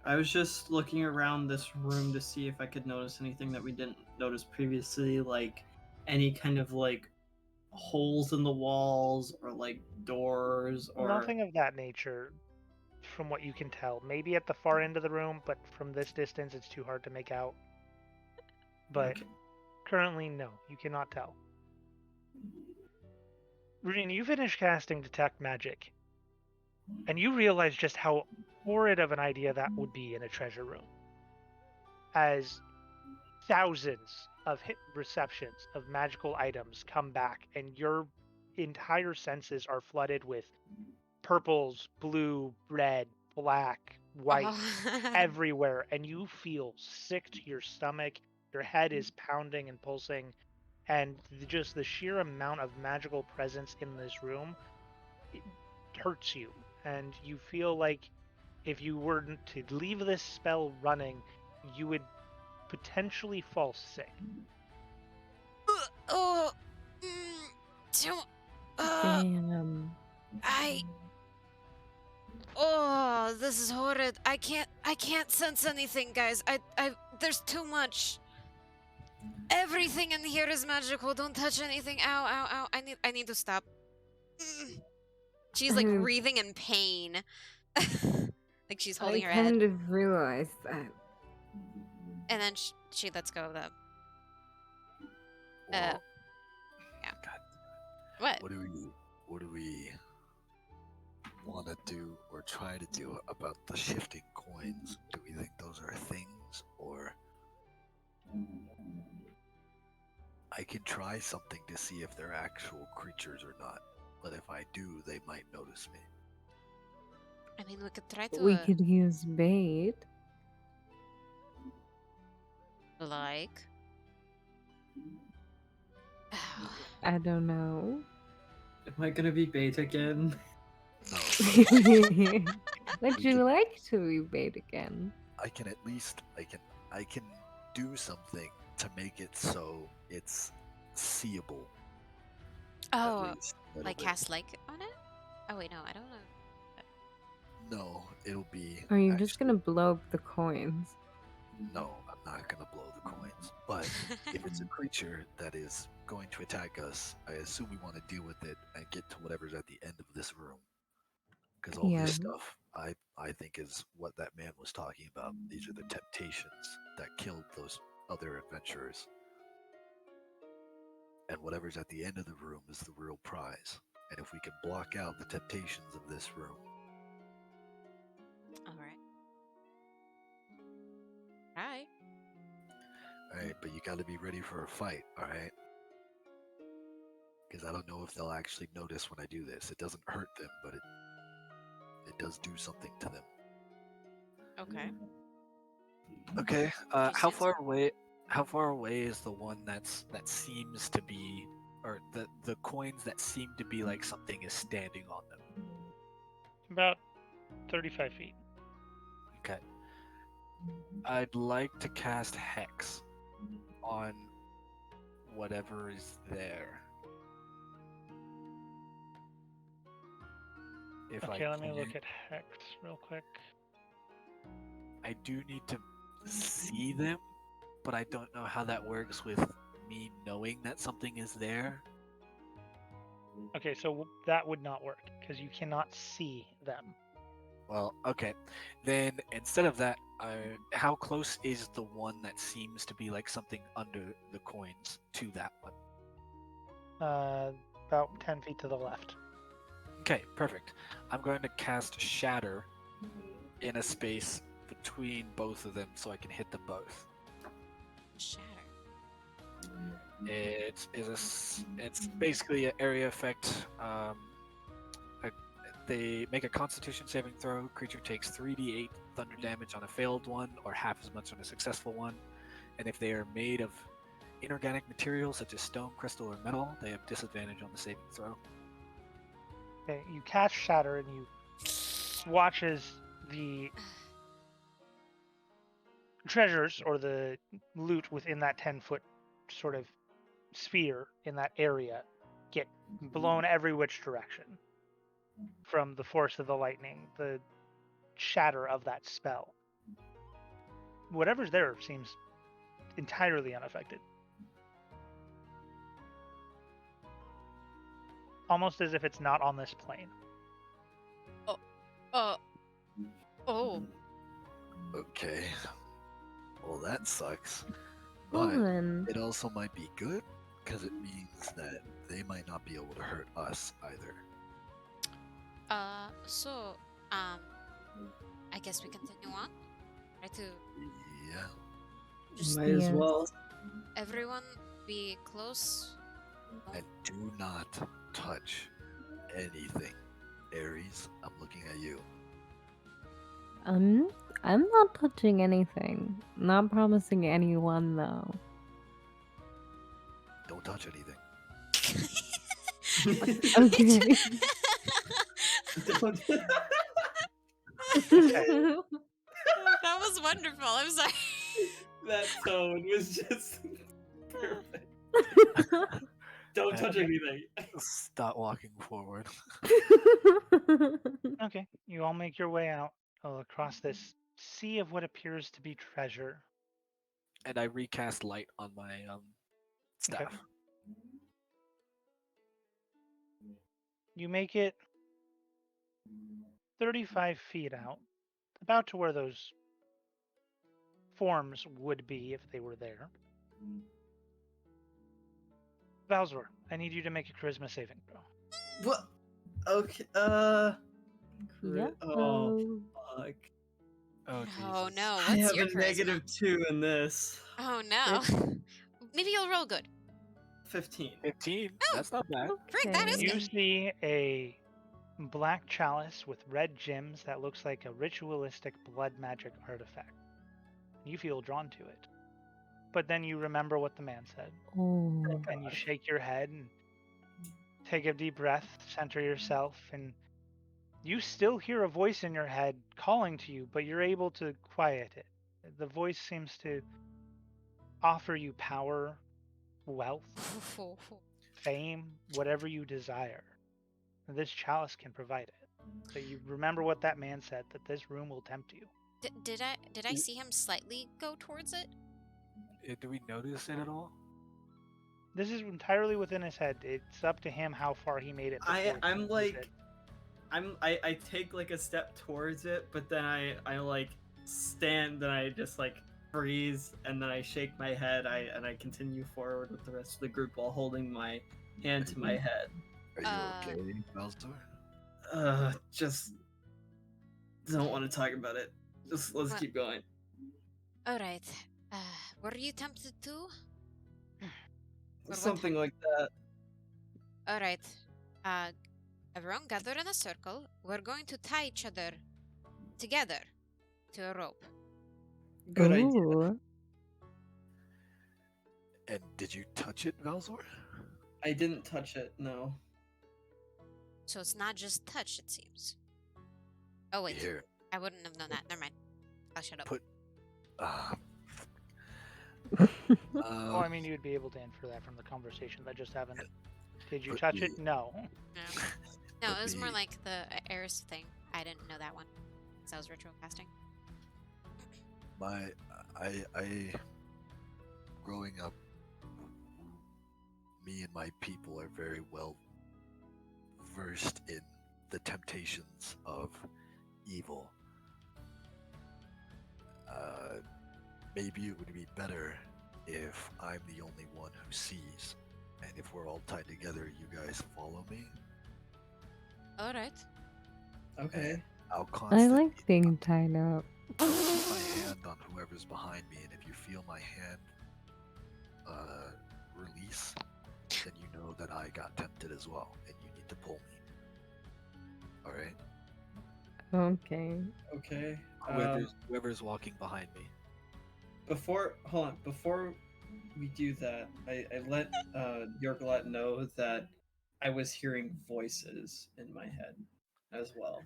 I was just looking around this room to see if I could notice anything that we didn't notice previously, like any kind of like holes in the walls or like doors or Nothing of that nature, from what you can tell. Maybe at the far end of the room, but from this distance, it's too hard to make out. But Okay. currently, no, you cannot tell. Rune, you finish casting Detect Magic, and you realize just how horrid of an idea that would be in a treasure room. As thousands of hit receptions of magical items come back, and your entire senses are flooded with purples, blue, red, black, white, everywhere, and you feel sick to your stomach. Your head is pounding and pulsing, and just the sheer amount of magical presence in this room, it hurts you, and you feel like if you were to leave this spell running, you would potentially fall sick. Oh, don't. Damn. Oh, this is horrid. I can't sense anything, guys. There's too much. Everything in here is magical. Don't touch anything. Ow, ow, ow. I need to stop. She's like I- breathing in pain. Like she's holding I her head. kind of realized that. And then she lets go of the. Well, yeah. God, What? what do we want to do or try to do about the shifting coins? Do we think those are things, or I can try something to see if they're actual creatures or not, but if I do, they might notice me. I mean, we could try to. We could use bait. Like. I don't know. am I gonna be bait again? No, Would We you could- like to be bait again? I can at least I can do something to make it so it's seeable. at Oh, least a little like bit. cast like on it? Oh wait, no, I don't know. No, it'll be. Or are you just actually- gonna blow up the coins? No, I'm not gonna blow the coins. But if it's a creature that is going to attack us, I assume we want to deal with it and get to whatever's at the end of this room. Because all Yeah. this stuff, I think, is what that man was talking about. These are the temptations that killed those other adventurers. And whatever's at the end of the room is the real prize. And if we can block out the temptations of this room, All right. Hi. alright, but you gotta be ready for a fight, alright? Because I don't know if they'll actually notice when I do this. It doesn't hurt them, but it does do something to them. Okay. Okay, Just how answer. far away? How far away is the one that seems to be, or the coins that seem to be like something is standing on them? About 35 feet. Okay. I'd like to cast Hex on whatever is there. If Okay, I let me can. look at Hex real quick. I do need to see them, but I don't know how that works with me knowing that something is there. Okay, so that would not work because you cannot see them. Well, okay. Then instead of that, how close is the one that seems to be like something under the coins to that one? about 10 feet to the left. Okay, perfect. I'm going to cast Shatter in a space between both of them so I can hit them both. Shatter. It's basically an area effect. They make a Constitution saving throw. Creature takes 3d8 thunder damage on a failed one, or half as much on a successful one. And if they are made of inorganic materials such as stone, crystal, or metal, they have disadvantage on the saving throw. Okay, you cast Shatter and you watch as the treasures or the loot within that 10-foot sort of sphere in that area get blown every which direction from the force of the lightning, the shatter of that spell. Whatever's there seems entirely unaffected. Almost as if it's not on this plane. Oh. Okay. Well, that sucks. Well But then, it also might be good, because it means that they might not be able to hurt us either. So, I guess we continue on. Try to Yeah. just Might as Yes. well. everyone be close. And do not touch anything. Ares, I'm looking at you. I'm not touching anything. Not promising anyone though. Don't touch anything. Okay. Don't- That was wonderful. I'm sorry. that tone was just perfect. Don't touch anything. Stop walking forward. Okay, you all make your way out across this sea of what appears to be treasure. And I recast light on my staff. You make it 35 feet out, about to where those forms would be if they were there. Bowser, I need you to make a charisma saving throw. What? Okay. Yep. Oh, fuck. Oh, Oh Jesus. no, I what's have your a charisma? -2 in this. Oh no. Maybe you'll roll good. 15. 15? Oh. That's not bad. Frick, that is Okay. You good. see a black chalice with red gems that looks like a ritualistic blood magic artifact. You feel drawn to it. But then you remember what the man said, Oh. and you shake your head and take a deep breath, center yourself, and you still hear a voice in your head calling to you, but you're able to quiet it. The voice seems to offer you power, wealth, fame, whatever you desire. This chalice can provide it. But you remember what that man said, that this room will tempt you. Did I see him slightly go towards it? Do we notice it at all? This is entirely within his head. It's up to him how far he made it. before he I'm used like, it. I take like a step towards it, but then I like stand and I just like freeze and then I shake my head. And I continue forward with the rest of the group while holding my hand to my head. Are you okay, Bowser? Just don't want to talk about it. Just let's What? keep going. All right. Were you tempted to? what Something like that. All right. Everyone gather in a circle. We're going to tie each other together to a rope. Good idea. Ooh. And did you touch it, Valzor? I didn't touch it. No. So it's not just touch, it seems. Oh wait, Here. I wouldn't have known that. Never mind. I'll shut up. Put. Oh, I mean, you'd be able to infer that from the conversation that just happened. Did you Put touch it? the- No. No, Put it was more the- like the Eris thing. I didn't know that one because I was ritual casting. I growing up, me and my people are very well versed in the temptations of evil. Maybe it would be better if I'm the only one who sees And if we're all tied together, you guys follow me. All right. Okay. I'll I constantly like being tied up. I'll keep my hand on whoever's behind me, and if you feel my hand release, then you know that I got tempted as well, and you need to pull me. All right. Okay. Okay. Whoever's walking behind me. Before we do that, I let Yorglot know that I was hearing voices in my head as well.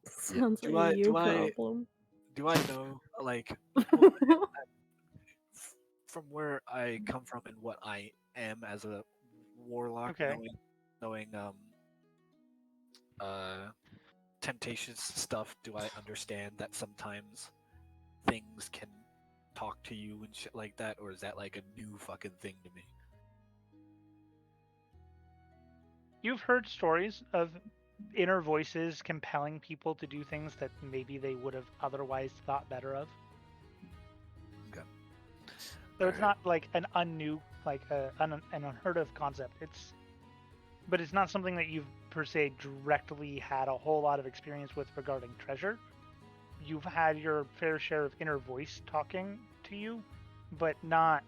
Sounds like Do a I you do I problem. do I know like well, from where I come from and what I am as a warlock, Okay. knowing uh temptations stuff, do I understand that sometimes things can talk to you and shit like that, or is that like a new fucking thing to me? You've heard stories of inner voices compelling people to do things that maybe they would have otherwise thought better of. Okay. So it's Alright. not like an an unheard of concept. But it's not something that you've per se directly had a whole lot of experience with regarding treasure. You've had your fair share of inner voice talking to you, but not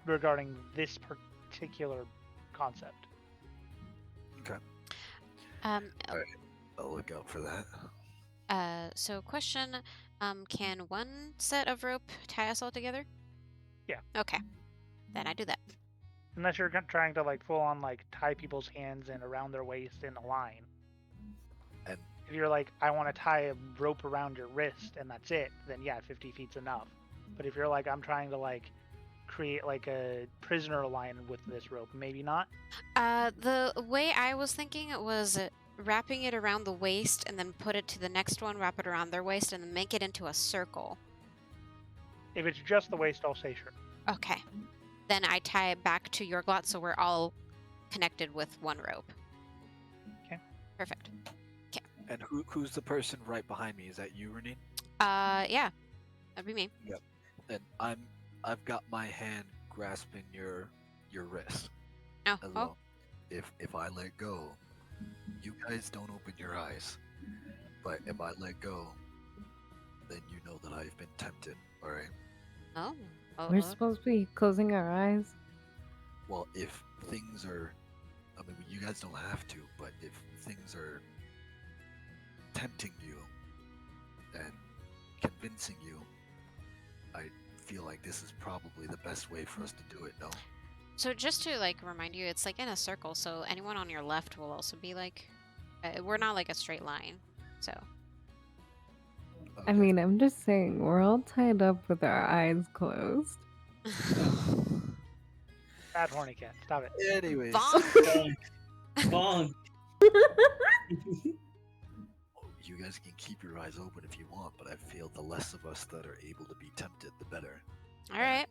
regarding this particular concept. Okay. Um. Alright. I'll look out for that. So question. Can one set of rope tie us all together? Yeah. Okay. Then I do that. Unless you're trying to like full on like tie people's hands and around their waist in a line. And If you're like, I want to tie a rope around your wrist and that's it, then yeah, 50 feet's enough. But if you're like, I'm trying to like create like a prisoner line with this rope, maybe not. The way I was thinking it was wrapping it around the waist and then put it to the next one, wrap it around their waist, and then make it into a circle. If it's just the waist, I'll say sure. Okay. Then I tie it back to Yorglot so we're all connected with one rope. Okay. Perfect. and who's the person right behind me? Is that you, Renine? Yeah. That'd be me. And I've got my hand grasping your wrist Oh, as well. If I let go, you guys don't open your eyes. But if I let go, then you know that I've been tempted, alright? Oh. We're supposed to be closing our eyes. Well, if things are, I mean, you guys don't have to, but if things are tempting you and convincing you, I feel like this is probably the best way for us to do it, no? So just to like remind you, it's like in a circle, so anyone on your left will also be like, we're not like a straight line, so. I mean, I'm just saying, we're all tied up with our eyes closed. Bad horny cat. Stop it. Anyways, Bonk. Bonk. you guys can keep your eyes open if you want, but I feel the less of us that are able to be tempted, the better. All right.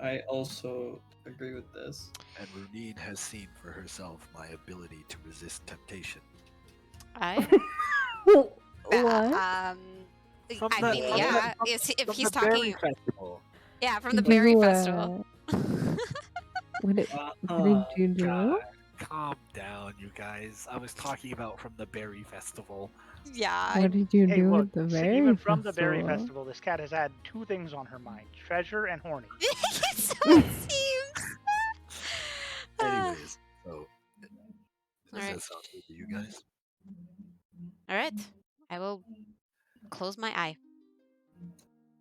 I also agree with this. And Runine has seen for herself my ability to resist temptation. I. What? From I the- mean, from yeah. the- If From he's the berry talking, festival. yeah, from the Did berry you, festival. What did you do? God, calm down, you guys. I was talking about from the berry festival. Yeah. What did you Hey, do look, at the see, berry even festival? from the berry festival, this cat has had two things on her mind: treasure and horny. So it seems. Anyways, so does Alright. that sound good to you guys? All right. I will close my eye.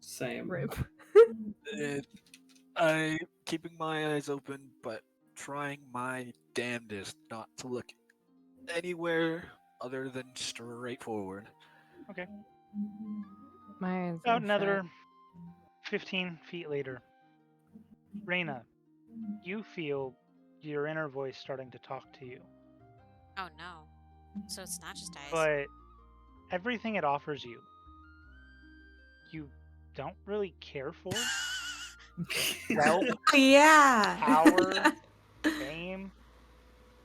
Same. Rip. I keeping my eyes open, but trying my damnedest not to look anywhere other than straight forward. Okay. My eyes About are another 15 feet later, Reyna, you feel your inner voice starting to talk to you, Oh no. So it's not just eyes. but everything it offers you, you don't really care for. Wealth, Oh, yeah. power, fame.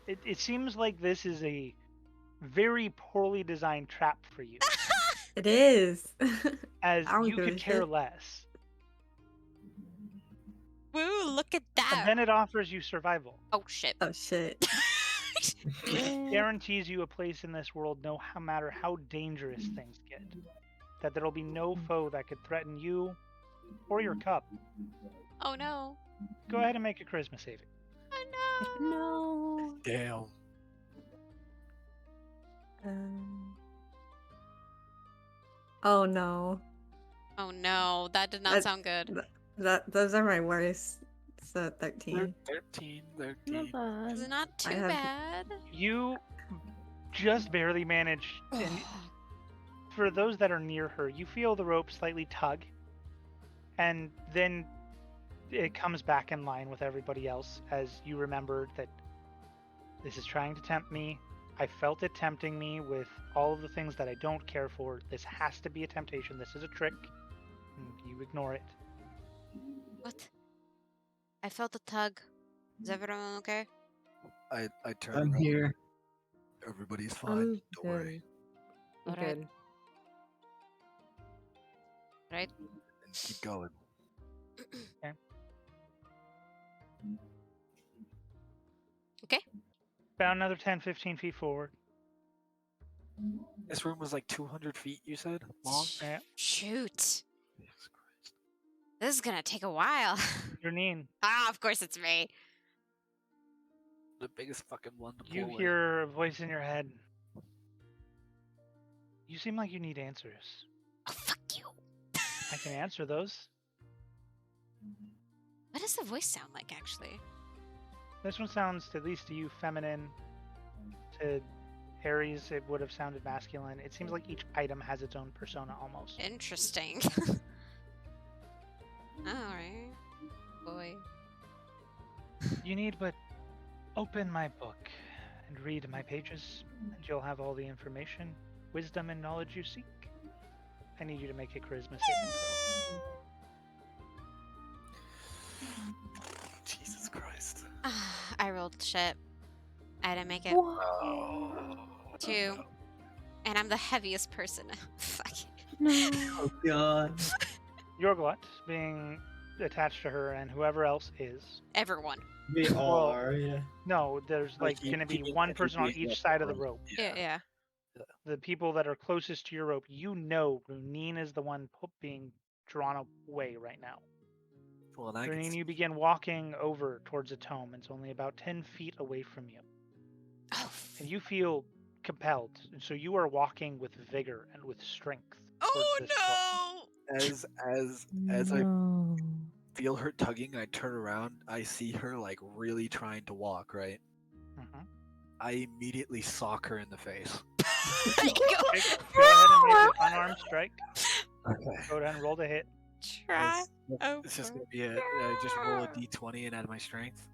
It seems like this is a very poorly designed trap for you, It is. as I don't you give could a care shit. less. Woo, look at And that. then it offers you survival. Oh, shit. Oh shit. It guarantees you a place in this world no matter how dangerous things get. That there'll be no foe that could threaten you or your cup. Oh, no. Go ahead and make a charisma saving. Oh, no. No. Damn. Oh no. Oh, no. That did not That- sound good. Those are my worst. So 13. 13, Not 13. bad. It's not too I have- bad. You just barely manage, and for those that are near her, you feel the rope slightly tug, and then it comes back in line with everybody else as you remember that this is trying to tempt me. I felt it tempting me with all of the things that I don't care for. This has to be a temptation. This is a trick. And you ignore it. What? I felt a tug. Is everyone okay? I turn I'm around. here. Everybody's fine. I'm Don't worry. I'm Alright. good. Right? And keep going. About another 10, 15 feet forward. This room was like 200 feet, you said? Long? Yeah. Shoot. Jesus Christ. This is gonna take a while. Janine, Ah, of course it's me. The biggest fucking one to you pull in. hear a voice in your head. You seem like you need answers. Oh, fuck you. I can answer those. What does the voice sound like, actually? This one sounds, at least to you, feminine. To Harry's, it would have sounded masculine. It seems like each item has its own persona almost. Interesting. Alright. Boy. You need but open my book and read my pages, and you'll have all the information, wisdom, and knowledge you seek. I need you to make a charisma saving throw. Jesus Christ. I rolled shit. I didn't make it. Oh. 2. And I'm the heaviest person. Fuck. No. Oh god. Yorglot, being attached to her, and whoever else is. Everyone. We are, yeah. No, there's like he- going to he be means one that he person on being each left side of the alone. rope. Yeah. The people that are closest to your rope, you know Runine is the one being drawn away right now. Well, and I can Runine, see you begin walking over towards a tome. It's only about 10 feet away from you. Oh. And you feel compelled. And so you are walking with vigor and with strength. Oh towards this book. as I No. feel her tugging, I turn around, I see her like really trying to walk, right? Mhm. I immediately sock her in the face. Okay, go ahead and make an unarmed strike. Okay. Go ahead and roll to hit. Try. Oh, It's just fuck. gonna be a just roll a d20 and add my strength.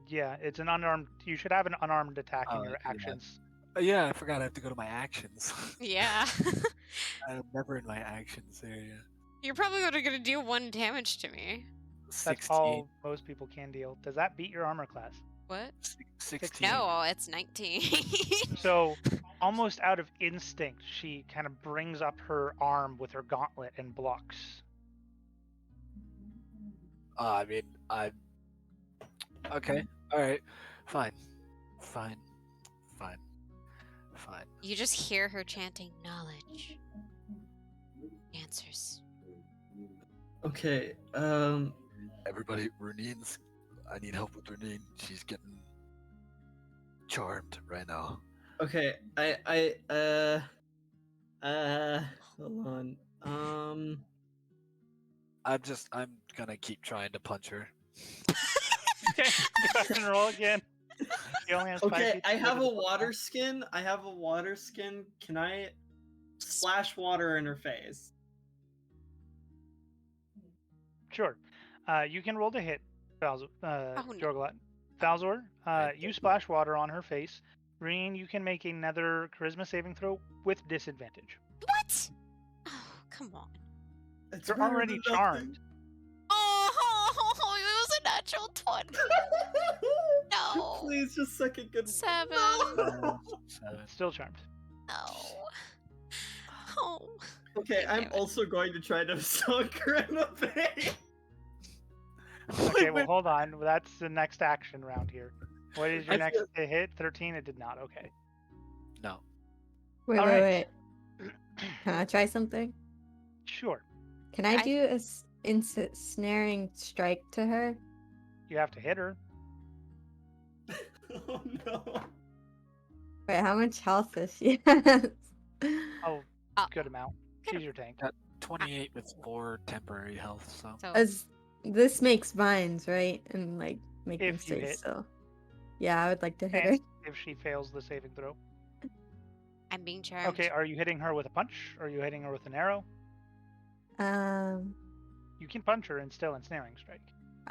Yeah, it's an unarmed. You should have an unarmed attack in Oh, your yeah. actions. Yeah, I forgot I have to go to my actions. Yeah. I'm never in my actions area. You're probably only gonna do 1 damage to me. That's 16. all most people can deal. Does that beat your armor class? What? 16. No, it's 19. So, almost out of instinct, she kind of brings up her arm with her gauntlet and blocks. I mean, okay. All right. Fine. Fine. Fine. Fine. You just hear her chanting knowledge. Answers. Okay, Everybody, Runine's. I need help with Runine. She's getting charmed right now. okay, hold on. I'm gonna keep trying to punch her. Okay, go ahead and roll again. She only has 5 Okay, feet to I move have to a the foot water now. skin. Can I splash water in her face? Sure. You can roll to hit, no. Jorglot. Falzor, you splash water on her face. Reen, you can make another charisma saving throw with disadvantage. What? Oh, come on. It's You're better already than nothing. charmed. Oh, it was a natural 20. No. Please just suck it good. 7. No. 7. Still charmed. No. Oh. Okay, I'm damn it. also going to try to suck her in the face. Okay, well, hold on. That's the next action round here. What is your I next feel- hit? 13? It did not. Okay. No. Wait, All wait, right. wait. Can I try something? Sure. Can I I- do a ensnaring strike to her? You have to hit her. Oh no. Wait, how much health does she have? Oh, Uh, good amount. She's your tank. 28 with 4 temporary health, so. So As this makes vines, right? And like make them If you stay hit. still. Yeah, I would like to hit her. And if she fails the saving throw. I'm being charmed. Okay, are you hitting her with a punch? Or are you hitting her with an arrow? Um. You can punch her and still ensnaring strike.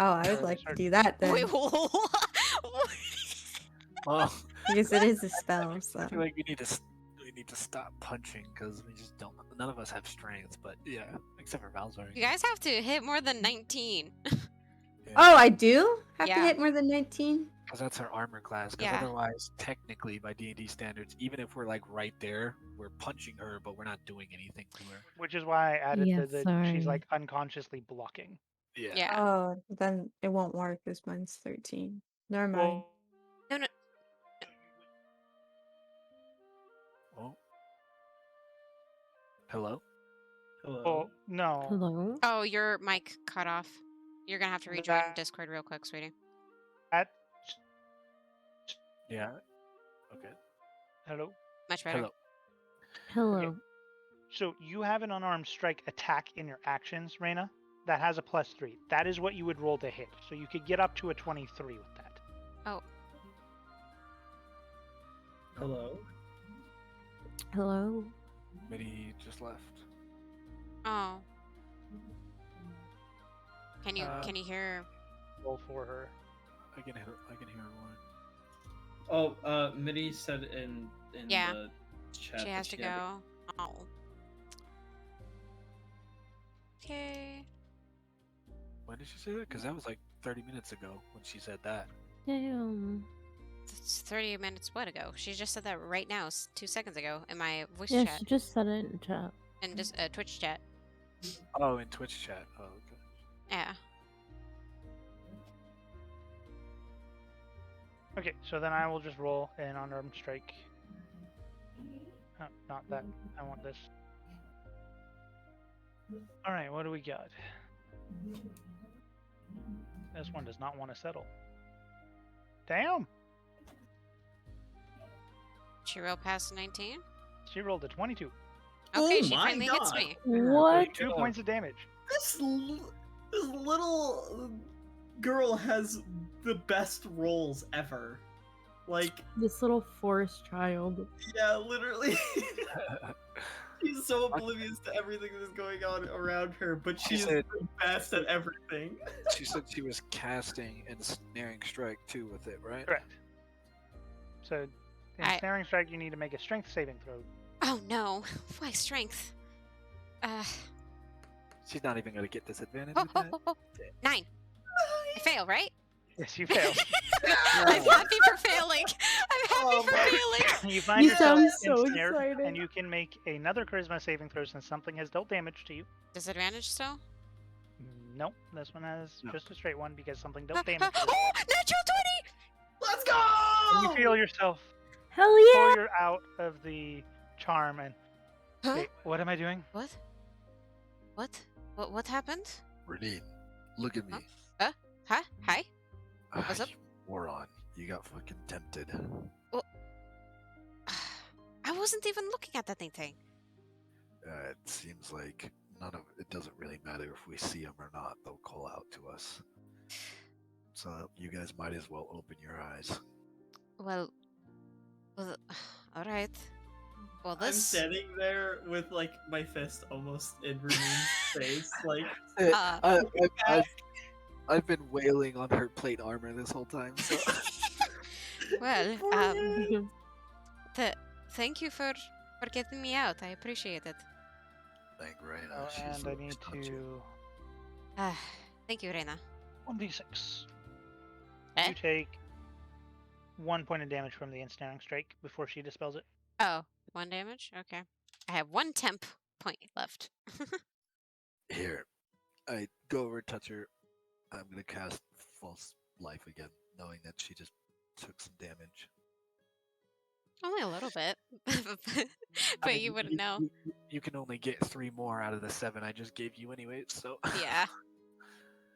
Oh, I would Or like to sorry. do that then, Wait, Well, because it is a spell. So I feel like we need to stop punching because we just don't. None of us have strength, but yeah, except for Valzar. you guys have to hit more than 19. oh, I do have to Yeah. hit more than 19. Because that's our armor class. Because Yeah. otherwise, technically, by D&D standards, even if we're like right there, we're punching her, but we're not doing anything to her. Which is why I added Yeah, she's sorry. like unconsciously blocking. Yeah. Yeah. Oh, then it won't work because mine's 13. Never mind. Well, No, no. Oh. Hello. Hello. well, no. Hello? Oh, your mic cut off. You're gonna have to rejoin That- Discord real quick, sweetie. At, Yeah. Okay. hello. Much better. Hello. Hello. So you have an unarmed strike attack in your actions, Reyna. That has a +3. That is what you would roll to hit. So you could get up to a 23 with that. Hello. Hello? Mitty just left. Oh. Can you Uh, hear? Roll for her. I can hear her one. Oh, Mitty said in Yeah. the chat. She that has to had go. Oh. Okay. When did she say that? Because that was like 30 minutes ago when she said that. Damn. It's 30 minutes what ago? She just said that right now, 2 seconds ago, in my voice Yeah, chat she just said it in chat. and just Twitch chat. Oh, in Twitch chat. Oh, okay. Yeah. Okay, so then I will just roll an unarmed strike. Oh, not that. I want this. Alright, what do we got? This one does not want to settle. Damn! She rolled past 19. She rolled a 22. Oh Okay, she my finally hits God. me. What? 2 points of damage. This little girl has the best rolls ever. Like, This little forest child. yeah, literally. She's so oblivious to everything that's going on around her, but She she's said- the best at everything. She said she was casting and snaring strike too with it, right? Correct. So, in I- snaring strike, you need to make a strength saving throw. Oh no. Why strength? She's not even gonna get disadvantage Oh, with oh, that. oh, oh. 9. I fail, right? Yes, you fail. I'm happy for failing. I'm happy Oh for my- failing. You find You yourself sound so ensnared, excited. and you can make another charisma saving throw since something has dealt damage to you. Disadvantage still? No, this one has No. just a straight one because something dealt damage to you. Oh, natural 20! Let's go! And you feel yourself Hell pull yeah! your out of the charm and Huh? wait, what am I doing? What? What happened? Renine, look at me. Huh? Hi? What's up? You moron. You got fucking tempted. I wasn't even looking at that thing. It seems like it doesn't really matter if we see them or not. They'll call out to us. So you guys might as well open your eyes. Well, all right. Well, I'm this. standing there with like my fist almost in Rumin's face, like Uh, I've been wailing on her plate armor this whole time. So. well, thank you for getting me out. I appreciate it. Thank Reyna. Oh, She's and the I need worst, don't you? to Thank you, Reina. 1d6. Eh? You take 1 point of damage from the ensnaring strike before she dispels it. Oh, 1 damage. Okay. I have 1 temp point left. Here, I go over, touch her. I'm gonna cast false life again, knowing that she just took some damage. Only a little bit, I but mean, you wouldn't know. You can only get 3 more out of the 7 I just gave you anyway, so. Yeah.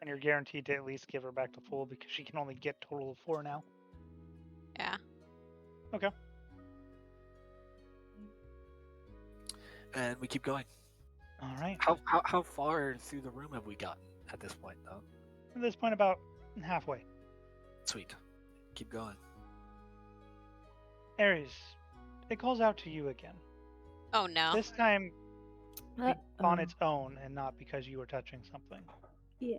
And you're guaranteed to at least give her back to full because she can only get total of 4 now. Yeah. Okay. And we keep going. All right. How far through the room have we gotten at this point, though? At this point, about halfway. Sweet. Keep going. Ares, it calls out to you again. Oh no. This time on Uh-oh. its own and not because you were touching something. Yeah.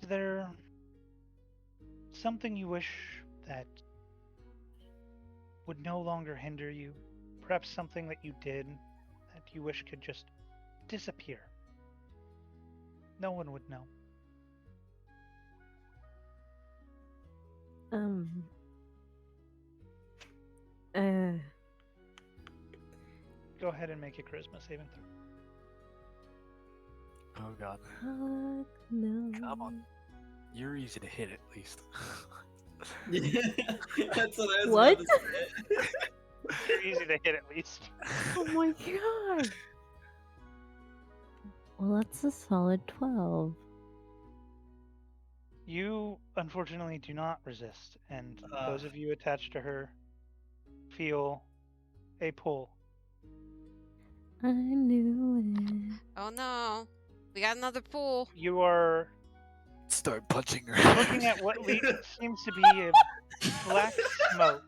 Is there something you wish that would no longer hinder you? Perhaps something that you did that you wish could just disappear? No one would know. Go ahead and make a charisma saving throw. Oh god. No. Come on. You're easy to hit at least. Yeah, that's what I was What? about to say. You're easy to hit at least. Oh my god. Well, that's a solid 12. You, unfortunately, do not resist, and Ah. those of you attached to her feel a pull. I knew it. Oh no. We got another pool. You are Start punching her. looking at what seems to be a black smoke.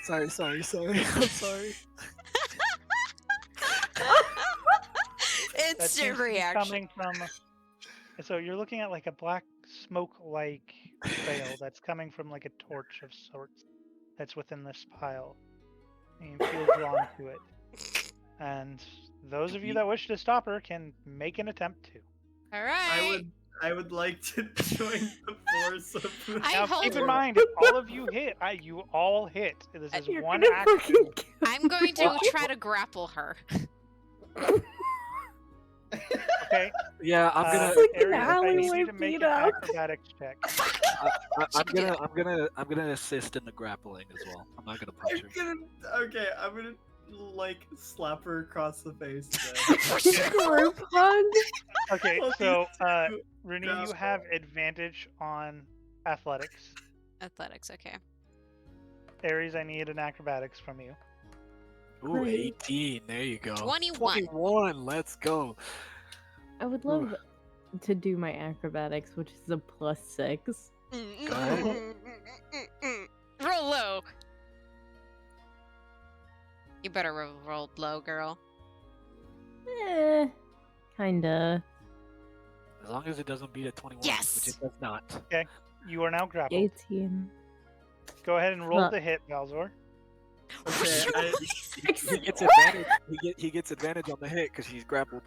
Sorry. I'm sorry. That Instant seems to be reaction. coming from. So you're looking at like a black smoke-like trail that's coming from like a torch of sorts that's within this pile. And you feel drawn to it. And those of you that wish to stop her can make an attempt to. All right. I would like to join the force of. I Now hold keep in her. mind, if all of you hit, you all hit. This is You're one gonna action. fucking kill I'm going to Well, try to grapple her. Okay. Yeah, I'm gonna. Like an Ares, I need you alleyway to make beat an up. acrobatics check. I'm gonna assist in the grappling as well. I'm not gonna punch her. I'm gonna like slap her across the face. Group hug. Okay, Well, so you- Rooney, grapple. you have advantage on athletics. Athletics, okay. Ares, I need an acrobatics from you. Ooh, Right. 18. There you go. 21. 21. Let's go. I would love to do my acrobatics, which is a +6. Go ahead. Roll low. You better roll low, girl. Kinda. As long as it doesn't beat a 21, Yes! which it does not. You are now grappled. 18. Go ahead and roll Huh. the hit, Valzor. Okay, He gets advantage. He gets advantage on the hit because he's grappled.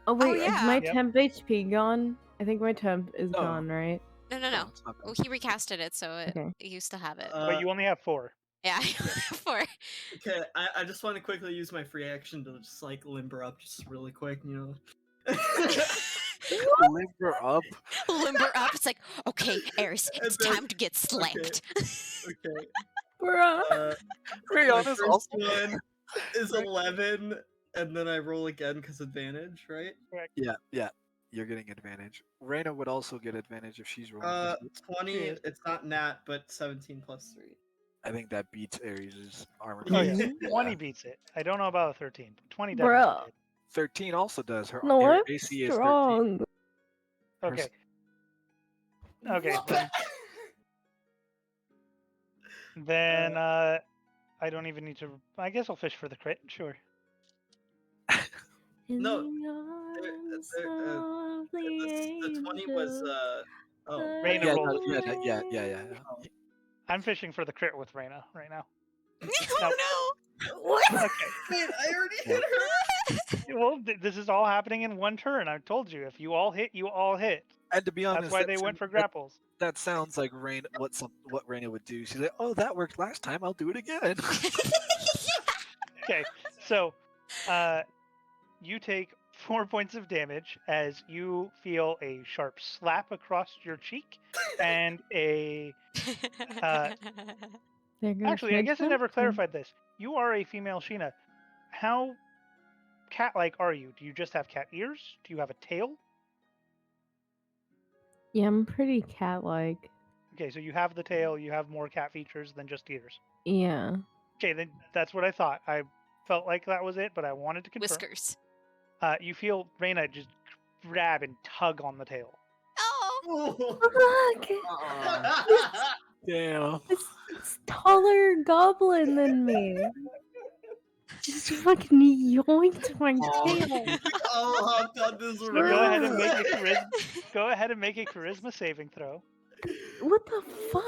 Oh wait, is yeah. my Yep. temp HP gone? I think my temp is No. gone, right? No. it's not Well, bad. he recasted it, so it Okay. you still have it. But you only have 4. Yeah, 4. okay, I just want to quickly use my free action to just like limber up just really quick, you know. Limber up. Limber up. It's like, okay, Ares, And it's then- time to get slapped. Okay. Bruh. My Rihanna's first also. one is 11, and then I roll again because advantage, right? Yeah. You're getting advantage. Reyna would also get advantage if she's rolling. 20. Yes. It's not nat, but 17 plus 3. I think that beats Ares' armor. Oh, yeah. class. 20 beats it. I don't know about a 13, but 20 definitely Bruh. did. 13 also does. Her No, her I'm AC is 13. strong. Okay. Okay. Then I don't even need to. I guess I'll fish for the crit. Sure. No, In the arms of The 20 was oh, Reyna Yeah, rolled no, it. yeah. I'm fishing for the crit with Reyna right now. Oh What? Okay. Wait, I already hit her. Well, this is all happening in one turn. I told you, if you all hit, you all hit. And to be honest, That's why they went for grapples. That sounds like Reyna. What Reyna would do? She's like, "Oh, that worked last time. I'll do it again." Okay, so you take 4 points of damage as you feel a sharp slap across your cheek and a. There goes Actually, I my guess I never temperature. clarified this. You are a female Sheena. How cat-like are you? Do you just have cat ears? Do you have a tail? Yeah, I'm pretty cat-like. Okay, so you have the tail. You have more cat features than just ears. Yeah. Okay, then that's what I thought. I felt like that was it, but I wanted to confirm. Whiskers. You feel Reyna just grab and tug on the tail. Oh! Look! Damn. This taller goblin than me. Just fucking yoinked my tail. All hopped on this So go ahead and make a Ugh. charisma. Go ahead and make a charisma saving throw. What the fuck?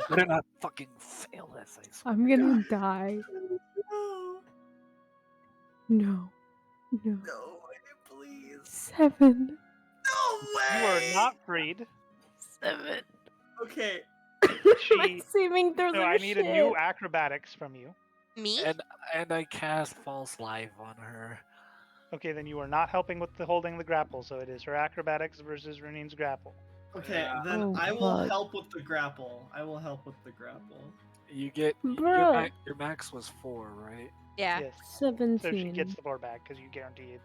Better not fucking fail this. I swear. I'm gonna die. No. No. No way, please. 7. No way. You are not freed. 7. Okay. My She. saving throws So are I need a new shit. acrobatics from you. Me? And I cast false life on her. Okay, then you are not helping with the holding the grapple, so it is her acrobatics versus Runeen's grapple. Okay, Yeah. then Oh, I will fuck. help with the grapple. I will help with the grapple. You get Bruh. your max was 4, right? Yeah. Yes. 17. So she gets the 4 back because you guaranteed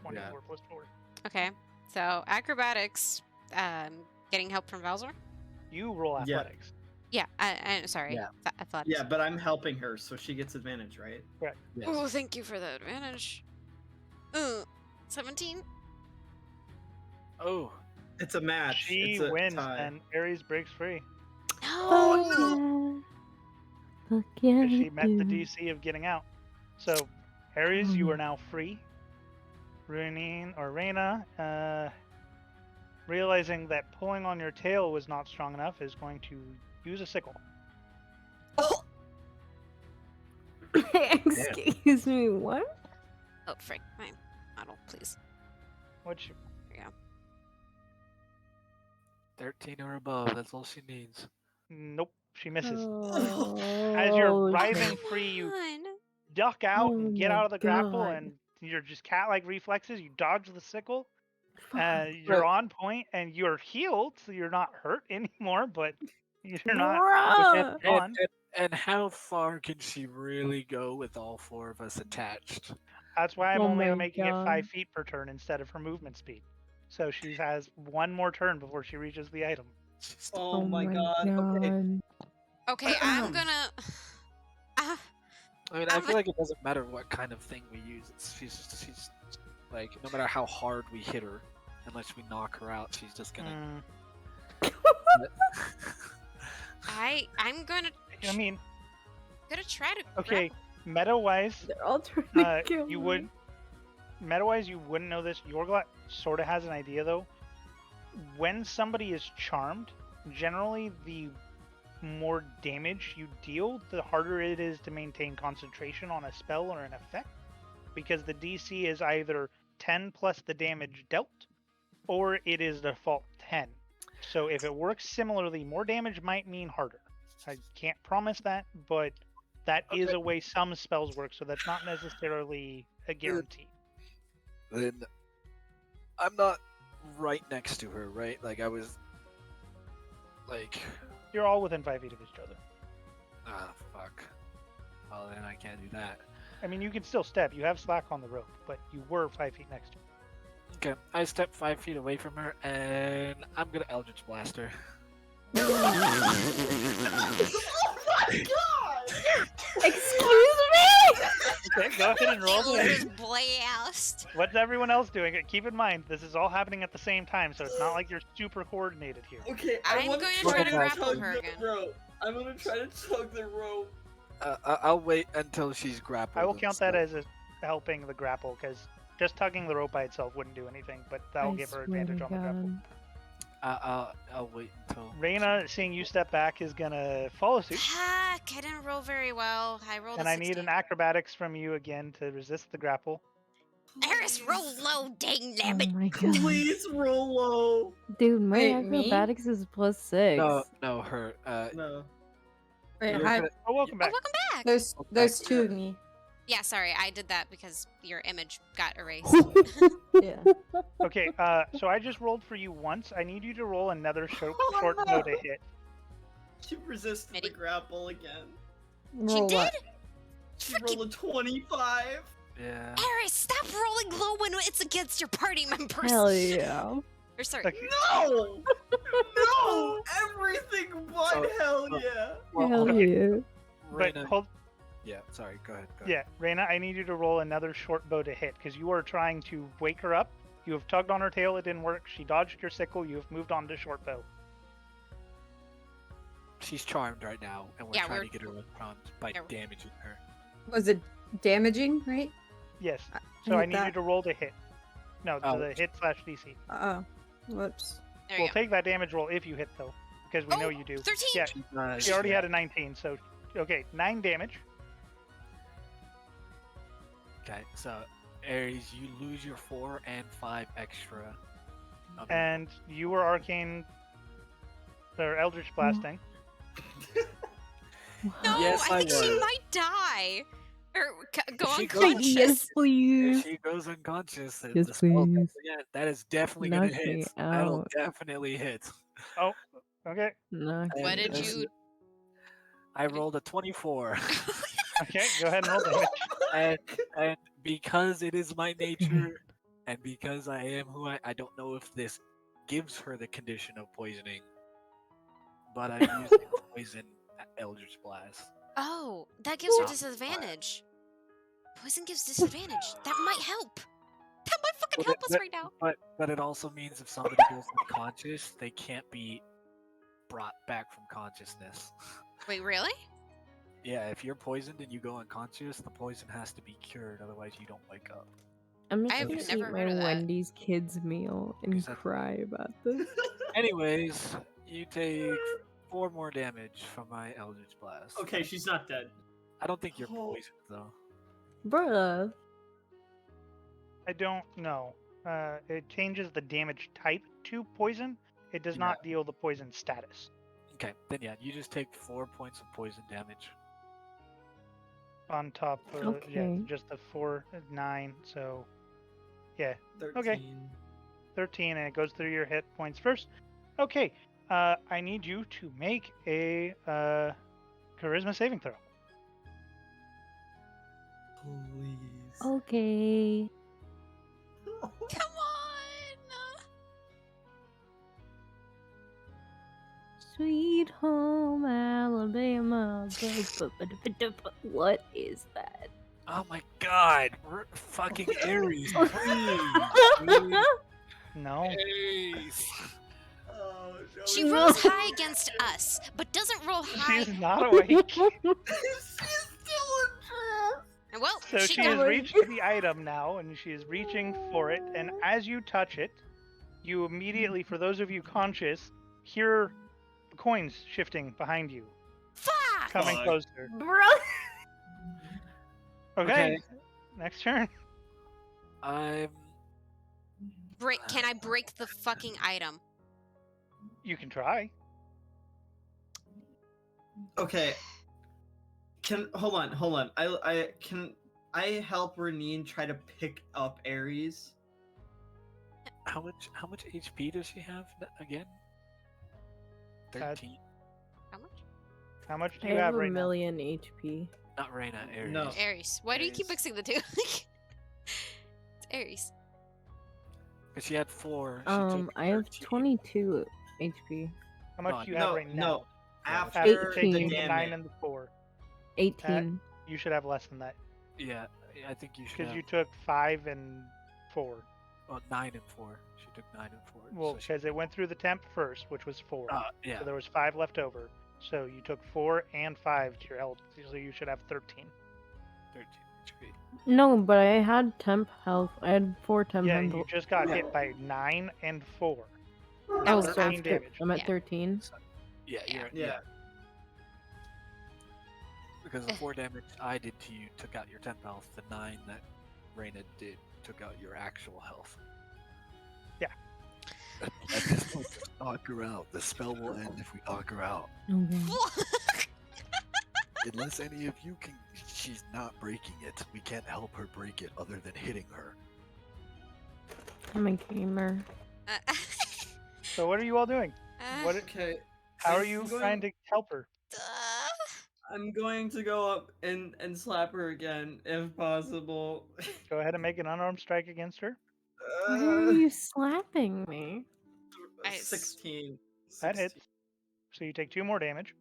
24 plus 4. Okay. So acrobatics. Getting help from Valzor. You roll Yeah. athletics. Yeah. I sorry. Yeah. Athletics. Yeah, but I'm helping her, so she gets advantage, right? Yes. Oh, thank you for the advantage. 17. Oh. It's a match. She it's a wins, tie. and Ares breaks free. No. Fuck yeah. Because she met the dude. DC of getting out. So, Ares, you Oh. are now free. Runeen or Reyna, realizing that pulling on your tail was not strong enough, is going to use a sickle. Excuse me, what? Oh, frick. My model, please. Which 13 or above. That's all she needs. nope, she misses. Oh, As you're shit. writhing free, you Come duck out Oh and get my out of the grapple, God. and you're just cat-like reflexes. You dodge the sickle. Fuck. You're on point, and you're healed, so you're not hurt anymore. But you're not Bruh. gone. And how far can she really go with all 4 of us attached? That's why I'm Oh only my making it God. 5 feet per turn instead of her movement speed. So she has 1 more turn before she reaches the item. Oh my god. Okay. Okay, I'm gonna. I mean, I feel like it doesn't matter what kind of thing we use. She's like, no matter how hard we hit her, unless we knock her out, she's just gonna. I'm gonna. I mean, Gonna try to. okay, meta-wise, They're all trying to kill you me. would. Meta-wise, you wouldn't know this. Yorglot sort of has an idea though. When somebody is charmed, generally the more damage you deal, the harder it is to maintain concentration on a spell or an effect, because the DC is either 10 plus the damage dealt, or it is default 10. So if it works similarly, more damage might mean harder. I can't promise that, but that is a way some spells work, so that's not necessarily a guarantee. Then I'm not right next to her, right? Like I was. Like. You're all within 5 feet of each other. Ah, fuck. Well, then I can't do that. I mean, you can still step. You have slack on the rope, but you were 5 feet next to her. Okay, I step 5 feet away from her, and I'm gonna Eldritch Blast her. Excuse me? Okay, go ahead and roll the Eldritch Blast. What's everyone else doing? Keep in mind, this is all happening at the same time, so it's not like you're super coordinated here. Okay, I'm wanna going to try to grapple tug her the again. rope. I'm gonna try to tug the rope. I'll wait until she's grappled. I will and count that stuff. as helping the grapple, because just tugging the rope by itself wouldn't do anything, but that'll I give her swear advantage to on the grapple. God. I'll wait until. Reyna, seeing you step back, is gonna follow suit, Fuck, I didn't roll very well. I rolled and a I need 16. an acrobatics from you again to resist the grapple. Eris, roll low, dang Oh nabbit. my God. Please roll low. Dude, my Wait, me? acrobatics is +6. No, her. No. Wait, You're hi. gonna- Oh, welcome Oh, back. welcome back. There's two of me. Yeah, sorry, I did that because your image got erased. Yeah. Okay, so I just rolled for you once. I need you to roll another short Oh, bow no. to hit. She resisted Ready? the grapple again. She Roll did? what? She rolled a 25. Yeah. Aries, stop rolling low when it's against your party members. Hell yeah. Or sorry. Okay. No! No! Everything but So- hell so- yeah! Well, Hell okay. yeah. But Reina, hold. yeah, sorry, go ahead. Yeah, Reina, I need you to roll another short bow to hit because you are trying to wake her up. You have tugged on her tail, it didn't work. She dodged your sickle. You have moved on to short bow. She's charmed right now, and we're Yeah, trying we're- to get her unharmed by Yeah. damaging her. Was it damaging, right? Yes. I So I hit need you that. to roll to hit. No, Oh. the hit / DC. Oh. Whoops. There you We'll go. take that damage roll if you hit though, because we know Oh, you do. 13! Yeah, She's she already had a 19, so okay, 9 damage. Okay, so Aries, you lose your 4 and 5 extra. And you were arcane or eldritch blasting. No, Yes, I I think she was. might die. Or go She goes- unconscious. Yes, If please. she goes unconscious, Yes, the spell comes please. again. That is definitely Knock gonna me hit. That'll out. definitely hit. Oh, okay, Knock What me did this- out. you... I rolled a 24. okay, go ahead and roll damage. and because it is my nature, and because I am who I don't know if this gives her the condition of poisoning, but I'm using poison Eldritch Blast. Oh, that gives her Not disadvantage. Poison gives disadvantage. That might help. That might fucking But help it- us right now. But it also means if somebody goes unconscious, they can't be brought back from consciousness. Wait, really? Yeah, if you're poisoned and you go unconscious, the poison has to be cured, otherwise you don't wake up. I'm just I have gonna never eat heard my of that. Wendy's kids meal and Is that- cry about this. Anyways, you take 4 more damage from my Eldritch Blast. Okay, she's not dead. I don't think you're Oh. poisoned though. Bruh. I don't know. It changes the damage type to poison. It does Yeah. not deal the poison status. Okay, then yeah, you just take 4 points of poison damage. On top of Okay. just the 4, 9. So yeah, 13. 13, and it goes through your hit points first. Okay, I need you to make a charisma saving throw. Please. Okay. Come on! Sweet home Alabama. What is that? Oh my god, fucking Aries, please. No. Aries. Oh, no. She rolls high against us, but doesn't roll high. She's not awake. She's still in trance. Well, So she she got... has reached the item now, and she is reaching for it. And as you touch it, you immediately, for those of you conscious, hear the coins shifting behind you, Fuck! coming Fuck. closer. Bruh. Okay, next turn. I'm Can I break the fucking item? You can try. Okay. Hold on. Can I help Renine try to pick up Aries? how much HP does she have again? 13. How much? How much do I you have have a right now? million HP. Not Reina, Aries. No. Aries. Why do you keep Aries. mixing the two? It's Aries. Because she had 4. She took I have 13. 22 HP. How much No, do you have No, right now? no. Yeah, After After 18. taking the the 9 damage. and the 4, 18. you should have less than that Yeah, I think you should because have. you took 5 and 4. Well, 9 and 4. She took 9 and 4. Well, so she- because it went through the temp first, which was 4. yeah. So there was 5 left over. So you took 4 and 5 to your health, so you should have 13. 13 HP. No, but I had temp health. I had 4 temp Yeah, health. you just got Yeah. hit by 9 and 4. That Oh, was so 13 after. damage. I'm at Yeah. 13. Yeah, Yeah. yeah. Because the 4 damage I did to you took out your temp health. The 9 that Reina did took out your actual health. Yeah. At this point, just knock her out. The spell will end if we knock her out. Okay. unless any of you can, she's not breaking it. We can't help her break it other than hitting her. I'm a gamer. So what are you all doing? What? Okay. How are I'm you going- trying to help her? I'm going to go up and slap her again, if possible. Go ahead and make an unarmed strike against her. Why are you slapping me? Nice. 16. That hits. So you take 2 more damage.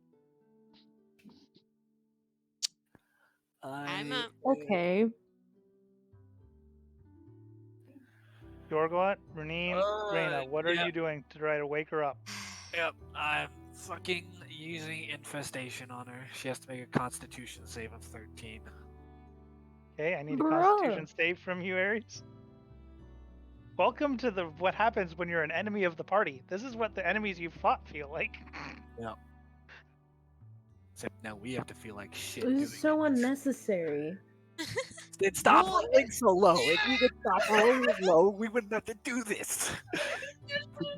I'm I Okay. Yorglot, Renine, Reyna, what are yeah. you doing to try to wake her up? Yep, I'm fucking using infestation on her. She has to make a Constitution save of 13. Okay, I need a Bruh. Constitution save from you, Ares. Welcome to the what happens when you're an enemy of the party. This is what the enemies you fought feel like. Except now we have to feel like shit. This doing is so it. unnecessary. Then stop rolling so low. If you could stop rolling low, we wouldn't have to do this.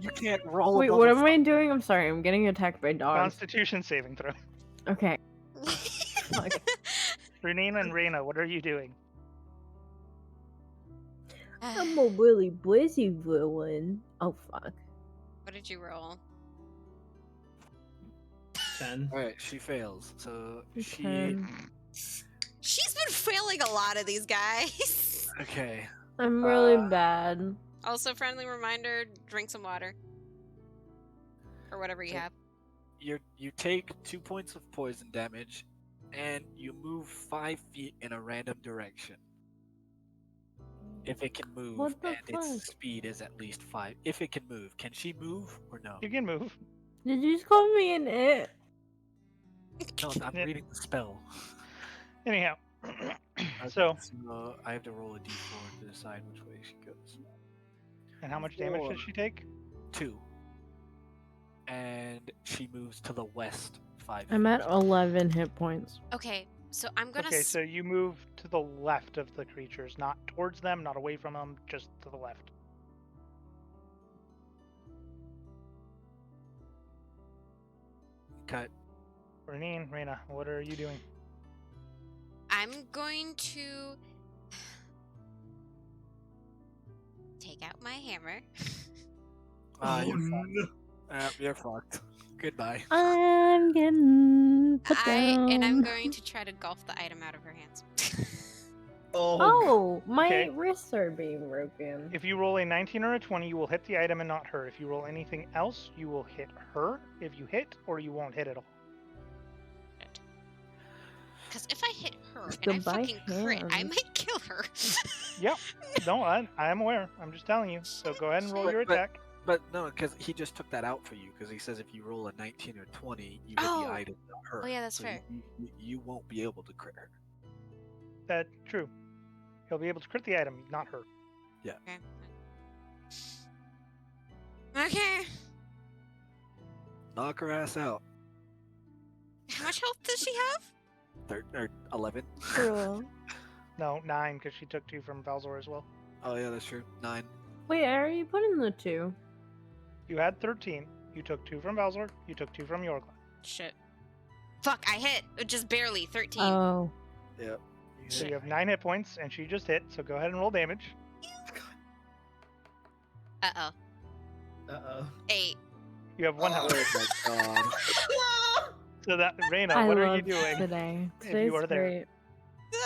You can't roll. Wait, above what a am I doing? I'm sorry, I'm getting attacked by dogs. Constitution saving throw. Okay. Fuck. Renine and Reyna, what are you doing? I'm a really busy villain. Oh fuck. What did you roll? 10. Alright, she fails. So she. 10. She's been failing a lot of these guys. Okay. I'm really Uh, bad. Also, friendly reminder: drink some water or whatever you So- have. You take 2 points of poison damage, and you move 5 feet in a random direction. If it can move, What the and its fuck? speed is at least 5. If it can move, can she move or no? You can move. Did you just call me an it? No, I'm Yeah. reading the spell. Anyhow, Okay, so I have to roll a d4 to decide which way she goes. and how much damage does she take? 2. And she moves to the west 5 I'm feet. at 11 hit points. Okay, so I'm gonna. Okay, so you move to the left of the creatures, not towards them, not away from them, just to the left. Cut. Renine, Reyna, what are you doing? I'm going to take out my hammer. You're no. fucked. You're fucked. Goodbye. I'm getting put And I'm down. going to try to golf the item out of her hands. Oh, my Okay. wrists are being broken. If you roll a 19 or a 20, you will hit the item and not her. If you roll anything else, you will hit her if you hit, or you won't hit at all. Because if I hit her and Goodbye, I fucking crit, I hands. might kill her. Yep. No, I am aware. I'm just telling you. So go ahead and roll your But- attack. But no, because he just took that out for you. Because he says if you roll a 19 or 20, you get Oh. the item, not her. Oh, yeah, that's So fair. You won't be able to crit her. That's true. He'll be able to crit the item, not her. Okay. Okay. Knock her ass out. How much health does she have? 11. Cool. No, 9, because she took 2 from Valzor as well. Oh yeah, that's true. 9. Wait, I already put in the 2. You had 13. You took 2 from Valzor. You took 2 from Yorglot. Shit. Fuck, I hit. Just barely. 13. Oh. Yep. So you have 9 hit points, and she just hit. So go ahead and roll damage. Uh-oh. Uh-oh. 8. You have 1 Oh health. my god. So that Reyna, I what love are you doing? today. if you Today's are there? great.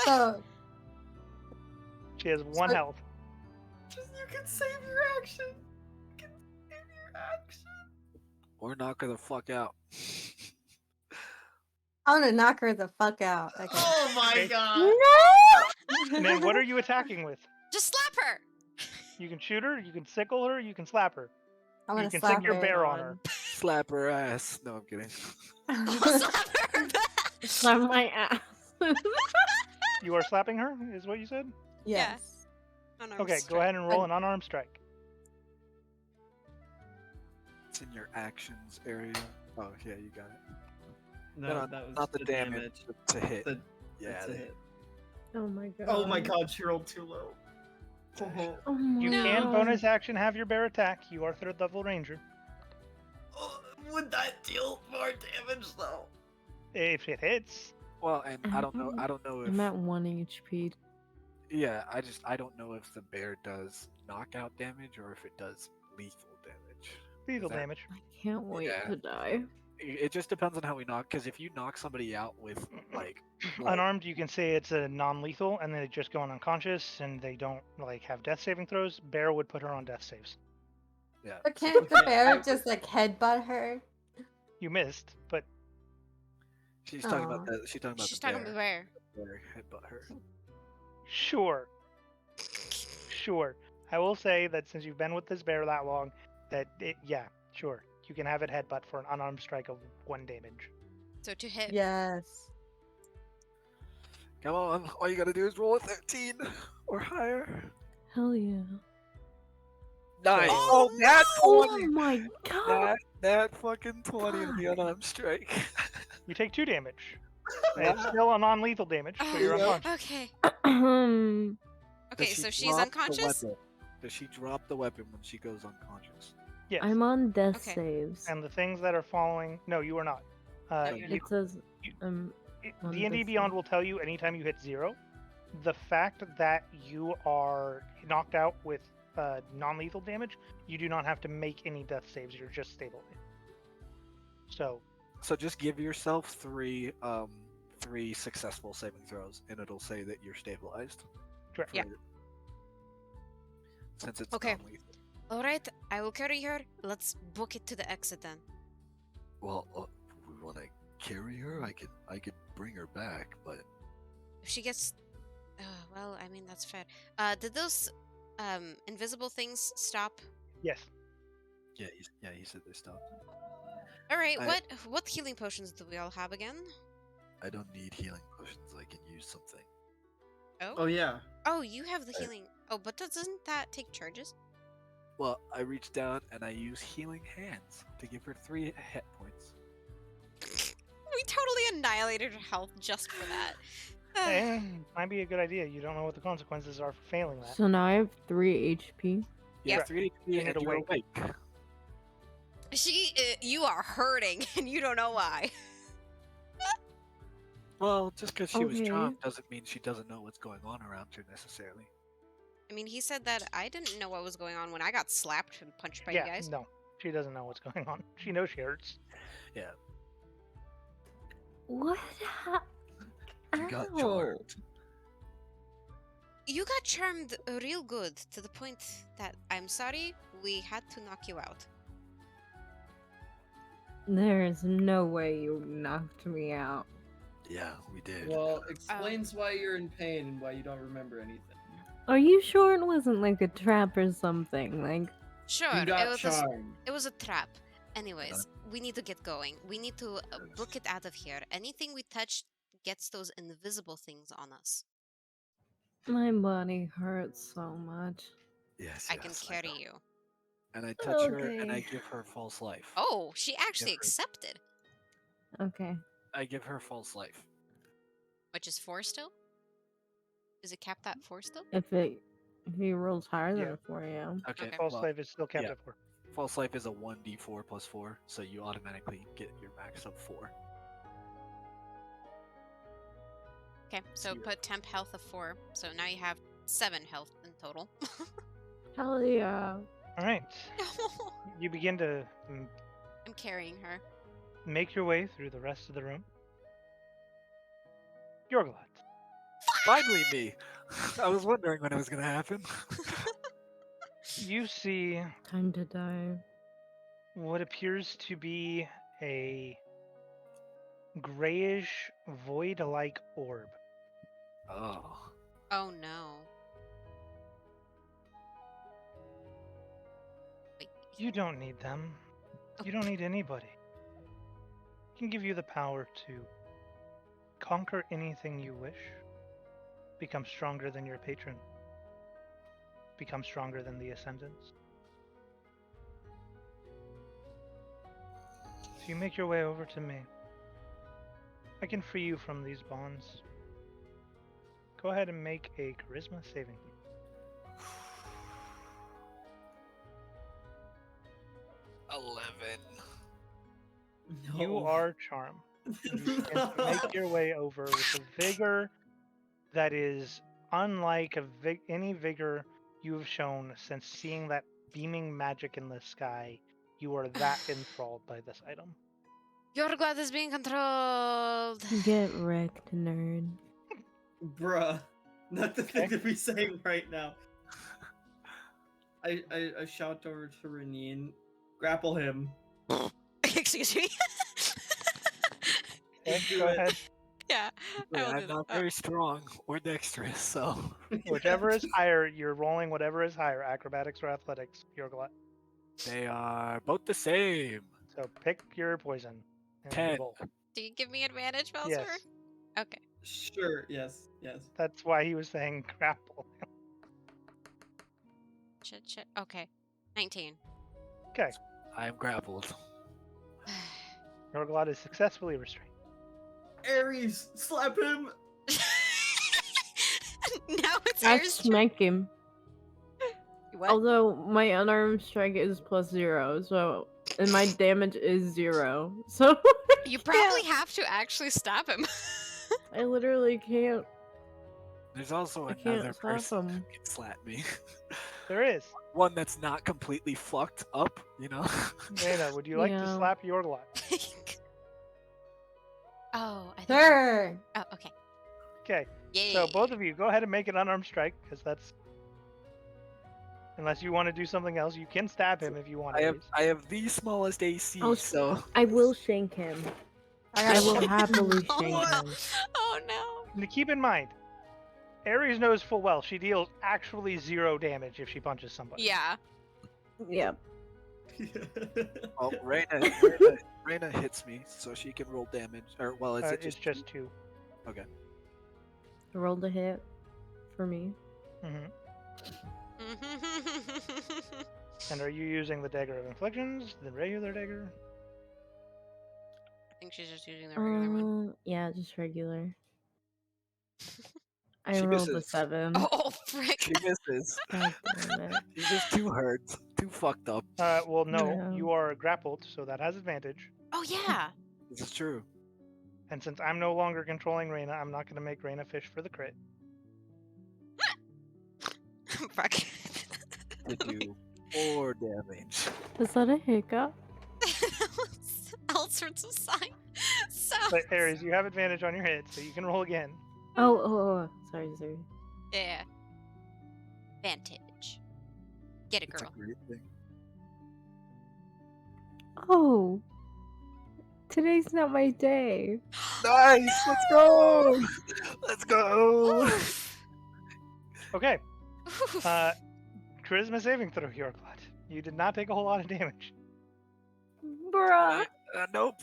So, She has 1 So- health. Just you can save your action. You can save your action. Or knock her the fuck out. I'm gonna knock her the fuck out. Okay. Oh my Okay. god. No! And then what are you attacking with? Just slap her! You can shoot her, you can sickle her, you can slap her. I'm You gonna can slap stick your her bear on her. Slap her ass. No, I'm kidding. Slap her back! Slap my ass. You are slapping her, is what you said? Yes. Unarmed Okay, go strike. ahead and roll an unarmed strike. It's in your actions area. Oh yeah, you got it. No, No, that was not the damage. To hit. The- Yeah. That's the it. Oh my god. Oh my god, she rolled too low. Oh. Oh my You No. can bonus action have your bear attack. You are 3rd level ranger. Oh, would that deal more damage though? If it hits, Well, and I don't know. I don't know if. I'm at 1 HP. Yeah, I don't know if the bear does knockout damage or if it does lethal damage. Lethal that- damage. I can't wait Yeah. to die. It just depends on how we knock. Because if you knock somebody out with like Unarmed, you can say it's a non-lethal, and they just go on unconscious, and they don't like have death saving throws. Bear would put her on death saves. yeah, Or can't the Okay, bear I- just like headbutt her? You missed, but she's talking about Aw. the she's talking about She's the talking about bear. where? Bear headbutt her. sure, sure. I will say that since you've been with this bear that long, yeah, sure, you can have it headbutt for an unarmed strike of 1 damage. So to hit. Yes. Come on, all you gotta do is roll a 13 or higher. Hell yeah. Nice. Oh, that Oh 20. my god! That fucking 20 on the unarmed strike. You take 2 damage. It's still a non-lethal damage, so you're Oh, unconscious. okay. Does Okay, she so she's drop the unconscious? weapon? Does she drop the weapon when she goes unconscious? Yes. I'm on death Okay. saves. And the things that are following, no, you are not. No, you're It says on D&D death Beyond save. will tell you anytime you hit 0, the fact that you are knocked out with non-lethal damage, you do not have to make any death saves. You're just stable. So So just give yourself three successful saving throws, and it'll say that you're stabilized. Correct. Yeah. Since it's Okay. non-lethal. All right, I will carry her. Let's book it to the exit then. Well, we want to carry her. I could bring her back, but If she gets, well, I mean that's fair. Did those invisible things stop? yes, Yeah, he said they stopped. All right, I- what healing potions do we all have again? I don't need healing potions. I can use something. Oh yeah. Oh, you have the healing. Oh, but doesn't that take charges? Well, I reached down and I use healing hands to give her 3 hit points. We totally annihilated her health just for that. might be a good idea. You don't know what the consequences are for failing that. So now I have 3 HP. Yeah, Yep. 3 HP and And you're awake. awake. You are hurting, and you don't know why. Well, just because she was Okay. charmed doesn't mean she doesn't know what's going on around her necessarily. I mean, he said that I didn't know what was going on when I got slapped and punched by Yeah, you guys. no, she doesn't know what's going on. She knows she hurts. Yeah. What? You got Ow. charmed. You got charmed real good to the point that I'm sorry we had to knock you out. There is no way you knocked me out. Yeah, we did. Well, explains why you're in pain and why you don't remember anything. Are you sure it wasn't like a trap or something? Like, Sure, You got it was charmed. it was a trap. Anyways, we need to get going. We need to book it out of here. Anything we touch gets those invisible things on us. my body hurts so much. Yes, I can yes, carry know. you. And I touch her and I Okay. give her false life. Oh, she actually her- accepted, Okay. I give her false life. which is 4 still. Is it capped at 4 still? If he rolls higher Yeah. than a 4, yeah. Okay. Okay. False well, life is still kept yeah. at 4. false life is a 1d4 plus 4, so you automatically get your max of 4. Okay, so Zero. put temp health of 4. So now you have 7 health in total. Hell yeah. All right, you begin to I'm carrying her. make your way through the rest of the room. Yorglot. Finally, me! I was wondering when it was gonna happen. You see Time to die. what appears to be a grayish, void-like orb. Oh. Oh no. Wait. You don't need them. You don't need anybody. I can give you the power to conquer anything you wish, become stronger than your patron, become stronger than the Ascendants. So you make your way over to me. I can free you from these bonds. Go ahead and make a charisma saving. 11. You No. are charmed. And you begin to make your way over with a vigor that is unlike any vigor you have shown since seeing that beaming magic in the sky. You are that enthralled by this item. Yorglot is being controlled. Get wrecked, nerd. Bruh. Not the thing Okay. to be saying right now. I shout over to Renine, grapple him. Excuse me. Okay, Do go it. ahead. Yeah. I will I'm do not that. very strong or dexterous, so Whichever is higher, you're rolling whatever is higher, acrobatics or athletics, Yorglot. they are both the same. So pick your poison and 10. roll. Do you give me advantage, Bowser? Yes, Okay. Sure, yes. that's why he was saying grapple. Shit. Okay. 19. Okay, I am grappled. Yorglot is successfully restrained. Ares, slap him! Now it's I yours. smack him. What? Although my unarmed strike is +0, so and my damage is 0, so You probably have to actually stop him. I literally can't. There's also I can't another stop person who him. can slap me. There is. One that's not completely fucked up, you know? Reyna, would you like to Yeah. slap Yorglot? Oh, I think. Sure. Oh, okay. Okay, Yay. so both of you go ahead and make an unarmed strike, because that's... Unless you want to do something else, you can stab him if you want. I have the smallest AC, Oh, so I will shank him. I will happily Oh, shank no. him. Oh no. Now keep in mind, Ares knows full well she deals actually 0 damage if she punches somebody. Yeah. Yep. well, Reyna hits me, so she can roll damage. Or well, is it It's just 2. okay? Rolled a hit for me. Mm-hmm. And are you using the Dagger of Inflictions, the regular dagger? I think she's just using the regular one. Yeah, just regular. I She rolled a misses. 7. Oh, frick. She misses. God damn it. She's just too hurt, too fucked up. Well, no, Yeah. you are grappled, so that has advantage. Oh, yeah. This is true. And since I'm no longer controlling Reyna, I'm not going to make Reyna fish for the crit. Fuck. To do 4 damage. Is that a hiccup? All sorts of signs. But Ares, you have advantage on your hit, so you can roll again. Oh. Sorry. Yeah. Vantage. Get it, It's a girl. great thing. Oh. Today's not my day. Nice! Let's go! Let's go! Okay, charisma saving throw, Yorglot. You did not take a whole lot of damage. Bruh. Nope,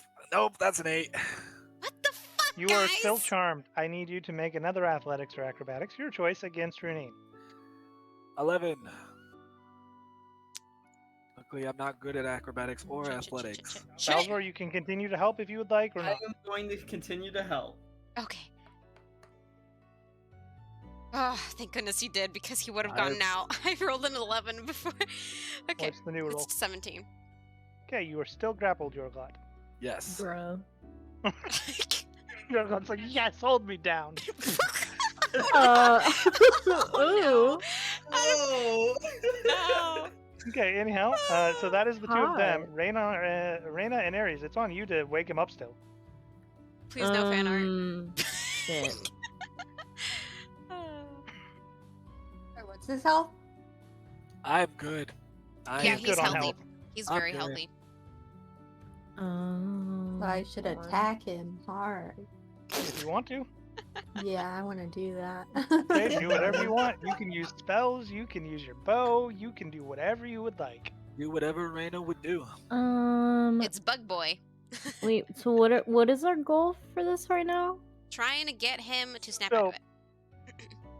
that's an 8. What the fuck, You guys? are still charmed. I need you to make another athletics or acrobatics, your choice, against Runine. 11. Luckily, I'm not good at acrobatics or athletics. Salvador, you can continue to help if you would like or I not. am going to continue to help. Okay. Oh, thank goodness he did, because he would have gotten out. I rolled an 11 before. Okay. What's the new roll? It's 17. Okay, you are still grappled, Yorglot. Yes. Bruh. Yorglot's like, yes, hold me down. Ooh. Oh! No. Okay, anyhow, so that is the two of them. Hot. Reyna and Ares, it's on you to wake him up still. Please no fan art. Shit. What's his health? I'm good. Yeah, He's he's good on healthy. health. He's I'm very good. healthy. So I should attack him hard. If you want to. Yeah, I want to do that. Okay, do whatever you want. You can use spells, you can use your bow, you can do whatever you would like. Do whatever Reyna would do. It's Bug Boy. Wait, so what is our goal for this right now? Trying to get him to snap So- out of it.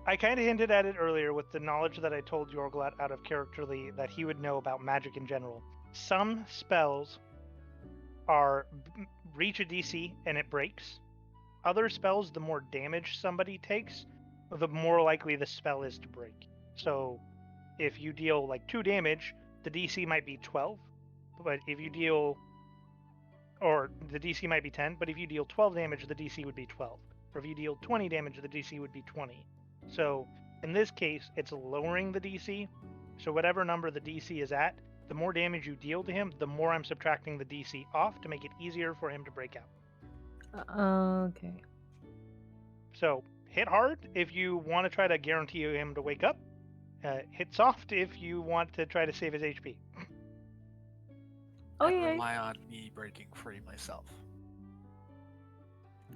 I kind of hinted at it earlier with the knowledge that I told Yorglot out of characterly that he would know about magic in general. Some spells are reach a DC and it breaks. Other spells, the more damage somebody takes, the more likely the spell is to break. So if you deal like 2 damage, the DC might be 12. But if you deal or the DC might be 10, but if you deal 12 damage, the DC would be 12. Or if you deal 20 damage, the DC would be 20. So in this case, it's lowering the DC. So whatever number the DC is at, the more damage you deal to him, the more I'm subtracting the DC off to make it easier for him to break out. Okay. So hit hard if you want to try to guarantee him to wake up. Hit soft if you want to try to save his HP. And Okay. rely on me breaking free myself.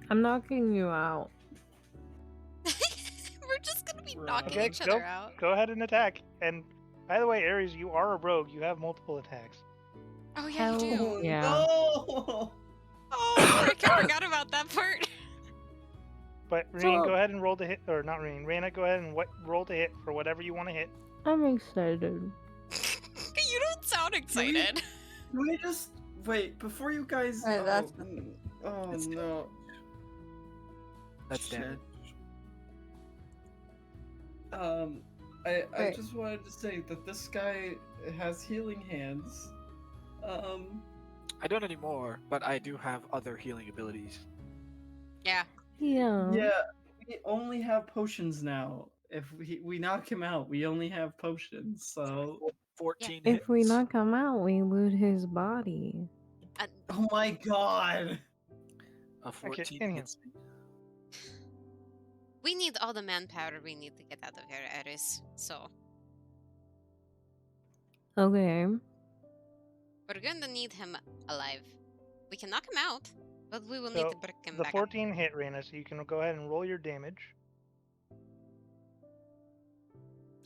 I'm knocking you out. We're just gonna be Right. knocking Okay, each other out. go ahead and attack. And by the way, Ares, you are a rogue. You have multiple attacks. Oh yeah, Hell you do. Oh, yeah. no! Oh, frick, I forgot about that part. But Reen, go ahead and roll to hit, or not Reen. Raina, go ahead and roll to hit for whatever you want to hit. I'm excited. You don't sound excited. Can we just wait before you guys? Alright, that's- Oh It's no! That's Shit. damage. I Wait. just wanted to say that this guy has healing hands. I don't anymore, but I do have other healing abilities. Yeah. Yeah. Yeah, we only have potions now. If we knock him out, we only have potions. So, 14 If we hits. knock him out, we loot his body. oh my god! A 14 anyhow. hits me. We need all the manpower we need to get out of here, Eris. So Okay. we're gonna need him alive. We can knock him out, but we will need So, to break him The back 14 hit, Raina, so you can go ahead and roll your damage.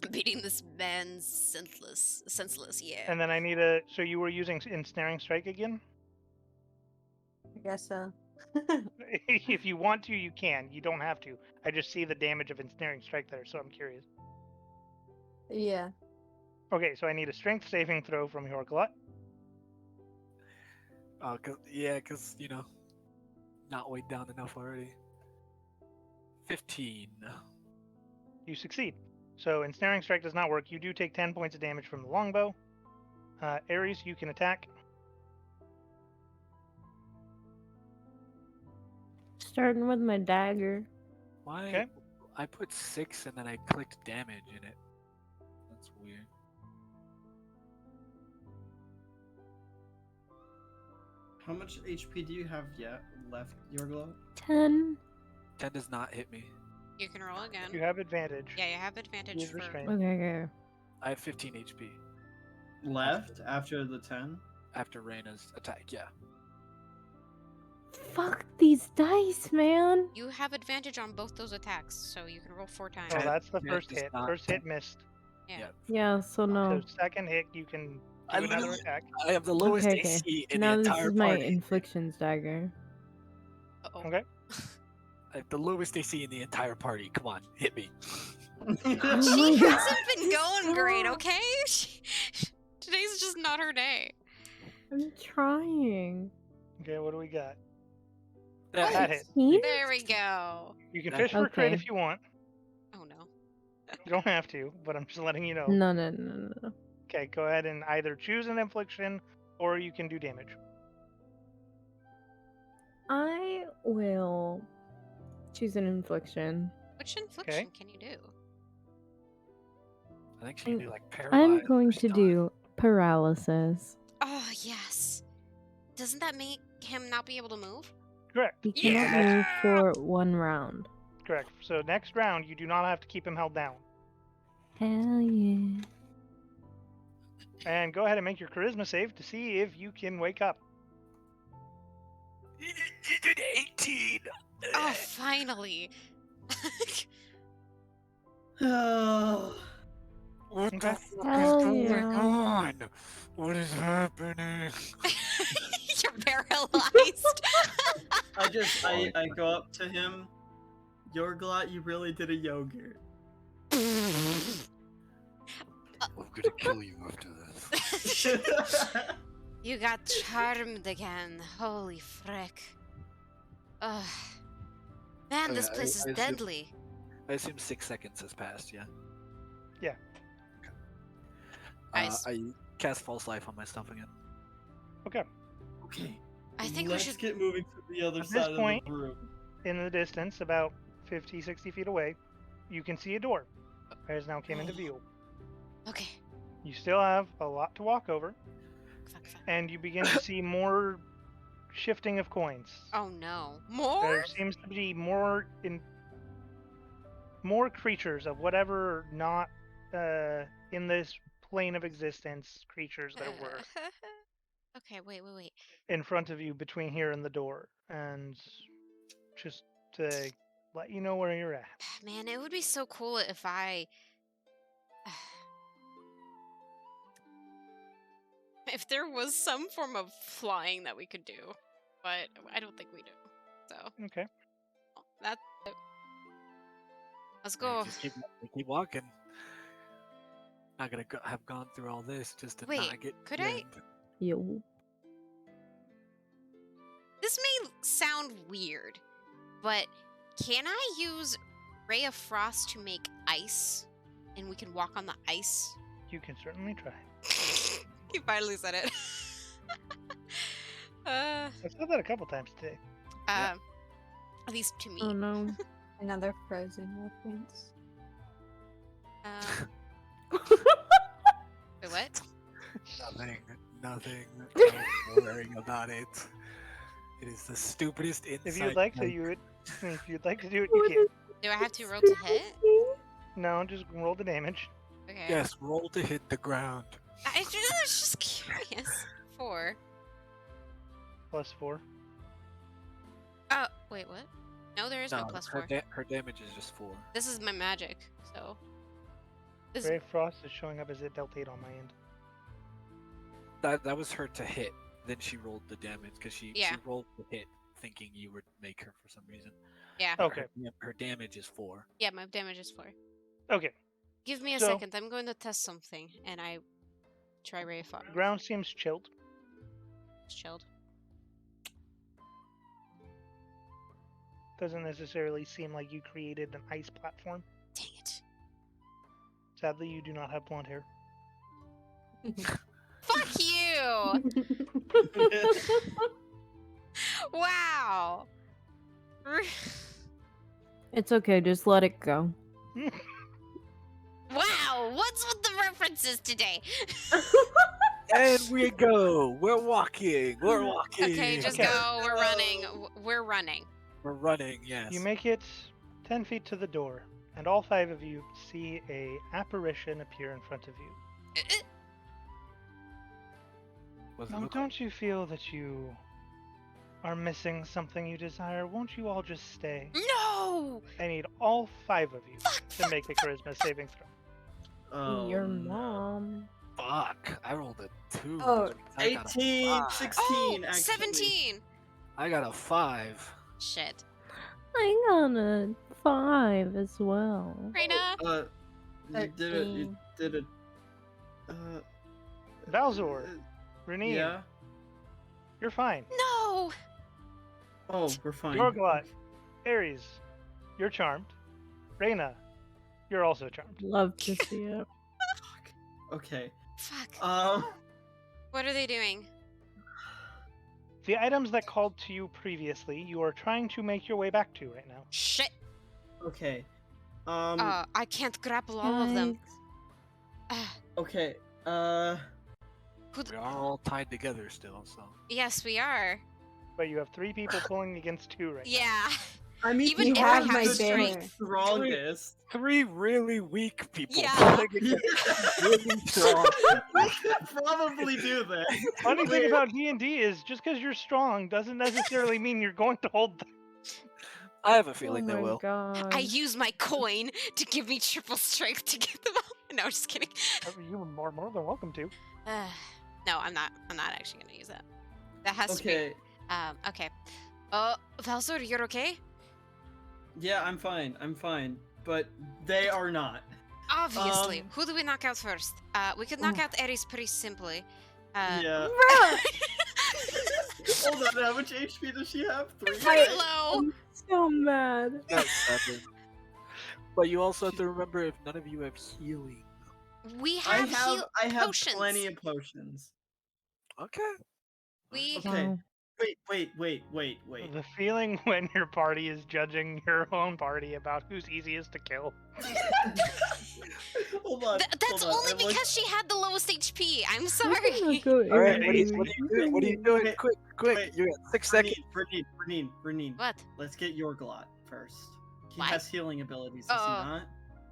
up. Beating this man senseless, yeah. And then I need so you were using Ensnaring Strike again? I guess so. If you want to, you can. You don't have to. I just see the damage of Ensnaring Strike there, so I'm curious. Yeah. Okay, so I need a Strength saving throw from Yorglot. Cause you know, not weighed down enough already. 15. You succeed. So Ensnaring Strike does not work. You do take 10 points of damage from the longbow. Ares, you can attack. Starting with my dagger. Why? Okay. I put 6 and then I clicked damage in it. That's weird. How much HP do you have left, Yorglot? 10. 10 does not hit me. You can roll again. You have advantage. Yeah, you have advantage Use for. restraint. Okay. I have 15 HP Left after the 10? after Reyna's attack. Yeah. Fuck these dice, man. You have advantage on both those attacks, so you can roll 4 times. Oh, Okay. that's the Yeah, first it's hit. not- First hit missed. Yeah. Yeah, so no. So second hit, you can I do another literally- attack. I have the lowest Okay, AC in now the this entire is my party. inflictions dagger. Uh-oh. Okay. I have the lowest AC in the entire party. Come on, hit me. Oh She my God. hasn't been going great, okay? Today's just not her day. I'm trying. Okay, what do we got? That hit. See? There we go. You can That- fish for a crit Okay. if you want. Oh no. You don't have to, but I'm just letting you know. No. Okay, go ahead and either choose an infliction or you can do damage. I will choose an infliction. Which infliction can you do? I think she can do like paralyzed. I'm or going to stun. do paralysis. Oh yes. Doesn't that make him not be able to move? Correct. He cannot move for 1 round. Correct. So next round, you do not have to keep him held down. Hell yeah. And go ahead and make your charisma save to see if you can wake up. You did 18. Oh, finally. Oh, What the Okay. fuck Hell is going yeah. on? What is happening? You're paralyzed. I go up to him. Yorglot, you really did a yogurt. I'm gonna kill you after this. You got charmed again. Holy frick. Ugh. Man, Okay, this place is I assume- deadly. I assume 6 seconds has passed, yeah? Yeah. Nice. I cast False Life on myself again. Okay. Okay. I think we Let's should. get moving to the other At this side of point- the room. In the distance, about 50, 60 feet away, you can see a door. That has now came into view. Okay. You still have a lot to walk over, Fuck. and you begin to see more shifting of coins. Oh no. More? There seems to be more creatures of whatever not in this plane of existence creatures there were Okay, wait. in front of you between here and the door, and just to let you know where you're at. Man, it would be so cool if if there was some form of flying that we could do, but I don't think we do. So Okay. that's it. Let's Yeah, go. just keep walking. Not gonna have gone through all this just to Wait, not get could I- blamed. Yo. This may sound weird, but can I use Ray of Frost to make ice, and we can walk on the ice? You can certainly try. He finally said it. I've said that a couple times today. At least to me. Oh no. Another Frozen reference. Wait, what? Nothing. Don't worry about it. It is the stupidest inside. If you'd like to, joke. if you'd like to do it, you can. Do I have to roll to hit? No, just roll the damage. Okay. Yes, roll to hit the ground. I was just curious. 4. +4. Oh, wait, what? No, there is no plus 4. Her damage is just 4. This is my magic, so. This Ray of Frost is showing up as it dealt 8 on my end. That was her to hit. Then she rolled the damage because she rolled the hit, thinking you would make her for some reason. Yeah. Okay. Her damage is 4. Yeah, my damage is 4. Okay. Give me a So- second. I'm going to test something, and I try Ray of Frost. The ground seems chilled. It's chilled. Doesn't necessarily seem like you created an ice platform. Dang it. Sadly, you do not have blonde hair. Fuck you! Wow. It's okay, just let it go. Wow, what's with the references today? And we go. We're walking. We're walking. Okay, just Okay. go. We're running. We're running. We're running. Yes. You make it 10 feet to the door, and all 5 of you see a apparition appear in front of you. What's it Now, look like? don't you feel that you are missing something you desire? Won't you all just stay? No! I need all 5 of you to make a charisma saving throw. Oh, Your no. mom. Fuck! I rolled a 2. Oh, which means I got a 18, 5. 16, Oh, actually. 17! I got a 5. Shit. I got a 5 as well. Raina? You did it. You 13. did it. Valzor, Renee, Yeah. you're fine. No! Oh, we're fine. Yorglot, Ares, you're charmed. Reyna, you're also charmed. Love to see it. Okay. Fuck. What are they doing? The items that called to you previously, you are trying to make your way back to right now. Shit. Okay. I can't grapple all of them. Okay. We are all tied together still, so. Yes, we are. But you have 3 people pulling against 2 right now. Yeah. I mean, Even You if I have have my strength. banner. strongest. 3 really weak people. Yeah. pulling against really strong. We could probably do that. Funny thing about D&D is just because you're strong doesn't necessarily mean you're going to hold them. I have a Oh feeling they my will. god. I use my coin to give me triple strength to get them out. No, just kidding. You are more than welcome to. No, I'm not. I'm not actually gonna use that. That has to Okay. be. Okay. Valzor, you're okay? Yeah, I'm fine. I'm fine. But they are not. Obviously. Um, Who do we knock out first? We could knock out Ares pretty simply. Yeah. Hold on. How much HP does she have? 3. Pretty low. I'm so mad. That's 7. But you also have to remember if none of you have healing. We I have, have. I have potions. plenty of potions. Okay. We Okay. Wow. Wait. The feeling when your party is judging your own party about who's easiest to kill. Hold on. That's hold on. only I'm like- because she had the lowest HP. I'm You sorry. cannot go All right, in what are you doing? What are you doing? Wait, Quick! wait. You got 6 seconds. Reneen. What? Let's get Yorglot first. He Why? has healing abilities, does he Oh.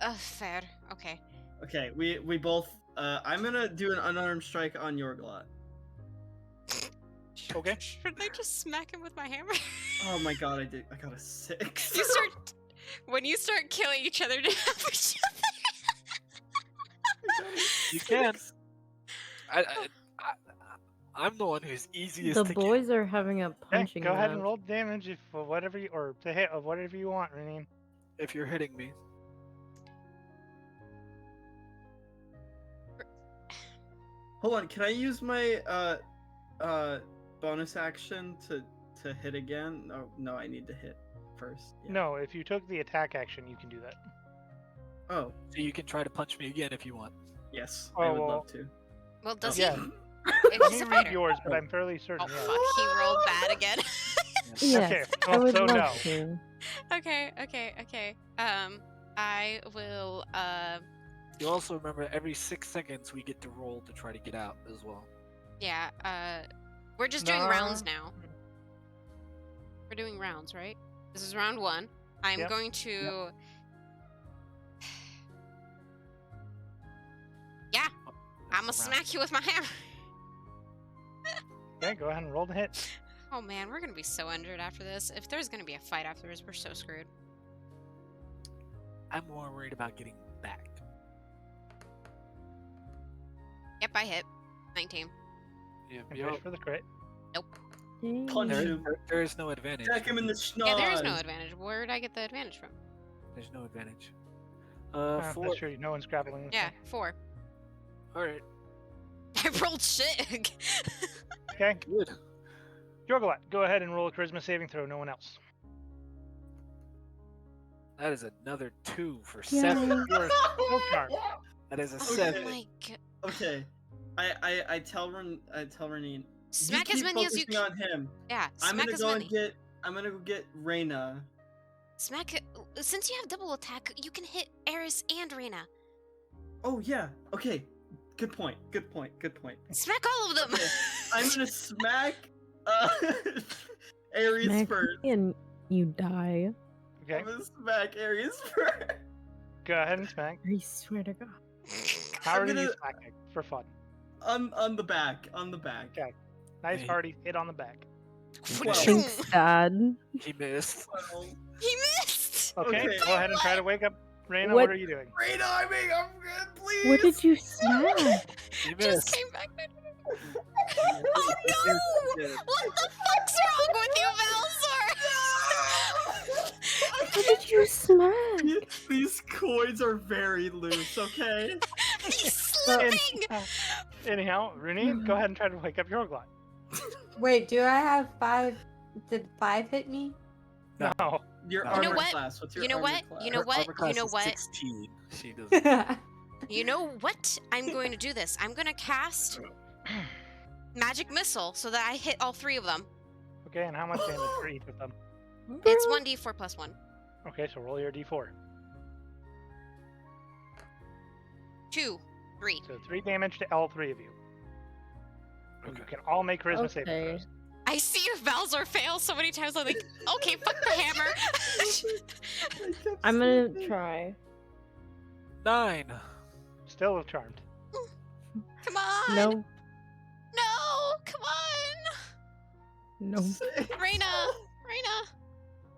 not? Fair. Okay. Okay, we both. I'm gonna do an unarmed strike on Yorglot. Okay. Should I just smack him with my hammer? Oh my god, I got a 6. You start when you start killing each other to help each You can. I'm the one who's easiest The to boys are having a Okay, punching go ahead and match. roll damage if whatever you or to hit of whatever you want, Renine. kill if you're hitting me. Hold on, can I use my bonus action to hit again? No, I need to hit first. Yeah. No, if you took the attack action, you can do that. Oh, So you can try to punch me again if you want. yes, Oh, I would well. love to. Well, does Yeah. he? Let If he's me a read fighter. yours, but I'm fairly certain. Oh yes. fuck! He rolled bad again. Yes, Okay, I would so love no. to. Okay. I will. You also remember every 6 seconds we get to roll to try to get out as well. Yeah. We're just doing Nah. rounds now. We're doing rounds, right? This is round 1. I'm Yep. going to. Yeah, I'm gonna That's a round. smack you with my hammer. Okay, go ahead and roll the hit. Oh man, we're gonna be so injured after this. If there's gonna be a fight afterwards, we're so screwed. I'm more worried about getting back. Yep, I hit. 19. Yeah, And push for the crit. Dang. Punch there, him. there is no advantage. Attack him in the schnoz. Yeah, there is no advantage. Where did I get the advantage from? There's no advantage. That's 4. true. No one's grappling with Yeah, me. 4. All right. I rolled shit. Okay, Good. Yorglot, go ahead and roll a charisma saving throw. No one else. That is another 2 for Yay. 7. You are still charmed. That is a Okay. 7. My God. Okay, I tell Renine. Smack you as keep many as you focusing can. on him. Yeah, I'm smack gonna as go many. and get. I'm gonna go get Reyna. Smack it. Since you have double attack, you can hit Eris and Reyna. Oh yeah. Okay. Good point. Smack all of them. Okay, I'm gonna smack Ares Smack first. me and you die. Okay, I'm gonna smack Ares first. go ahead and smack. I swear to God. How I'm are you gonna- smacking? For fun. On the back. Okay. Nice Hey. hearty hit on the back. Thanks, Dad. He missed. Well, He missed. Okay, Okay. go ahead and try to wake up Reyna. What- What are you doing? Reyna, I'm good, please. What did you smack? He Just missed. came back. Oh no! What the fuck's wrong with you, Valzor? What did you smack? These coins are very loose. Okay. He's slipping. Anyhow, Renine, go ahead and try to wake up Yorglot. Wait, do I have 5? Did 5 hit me? No. Your You armor know what? class. What's your You know armor what? class? You know Her what? armor class You know is what? 16. She doesn't. You know what? I'm going to do this. I'm going to cast magic missile so that I hit all 3 of them. Okay, and how much damage for each of them? It's 1d4 plus 1. Okay, so roll your d4. 2, 3. So 3 damage to all 3 of you. And you Okay. can all make charisma saving Okay. throws. I see Valzor fail so many times. I'm like, okay, fuck the hammer. I'm gonna try. 9. Still charmed. Come on. No, No. Come on. no. Reyna.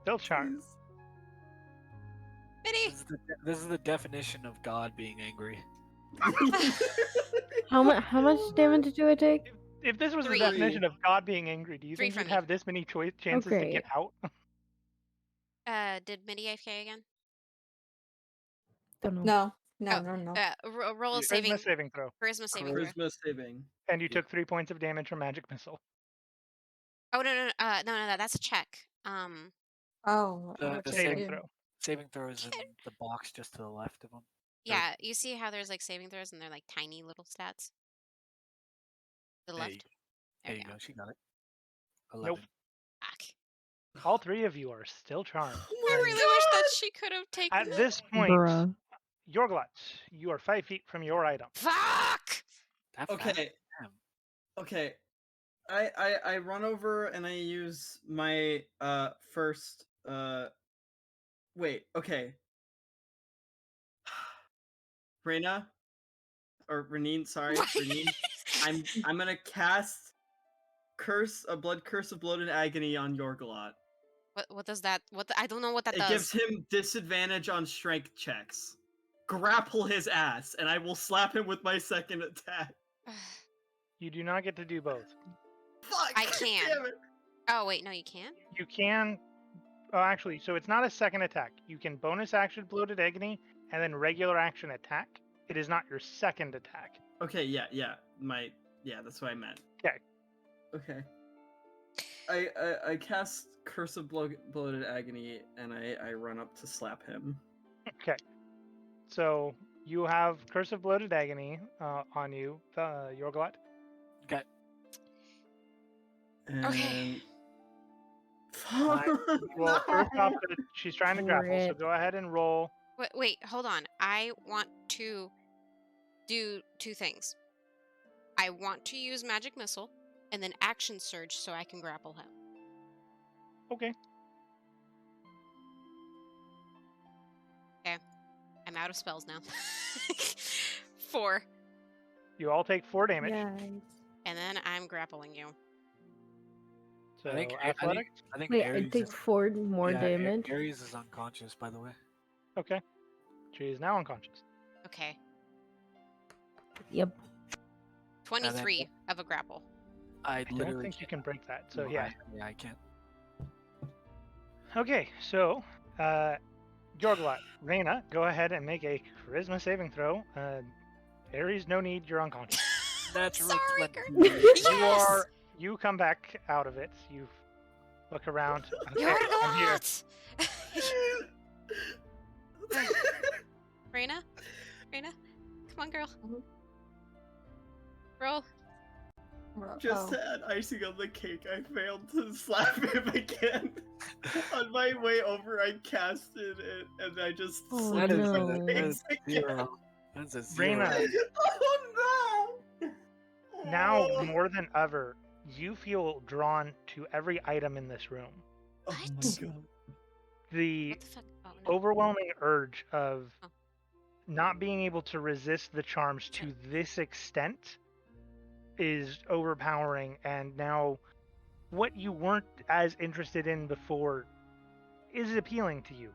Still charmed. Minnie. This is the definition of God being angry. How much damage do I take? If this was 3. the definition of God being angry, do you 3 think from you'd me. have this many chances to Okay. get out? Did Minnie AFK again? Don't know. No. Oh, No. Roll a Yeah. saving. Charisma saving throw. Charisma saving throw. Charisma saving. And you Yeah. took 3 points of damage from magic missile. Oh no, that's a check. Oh. The what did I Saving do? throw. Saving throw is in the box just to the left of him. Yeah, you see how there's like saving throws and they're like tiny little stats. The There left. you, There there you you go. go. She got it. 11. Fuck. All three of you are still charmed. Oh I my really wish that God! she could have taken At it. this point, Bruh. Yorglot, you are 5 feet from your item. Fuck! That fast? Okay. Damn. Okay. I run over and I use my first wait, okay. Reyna or Renine, sorry, Renine. I'm gonna cast blood curse of bloated agony on Yorglot. What does that? I don't know what that It does. gives him disadvantage on strength checks. Grapple his ass, and I will slap him with my second attack. You do not get to do both. Fuck! I can. Damn it. Oh wait, no, you can. You can. Oh, actually, so it's not a second attack. You can bonus action bloated agony and then regular action attack. It is not your second attack. Okay, yeah, that's what I meant. Okay. Okay. I cast Curse of Bloated Agony, and I run up to slap him. Okay. So you have Curse of Bloated Agony on you, Yorglot. Okay. And... Okay. Well, first off, she's trying to grapple, so Rip. go ahead and roll. Wait, hold on. I want to do two things. I want to use magic missile and then action surge so I can grapple him. Okay. I'm out of spells now. 4. You all take 4 damage. Yes. And then I'm grappling you. So I think athletics. I think Wait, I Ares take is, 4 more yeah, damage. Ares is unconscious, by the way. Okay. She is now unconscious. Okay. Yep. 23 of a grapple. I I don't literally think you can't. can break that. So No, yeah. I can't. Okay. So, Yorglot, Reyna, go ahead and make a charisma saving throw. Ares, no need. You're unconscious. Natural Sorry, 20. Yes! You come back out of it. You look around. Okay, You're I'm here. not! Reyna? Come on, girl. Roll. Just to add icing on the cake, I failed to slap him again. On my way over, I casted it, and I just Oh, slipped That is, no. my that face is again. zero. That's a zero. Reyna, Oh no! now more than ever, you feel drawn to every item in this room. Oh my What? god. The What the fuck? Oh, no. overwhelming urge of Oh. not being able to resist the charms to this extent is overpowering, and now what you weren't as interested in before is appealing to you,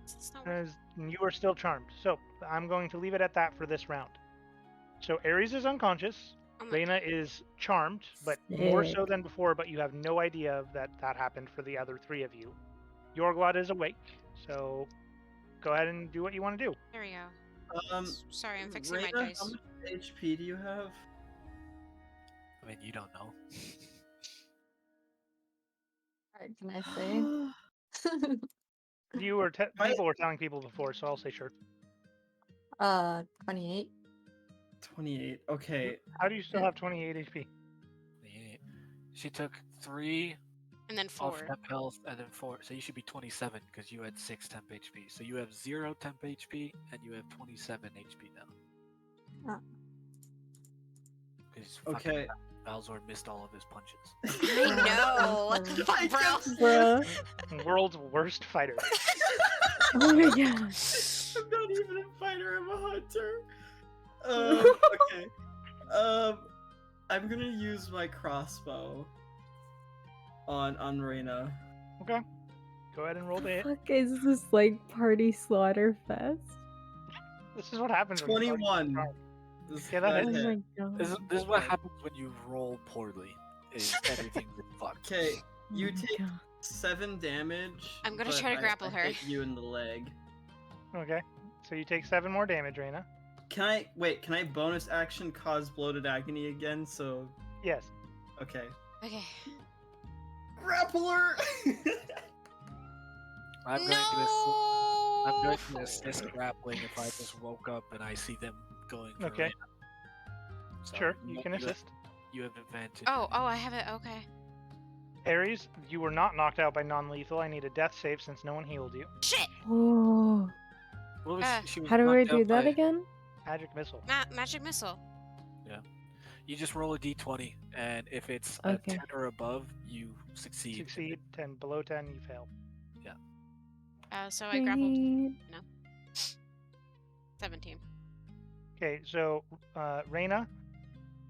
It's not working. as you are still charmed. So I'm going to leave it at that for this round. So Ares is unconscious, Oh my Reyna is charmed, but more so Sick. than before, but you have no idea that happened for the other 3 of you. Yorglot is awake, so go ahead and do what you want to do. There we go. Um, Sorry, I'm fixing Reyna, my how dice. much HP do you have? I mean, you don't know. Alright, can I say? You were people were telling people before, so I'll say sure. 28. 28. Okay. How do you still have 28 HP? Yeah. She took 3 And then off 4. temp health and then 4. So you should be 27 because you had 6 temp HP. So you have 0 temp HP and you have 27 HP now. Oh. Because Okay. Balzor missed all of his punches. I know. What the fuck, bro? Bruh. World's worst fighter. Oh my gosh. I'm not even a fighter, I'm a hunter. Okay. I'm gonna use my crossbow on Reyna. Okay. Go ahead and roll the hit. Fuck is this like party slaughter fest? This is what happens. when you 21. fight. This Yeah, that that Oh hits. hit. my god. This is what happens when you roll poorly. Is everything gets fucked. Okay, you Oh my take God. 7 damage. I'm gonna but try to grapple I her. hit you in the leg. Okay. So you take 7 more damage, Reyna. Can I bonus action cause bloated agony again? So Yes. okay. Okay. Grappler. I'm going No! to assist grappling if I just woke up and I see them going. For Okay. Reyna. So Sure, you can assist. You have advantage. Oh, I have it. Okay. Ares, you were not knocked out by non-lethal. I need a death save since no one healed you. Shit! Whoa. What was Uh, she was How do I knocked do out that by- again? Magic missile. Magic missile. You just roll a d20, and if it's a Okay. 10 or above, you succeed. Succeed. 10 below 10, you fail. So I grappled Sweet. 17. Okay, so Reyna,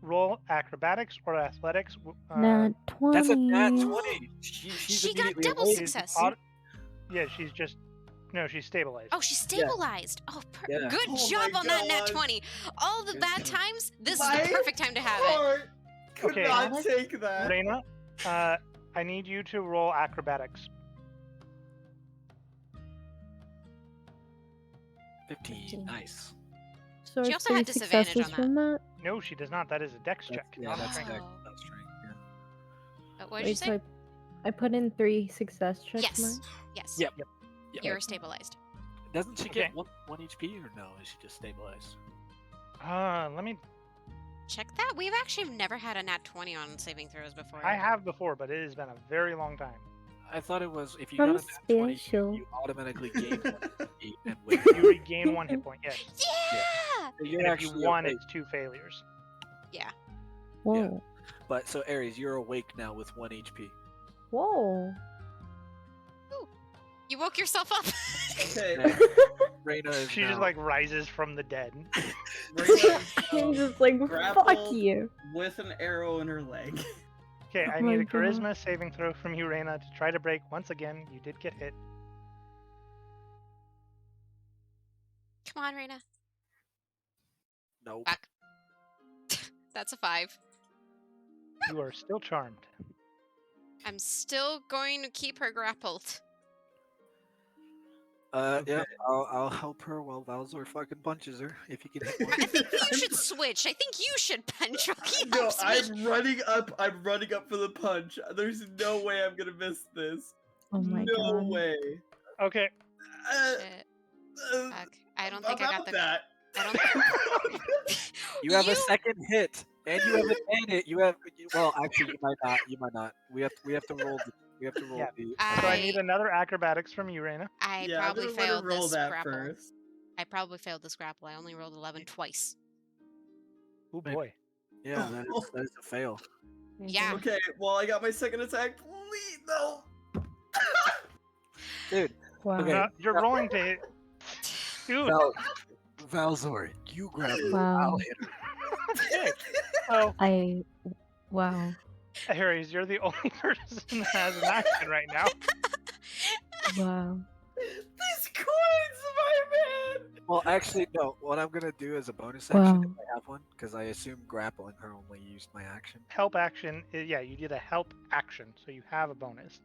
roll acrobatics or athletics. Nat 20. That's a nat 20. She's She got immediately double awake. success. Yeah, she's just no, she's stabilized. Oh, she's stabilized. Oh, Yeah. good Oh job my on that nat God. 20. All the Good bad job. times, this is My the perfect time to have it. heart could Okay. not take that. Reyna, I need you to roll acrobatics. 15. Nice. So She it's also had 3 disadvantage successes on from that? No, she does not. That is a dex check. Yeah, not a that's strength. dex, Oh. not strength. Yeah. What did you Wait, say? so I put in 3 success checks. Yes. Mark? Yes. Yep. You're stabilized. Doesn't she Okay. get one HP or no? Is she just stabilized? Let me. Check that. We've actually never had a nat 20 on saving throws before. I have before, but it has been a very long time. I thought it was if you I'm got a nat 20, special. you automatically gain 1 HP and win. You regain 1 hit point. Yes. Yeah! So you're And if you actually won, awake. it's 2 failures. Whoa. But so Ares, you're awake now with 1 HP. Whoa. You woke yourself up. Okay. Yeah. Reyna is She now... just like rises from the dead. Reyna, I'm just like, fuck grappled you. with an arrow in her leg. Okay, I Oh need my a God. charisma saving throw from you, Reyna, to try to break. Once again, you did get hit. Come on, Reyna. Nope. Back. That's a 5. You are still charmed. I'm still going to keep her grappled. Yeah, I'll help her while Valzor fucking punches her if you can hit one. I think you should switch. I think you should punch. He No, helps me. I'm running up. I'm running up for the punch. There's no way I'm gonna miss this. Oh my no god. way. Okay, Shit. Fuck. I don't think I got About the. that. I don't. You have a You- second hit, and you have an edit. You have well, actually, you might not. You might not. We have to roll. We have to roll Yeah. the. so I need another acrobatics from you, Reyna. I Yeah, I'm probably gonna let her failed roll this that grapple. first. I probably failed this grapple. I only rolled 11 twice. Oh Maybe. boy. Yeah, that is a fail. Yeah. Okay, well I got my second attack. Please no. Dude, Wow. Okay. You're rolling to hit. Dude. Valzor, you grab her. Wow. I'll hit her. Okay. Oh, Wow. Harry's, you're the only person that has an action right now. Wow. These coins, my man. Well, actually, no. What I'm gonna do is a bonus action if Wow. I have one, because I assume grappling her only used my action. Help action. Yeah, you did a help action, so you have a bonus.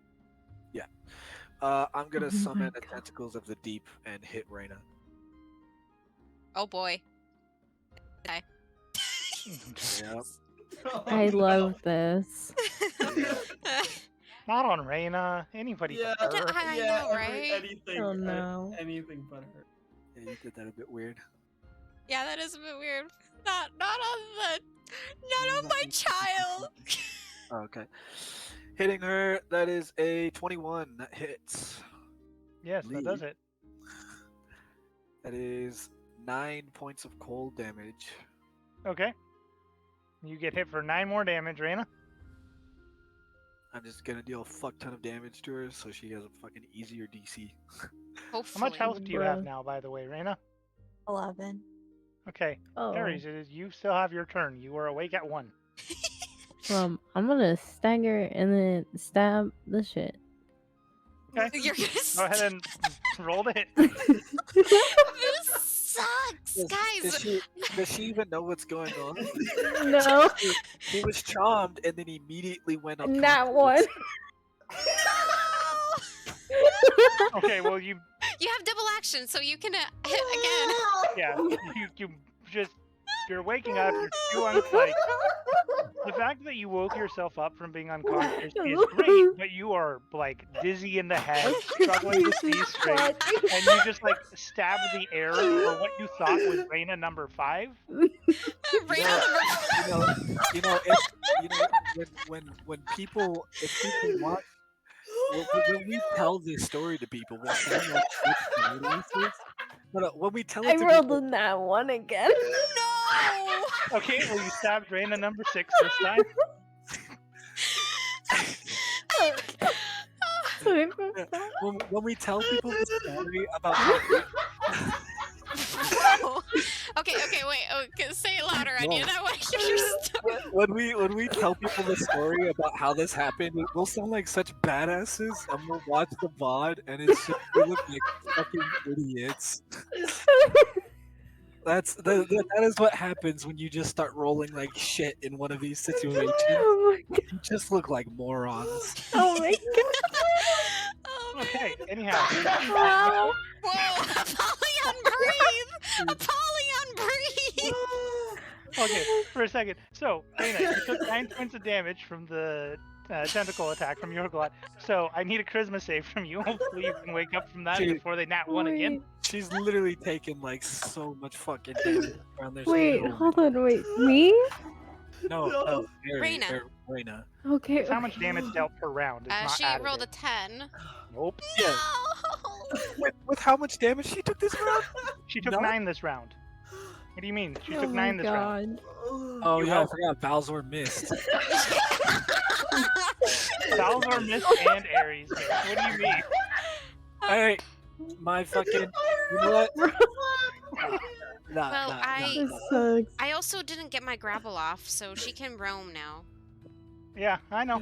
I'm gonna Oh my summon the God. tentacles of the deep and hit Reyna. Oh boy. Okay. Yep. Oh, I no. love this. Not on Reyna. Anybody Yeah, but her. I yeah, know, right? anything. Oh, no. Anything but her. Yeah, you did that a bit weird. Yeah, that is a bit weird. Not on my child. Oh, okay. Hitting her, that is a 21. That hits. Yes, that does it. That is 9 points of cold damage. Okay. You get hit for 9 more damage, Reyna. I'm just gonna deal a fuck ton of damage to her, so she has a fucking easier DC. How Hopefully. much health do you have Bruh. now, by the way, Reyna? 11. Okay. Oh. Ares, it is you still have your turn. You are awake at 1. I'm gonna stagger and then stab the shit. Okay. You're gonna Go ahead and roll to hit. This sucks, guys. Does she even know what's going on? No, He was charmed and then immediately went up. not one. Okay, well, you You have double action, so you can hit again. yeah, you're waking up, you're too unlike. The fact that you woke yourself up from being unconscious is great, but you are like dizzy in the head, struggling to see straight, and you just like stabbed the air for what you thought was Reyna number 5. Raina know, number when people if people watch when we tell this story to people, we'll sound like such badasses. But when we tell I it to rolled people, in that one again. No! Okay, well, you stabbed Raina number 6 this time. Sorry. when we tell people the story about how Bro. Okay, wait. Okay, say it louder, Onion. No. I want to hear your story. when we tell people the story about how this happened, we'll sound like such badasses, and we'll watch the VOD, and it's just we look like fucking idiots. That is what happens when you just start rolling like shit in one of these situations. Oh my god. You just look like morons. Oh my god. Oh, man. Okay, anyhow. Wow. Whoa! Apollyon, breathe! Apollyon, breathe! Okay, for a second. So, Raina, you took 9 points of damage from the tentacle attack from Yorglot. So, I need a charisma save from you. Hopefully, you can wake up from that Dude. before they nat 1 again. Wait, She's literally taken like so much fucking damage around there. wait, hold on, wait. Me? No, Raina. Raina. Okay. It's how much damage dealt per round. It's not She additive. rolled a 10. Nope. Yeah. No! With how much damage she took this round? She took No? 9 this round. What do you mean? She Oh took my 9 this round. god. Oh You yeah, I helped. forgot Balzor missed. Balzor missed and Ares missed. What do you mean? Hey, my fucking. You know what? Well, This sucks. I also didn't get my grapple off, so she can roam now. Yeah, I know.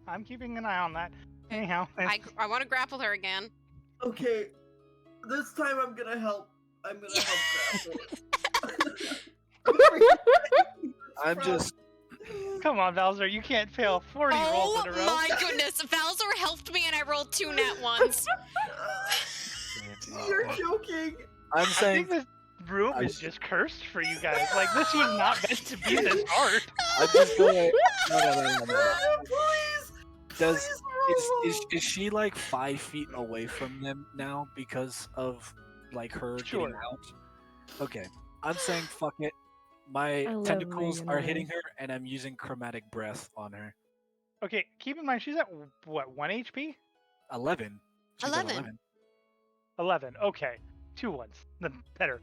I'm keeping an eye on that. Anyhow, I want to grapple her again. Okay, this time I'm gonna help. I'm gonna help I'm just. come on, Balzor, you can't fail 40 rolls Oh in a row. my goodness, Valzor helped me and I rolled 2 nat ones. You're joking. I'm I saying. think this room is just cursed for you guys. Like, this was not meant to be this hard. I'm just going. No. Please. Does Please is she like 5 feet away from them now because of like her Sure. getting out? Okay, I'm saying fuck it. My I love tentacles Megan are Ryan. hitting her, and I'm using chromatic breath on her. Okay, keep in mind, she's at, what, 1 HP? 11. She's at 11. 11. Okay. 2 ones. The better.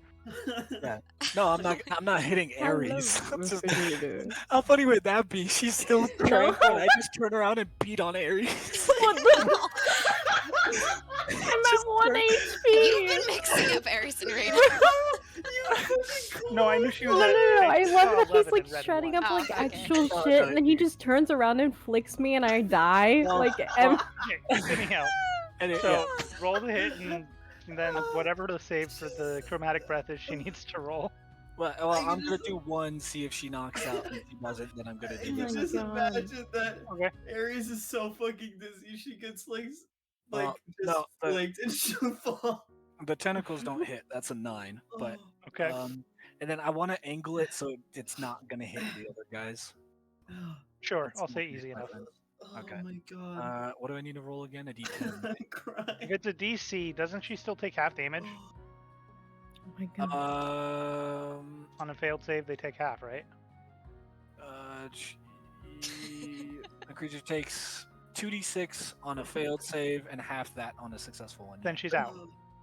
No, I'm not hitting I love Ares. I'm just- Mr. How funny would that be? She's still trying, and I just turn around and beat on Ares. What the? I'm at 1 You've been HP. mixing up Ares and Raina. No, I knew she was No, at I saw love that 11 he's like and read shredding 1. up Oh, like okay. actual No, shit, no, and then he just turns around and flicks me, and I die. No, Like, no. Okay, anyhow. And it, So, roll the hit, and then whatever the save for the chromatic breath is, she needs to roll. well, I'm gonna do one, see if she knocks out. If she doesn't, then I'm gonna do You Oh this. my just God. imagine that Okay. Ares is so fucking dizzy. She gets like Well, just no, but- flicked and she'll fall. The tentacles don't hit. That's a 9. But Okay. and then I want to angle it so it's not gonna hit the other guys. Sure, That's I'll my say hit, easy my enough. friend. Oh Okay. my god. What do I need to roll again? A D10. I'm If crying. it's a DC, doesn't she still take half damage? oh my god. On a failed save, they take half, right? A creature takes 2d6 on a failed save and half that on a successful one. Then she's out.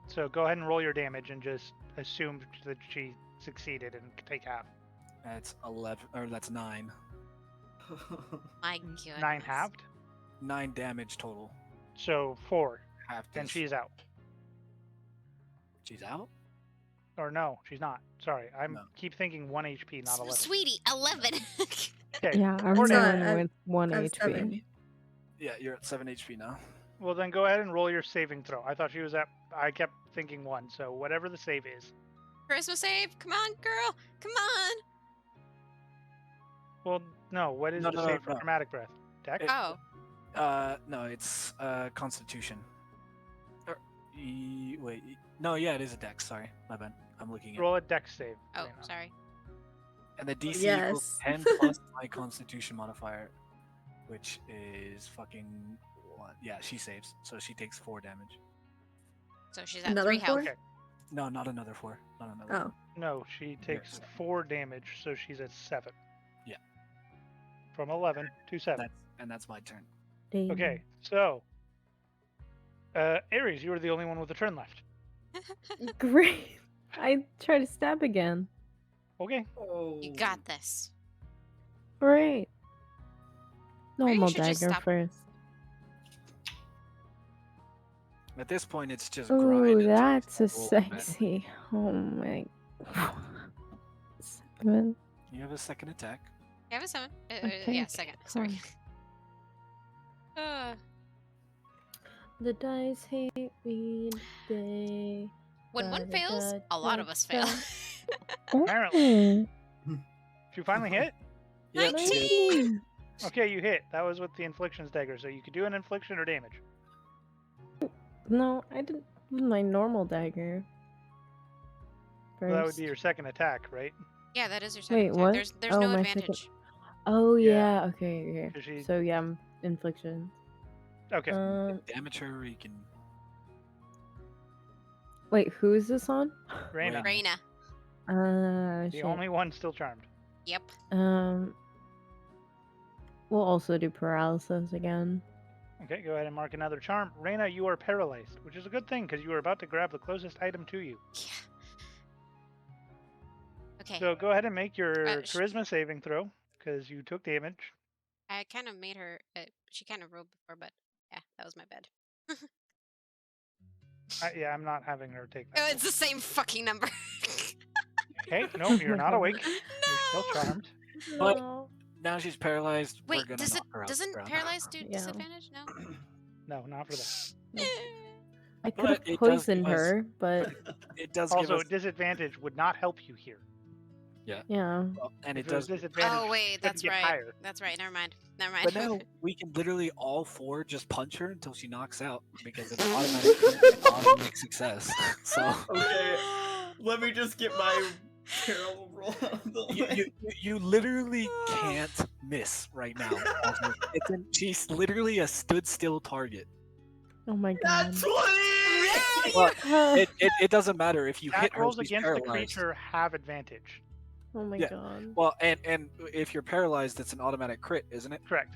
So go ahead and roll your damage and just assume that she succeeded and take half. That's 11, or that's 9. My goodness. 9 halved? 9 damage total. So 4. Half. Then this. she's out. She's out. Or no, she's not. Sorry, I No. keep thinking 1 HP, not 11. Sweetie, 11. Okay. Yeah, I'm Or Sorry, going I- with 1 I have HP. 7. Yeah, you're at 7 HP now. Well, then go ahead and roll your saving throw. I thought she was at. I kept thinking 1, so whatever the save is. Christmas save. Come on, girl. Come on. Well, no. What is No, the no, save for no. chromatic breath? Dex? It- Oh. No, it's Constitution. Wait, no, yeah, it is a dex. Sorry, my bad. I'm looking at. Roll a dex save. Oh, Raina. sorry. And the DC equals Yes. 10 plus my Constitution modifier, which is fucking what? Yeah, she saves, so she takes 4 damage. So she's at Another 3 health. four? Okay. No, not another 4. Not another. Oh, No, she takes 4 damage, so she's at 7. Yeah. From 11 to 7. That's my turn. Dang. Okay, so Ares, you are the only one with a turn left. Great. I try to stab again. Okay. Oh. You got this. Great. Maybe you Normal should just dagger stop. first. At this point, it's just Ooh, grind. until that's a it's all rolled back. sexy. Oh my. 7. You have a second attack. You have a 7. Okay, Yeah, second. Sorry. The dice hate me today. When one fails, Da, a lot da, of us da. fail. Apparently. Oh, Did you finally hit? Yeah, 19! Okay, you hit. That was with the inflictions dagger, so you could do an infliction or damage. no, I didn't with my normal dagger. So that would First. be your second attack, right? Yeah, that is your second Wait, attack. what? There's Oh, no my second- advantage. Oh Yeah. yeah, okay. 'Cause she- So yeah, infliction. Okay. Damage her, you can. Wait, who is this on? Reyna, Reyna. the Shit. only one still charmed. Yep. We'll also do paralysis again. Okay, go ahead and mark another charm. Reyna, you are paralyzed, which is a good thing because you are about to grab the closest item to you. Yeah. Okay. So go ahead and make your sh- charisma saving throw because you took damage. I kind of made her. She kind of rolled before, but yeah, that was my bad. Yeah, I'm not having her take Oh, that. it's the same fucking number. Okay, no, you're not awake. You're still No! charmed. But- No. Now she's paralyzed. we're Wait, gonna does it knock her out doesn't the ground. paralyzed do Yeah. disadvantage? No. No, not for that. I could But have it does poisoned give us- her, but It does give Also, us. disadvantage would not help you here. yeah. Well, and If it it was does. disadvantage, Oh you wait, couldn't that's get right. higher. That's right. Never mind. Never mind. But now we can literally all 4 just punch her until she knocks out because it's automatic success. So Okay, let me just get my terrible roll out of the way. you literally can't miss right now. She's literally a stood still target. Oh my Not god. 20! Well, it doesn't matter if you hit Attack her. rolls She's against the paralyzed. creature have advantage. Oh my Yeah. god. Well, and if you're paralyzed, it's an automatic crit, isn't it? Correct.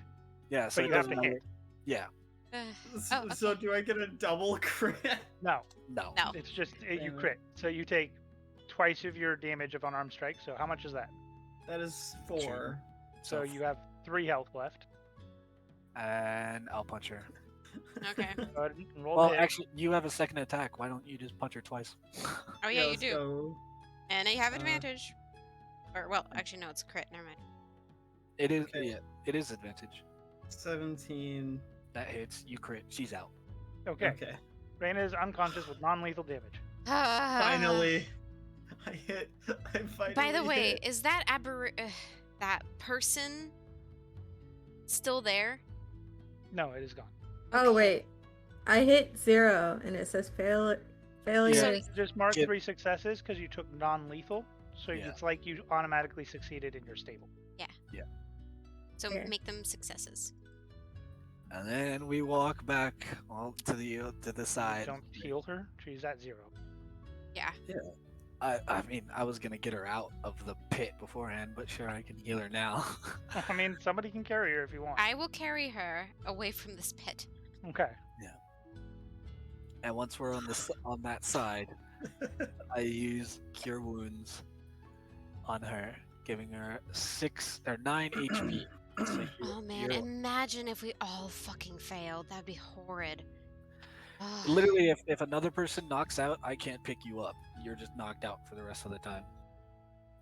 Yeah. So But it you have doesn't to matter. hit. Yeah. Oh, So okay. do I get a double crit? No, No. No. it's just you Damn it. crit. So you take twice of your damage of unarmed strike. So how much is that? That is 4. So you have 3 health left. And I'll punch her. Okay. Go ahead and roll Well, the hit. actually, you have a second attack. Why don't you just punch her twice? Oh yeah, you let's do. go. And you have Uh, advantage. Or well, actually no, it's a crit. Never mind. It is. Okay. Yeah. It is advantage. 17. That hits. You crit. She's out. Okay. Okay. Reyna is unconscious with non-lethal damage. Finally. I finally By the way, hit. is that that person still there? No, it is gone. Oh wait, I hit 0 and it says failure. So- Just mark Get- 3 successes because you took non-lethal. So Yeah. it's like you automatically succeeded in your stable. So Okay. make them successes. And then we walk back all to the side. Don't heal her. She's at 0. Yeah. I mean, I was gonna get her out of the pit beforehand, but sure, I can heal her now. I mean, somebody can carry her if you want. I will carry her away from this pit. Okay. And once we're on that side, I use Cure Wounds on her, giving her 9 HP. So Oh man, you're- imagine if we all fucking failed. That'd be horrid. Ugh. literally, if another person knocks out, I can't pick you up. You're just knocked out for the rest of the time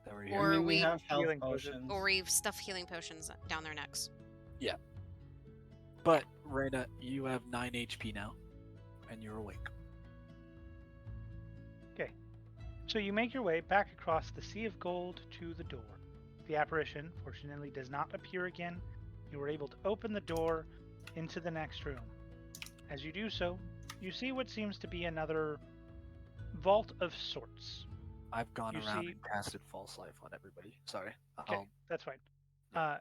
that we're here. Or I mean, we we- have health Healing potions. potions. Or we stuff healing potions down their necks. But Reyna, you have 9 HP now, and you're awake. So you make your way back across the sea of gold to the door. The apparition, fortunately, does not appear again. You were able to open the door into the next room. As you do so, you see what seems to be another vault of sorts. I've gone You around see- and casted False Life on everybody. Sorry. Okay, that's fine.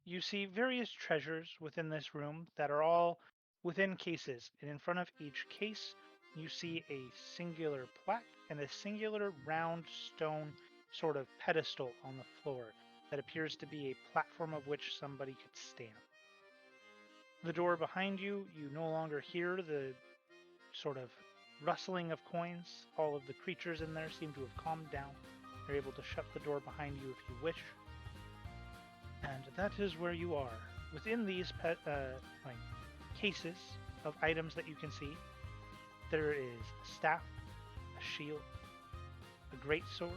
You see various treasures within this room that are all within cases, and in front of each case you see a singular plaque and a singular round stone sort of pedestal on the floor that appears to be a platform of which somebody could stand. The door behind you, you no longer hear the sort of rustling of coins. All of the creatures in there seem to have calmed down. You're able to shut the door behind you if you wish. And that is where you are. Within these cases of items that you can see, there is a staff, a shield, a great sword.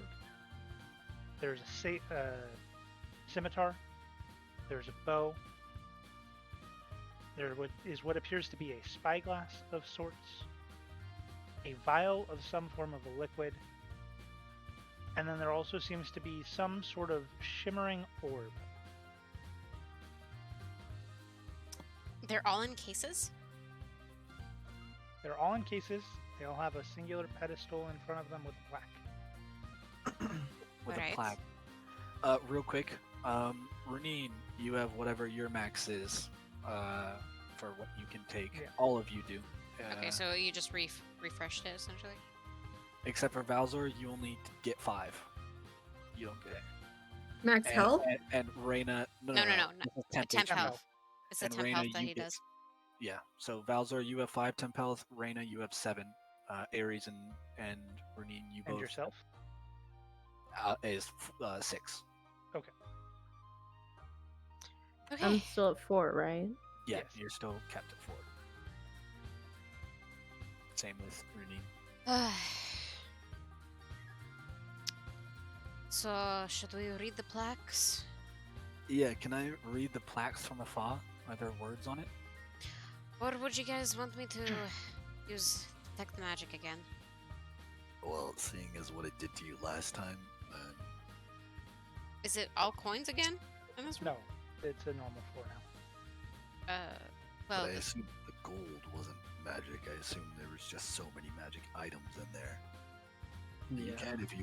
There's a scimitar. There's a bow. There is what appears to be a spyglass of sorts, a vial of some form of a liquid, and then there also seems to be some sort of shimmering orb. They're all in cases? They're all in cases. They all have a singular pedestal in front of them with a plaque. With Alright. a plaque. Real quick, Renine, you have whatever your max is for what you can take. Yeah. All of you do. Okay, so you just refreshed it, essentially? Except for Valzor, you only get 5. You don't get it. Max health? And Reyna, No, this is A 10th HP. health. It's the And 10th Reyna, health that you he get- does. Yeah, so Valzor, you have 5 temp health. Reyna, you have 7. Ares and Renine, you And both yourself? Is 6. Okay. I'm still at 4, right? Yeah, Yes. you're still capped at 4. Same with Renine. So, should we read the plaques? Yeah, can I read the plaques from afar? Are there words on it? Or would you guys want me to use detect magic again? Well, seeing as what it did to you last time, Is it all coins again in this room? No, it's a normal floor now. Well, but I assumed the gold wasn't magic. I assumed there was just so many magic items in there. You can if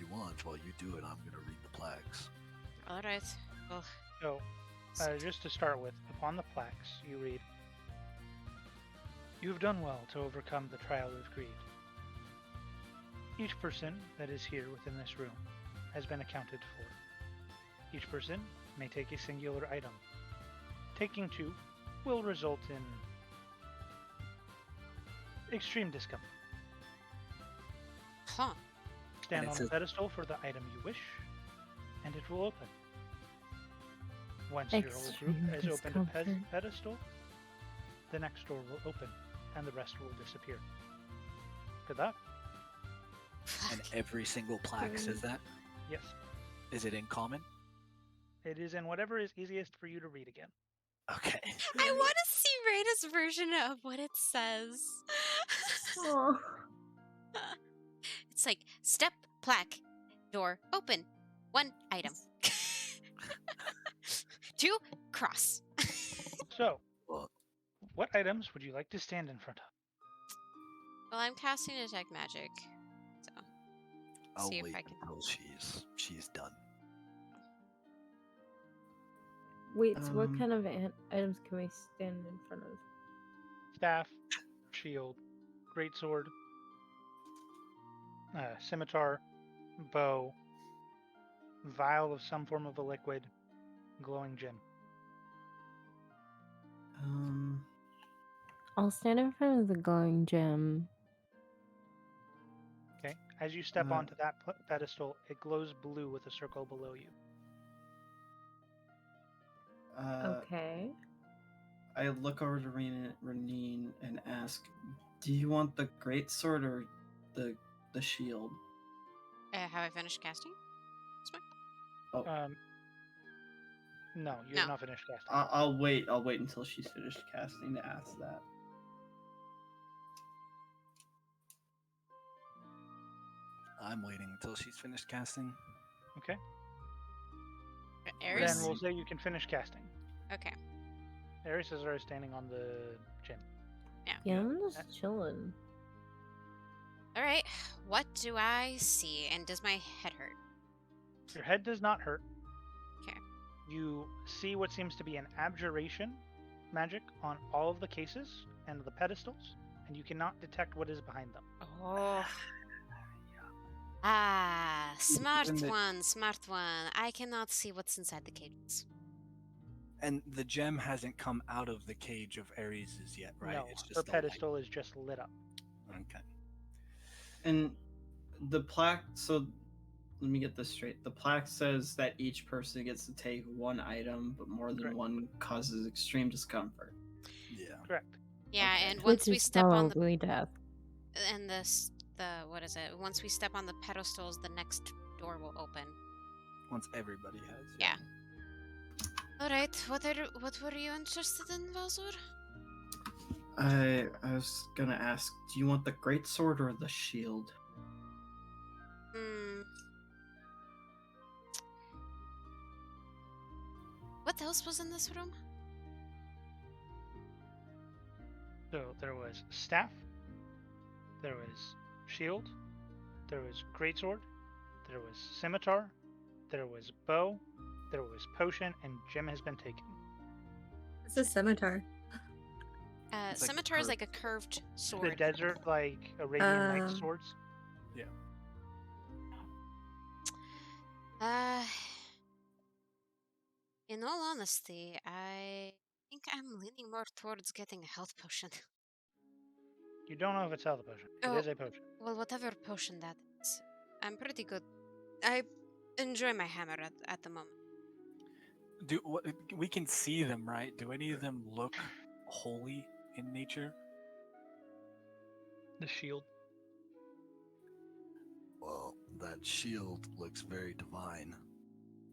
you want. While you do it, I'm gonna read the plaques. alright. Well, So, just to start with, upon the plaques, you read, "You have done well to overcome the trial of greed. Each person that is here within this room has been accounted for. Each person may take a singular item. Taking 2 will result in extreme discomfort. huh. Stand And it on the says- pedestal for the item you wish, and it will open. Once your whole group Extreme has opened a discomfort. pedestal, the next door will open, and the rest will disappear. Good luck." And every single plaque says that? Yes. Is it in common? It is in whatever is easiest for you to read again. Okay. I want to see Rada's version of what it says. Oh. It's like, step, plaque, door, open, 1 item. 2, cross. So, Well- what items would you like to stand in front of? Well, I'm casting detect magic. So, I'll see if wait I can. until she's done. Wait, so what Um, kind of items can we stand in front of? Staff, shield, greatsword, scimitar, bow, vial of some form of a liquid, glowing gem. I'll stand in front of the glowing gem. Okay. As you step Uh, onto that pedestal, it glows blue with a circle below you. Okay. I look over to Renine and ask, "Do you want the great sword or the shield?" Have I finished casting? No, you No. have not finished casting. I'll wait. I'll wait until she's finished casting to ask that. I'm waiting until she's finished casting. Okay. Ares? Then we'll say you can finish casting. Okay. Ares is already standing on the gym. Yeah, I'm just chilling. Alright. What do I see? And does my head hurt? Your head does not hurt. Okay. You see what seems to be an abjuration magic on all of the cases and the pedestals, and and you cannot detect what is behind them. Oh. Ah, smart Isn't it- one, smart one. I cannot see what's inside the cages. And the gem hasn't come out of the cage of Ares's yet, right? No, It's her just the light. pedestal is just lit up. Okay. And the plaque, so let me get this straight. The plaque says that each person gets to take one item, but more than Correct. one causes extreme discomfort. Yeah. Correct. Yeah, Okay. and Which once we is step on the probably death. and the what is it? Once we step on the pedestals, the next door will open. Once everybody has. Yeah. All right. What were you interested in, Valzor? I was gonna ask, do you want the great sword or the shield? Hmm. What else was in this room? So there was staff, there was shield, there was greatsword, there was scimitar, there was bow, there was potion, and gem has been taken. It's a scimitar. It's like a Scimitar is curved- like a curved The sword. desert, like Arabian Nights Um, swords. Uh, in all honesty, I think I'm leaning more towards getting a health potion. You don't know if it's health potion. Oh. It is a potion. Well, whatever potion that is, I'm pretty good. I enjoy my hammer at the moment. We can see them, right? Do any of them look holy in nature? The shield. Well, that shield looks very divine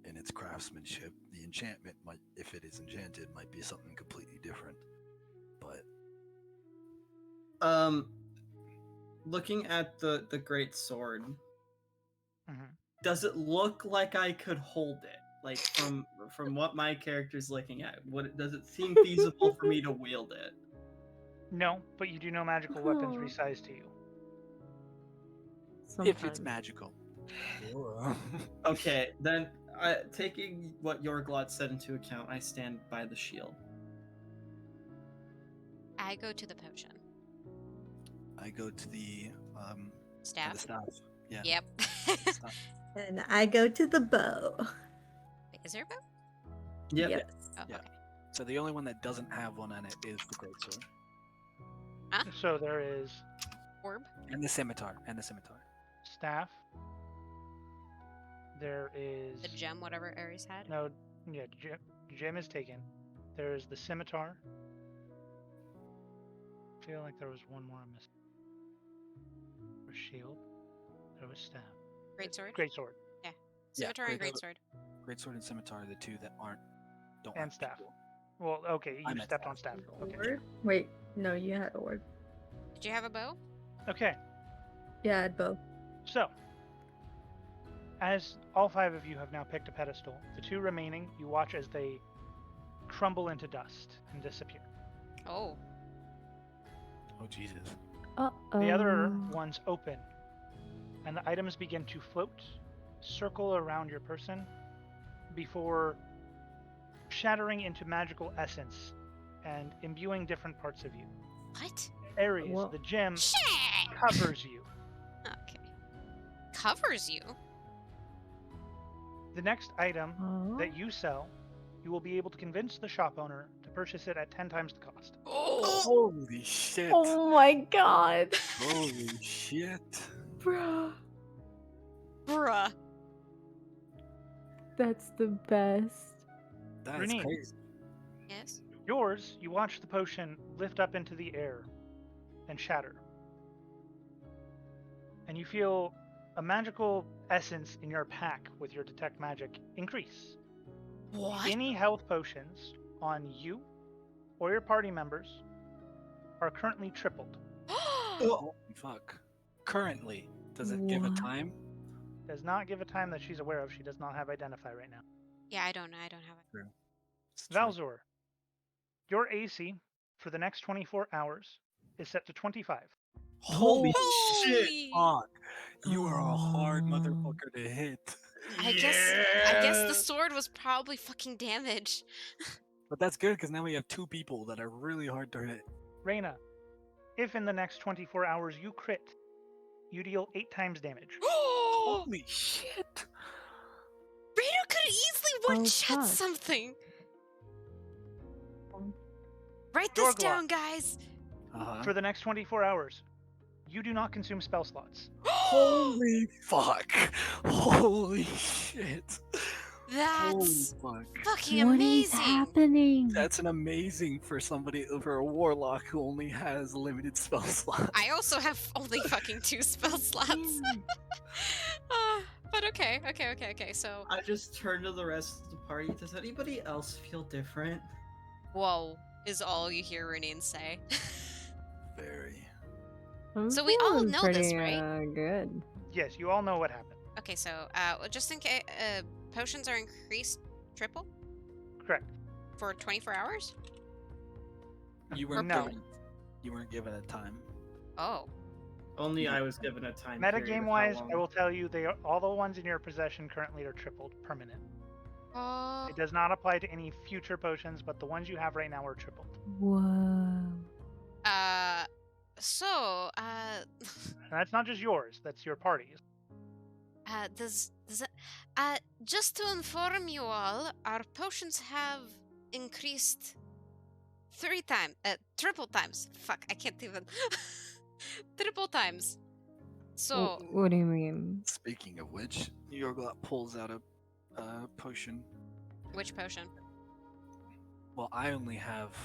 in its craftsmanship. The enchantment might, if it is enchanted, might be something completely different. But Looking at the great sword, Mm-hmm. does it look like I could hold it? Like from what my character's looking at, does it seem feasible for me to wield it? No, but you do know magical weapons Aw. resize to you. If it's Sometimes. magical. Okay, then taking what Yorglot said into account, I stand by the shield. I go to the potion. I go to the Staff. staff. Yeah. Yep. Staff. And I go to the bow. Wait, is there a bow? Yep. Yes. Oh, Yeah. okay. So the only one that doesn't have one on it is the greatsword So there is Orb. and the scimitar staff. There is The gem, whatever Ares had. no, yeah, gem is taken. There is the scimitar. I feel like there was one more I'm missing. There was shield. There was staff. Greatsword. Greatsword Scimitar and greatsword. greatsword. Greatsword and scimitar are the two that don't and have staff. people. Well, okay, I you meant stepped on staff. Okay. Orb? Wait, no, you had a word. Did you have a bow? Okay. Yeah, I had bow. So, as all 5 of you have now picked a pedestal, the 2 remaining, you watch as they crumble into dust and disappear. Oh. Oh Jesus. Uh-oh. The other ones open, and the items begin to float, circle around your person, before shattering into magical essence and imbuing different parts of you. What? Ares, Whoa. the gem, Shit! covers you. Okay. Covers you? The next item Aw. that you sell, you will be able to convince the shop owner to purchase it at 10 times the cost. Oh! Holy shit. Oh my god. Holy shit. Bruh. Bruh. That's the best. That's Renee. crazy. Yes? Yours, you watch the potion lift up into the air and shatter. And you feel a magical essence in your pack with your detect magic increase. What? Any health potions on you or your party members are currently tripled. Holy fuck. Currently, does it give a What? time? Does not give a time that she's aware of. She does not have identify right now. Yeah, I don't have it. It's true. Valzor, your AC for the next 24 hours is set to 25. Holy shit. Holy- Fuck. You are a hard Oh. motherfucker to hit. I guess the sword was probably fucking damaged. But that's good because now we have 2 people that are really hard to hit. Reyna, If in the next 24 hours you crit, you deal 8 times damage. Holy shit! Reno could easily Oh, one-shot fuck. something. Write this Yorglot. down, guys. Uh-huh. For the next 24 hours, you do not consume spell slots. Holy fuck! Holy shit! That's Holy fuck! fucking What is amazing. happening? That's an amazing for somebody for a warlock who only has limited spell slots. I also have only fucking 2 spell slots. Damn. But okay. So, I just turned to the rest of the party. Does anybody else feel different? whoa, is all you hear Renine say. Very. I'm So we all feeling know this, pretty, right? Good. Yes, you all know what happened. Okay, so just in case, potions are increased triple Correct. for 24 hours. You weren't No. given. You weren't given a time. Oh, Only I was given a time. Meta period game of how wise, long. I will tell you all the ones in your possession currently are tripled permanent. oh, It does not apply to any future potions, but the ones you have right now are tripled. Whoa. so And that's not just yours, that's your party's. does it, just to inform you all, our potions have increased 3 times, triple times. Fuck, I can't even. Triple times. So, What do you mean? Speaking of which, Yorglot pulls out a potion. which potion? Well, I only have.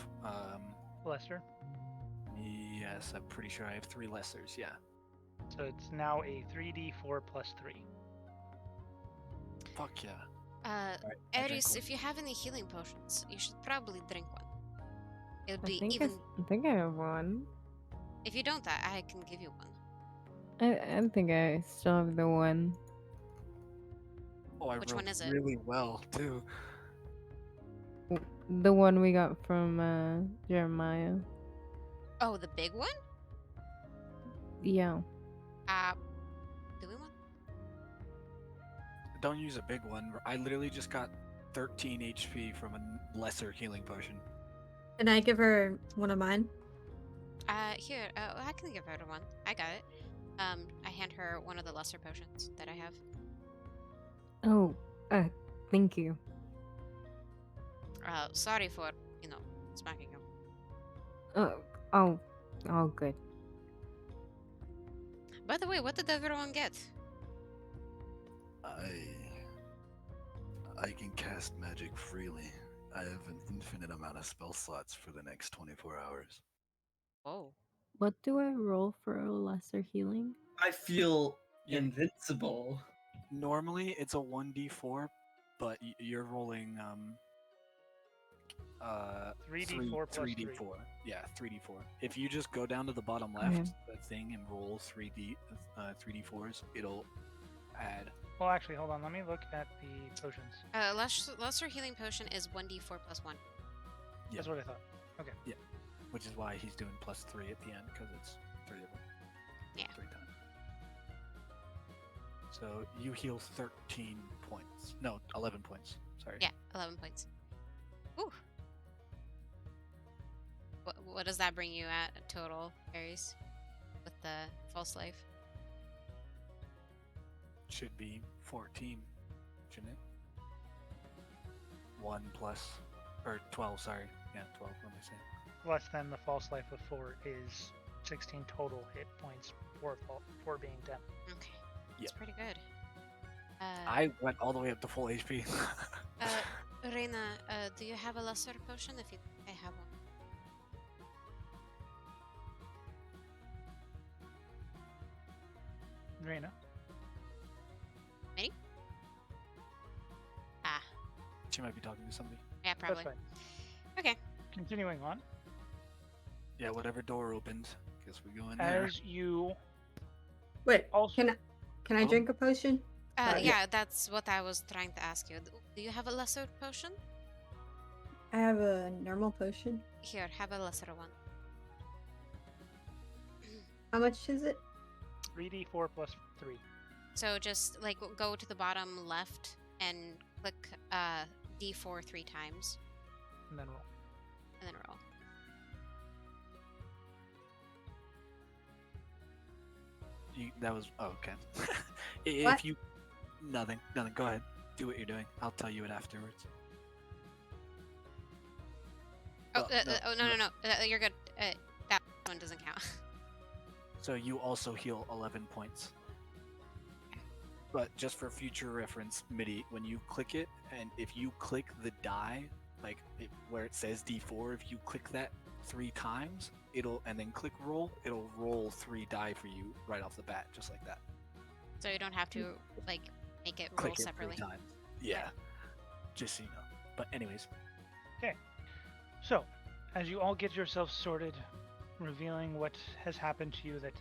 Lester. Yes, I'm pretty sure I have 3 lessers. Yeah. So it's now a 3d4 plus 3. Fuck yeah. Uh, Alright, I drink Ares, one. if you have any healing potions, you should probably drink one. It would I be think even. I think I have one. If you don't, I can give you one. I think I still have the one. Oh, I Which rolled one is it? really well too. The one we got from Jeremiah. Oh, the big one? Yeah. Do we want? Don't use a big one. I literally just got 13 HP from a lesser healing potion. Can I give her one of mine? Here, I can give her one. I got it. I hand her one of the lesser potions that I have. Oh, thank you. Sorry for, smacking you. Oh, good. By the way, what did everyone get? I can cast magic freely. I have an infinite amount of spell slots for the next 24 hours. Oh. What do I roll for a lesser healing? I feel Yeah. invincible. Normally it's a 1d4, but you're rolling 3d4 plus 3. 3d4. Yeah, 3d4. If you just go down to the bottom left, Okay. the thing, and roll 3d4s, it'll add. Well, actually, hold on. Let me look at the potions. Lesser healing potion is 1d4 plus 1. Yeah. That's what I thought. Which is why he's doing plus 3 at the end, because it's 3 of them. Yeah. 3 times. So you heal 13 points. No, 11 points. Sorry. Yeah, 11 points. Ooh. What does that bring you at total, Ares? With the false life? Should be 14, shouldn't it? 1 plus, or 12, sorry. Yeah, 12, what am I saying? Less than the false life of 4 is 16 total hit points for being 10. Okay. Yeah. That's pretty good. I went all the way up to full HP. Reina, do you have a lesser potion? If you, I have one. Reina. Me? Ah, She might be talking to somebody. yeah, That's probably. fine. Okay. Continuing on. Yeah, whatever door opens. Guess we go in there. As you Wait, also. can I Oh. drink a potion? Yeah, that's what I was trying to ask you. Do you have a lesser potion? I have a normal potion. Here, have a lesser one. How much is it? 3d4 plus 3. So just like go to the bottom left and click D4 3 times, And then roll. and then roll. That was okay. What? If you nothing. Go ahead. Do what you're doing. I'll tell you it afterwards. Oh, No. no. You're good. That one doesn't count. So you also heal 11 points. But just for future reference, MIDI, when you click it, and if you click the die, like where it says D4, if you click that 3 times, and then click roll, it'll roll 3 die for you right off the bat, just like that. So you don't have to like make it roll Click it separately. 3 times. Yeah. Just so you know. But anyways, So, as you all get yourselves sorted, revealing what has happened to you, that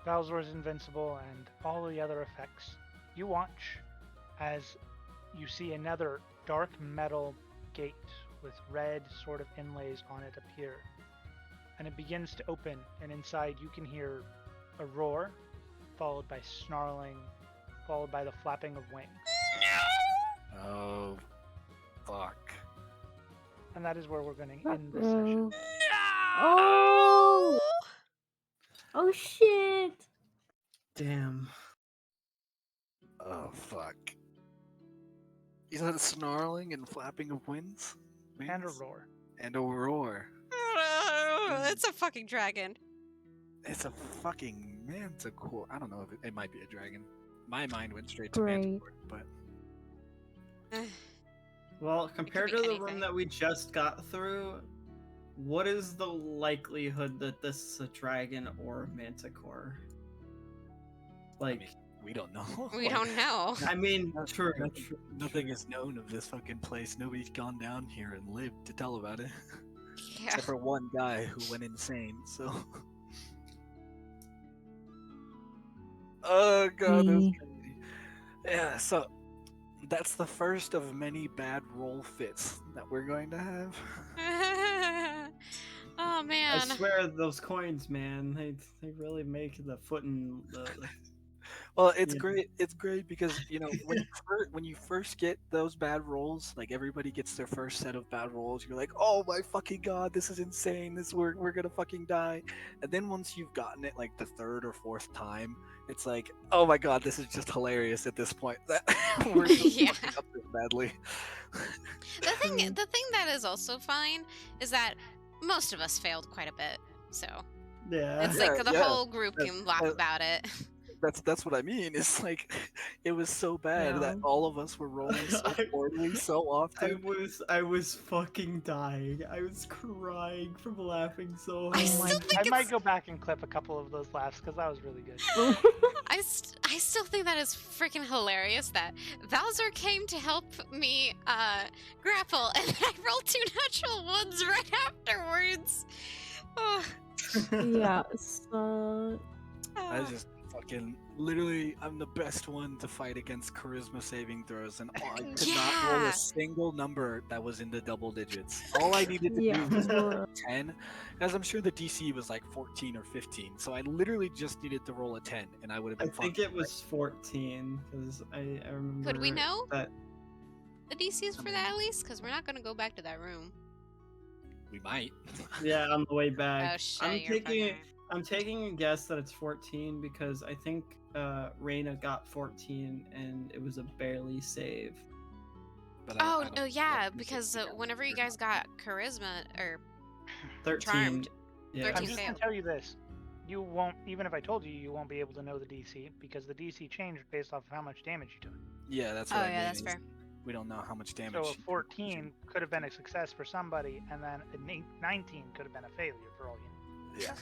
Balzor is invincible and all the other effects, you watch as you see another dark metal gate with red sort of inlays on it appear. And it begins to open, and inside you can hear a roar, followed by snarling, followed by the flapping of wings. oh, fuck. And that is where we're going to end this session. Oh! Oh shit! Damn. Oh, fuck. Is that a snarling and flapping of wings? And a roar. And a roar. It's a fucking dragon. It's a fucking manticore. I don't know if it might be a dragon. My mind went straight to Great. manticore, but Well, compared be to the anything. room that we just got through, what is the likelihood that this is a dragon or a manticore? Like, mean, we don't know. We don't know. I mean, true. Nothing is known of this fucking place. Nobody's gone down here and lived to tell about it. Yeah. Except for one guy who went insane, so. Oh god, that's crazy. Yeah, so that's the first of many bad roll fits that we're going to have. Oh I man. swear those coins, man, they really make the foot and the Well, it's Yeah. great. It's great because when you first get those bad rolls, like everybody gets their first set of bad rolls, you're like, oh my fucking god, this is insane. We're gonna fucking die. And then once you've gotten it like the 3rd or 4th time, it's like, oh my god, this is just hilarious at this point. That we're just Yeah. fucking up this badly. The thing that is also fine is that most of us failed quite a bit. So yeah. it's like the yeah. whole group can laugh about it. That's what I mean. It's like it was so bad that Yeah. all of us were rolling so poorly so often. I was fucking dying. I was crying from laughing so I hard. still think I might it's, go back and clip a couple of those laughs because that was really good. I still think that is freaking hilarious that Valzor came to help me grapple and I rolled 2 natural ones right afterwards. Oh. Yeah, so I just fucking literally, I'm the best one to fight against charisma saving throws, and I could not roll Yeah. a single number that was in the double digits. All I needed to yeah. do was roll 10, as I'm sure the DC was like 14 or 15. So I literally just needed to roll a 10, and I would have I been fine. think it was 14 because I remember. Could we know that? the DCs for that at least? Because we're not gonna go back to that room. We might. Yeah, on the way back. Oh shit! I'm you're taking fucking I'm taking a guess that it's 14 because I think Reyna got 14 and it was a barely save. But I Oh don't no, know yeah, if it's because counted whenever you or guys not. got charisma or 13. Charmed. Yeah. 13. I'm just gonna failed. tell you this: you won't, even if I told you, you won't be able to know the DC because the DC changed based off of how much damage you took. Yeah, that's Oh what I yeah, mean. that's is fair. We don't know how much damage. So a she took. 14 could have been a success for somebody, and then a 19 could have been a failure for all you know. Yeah.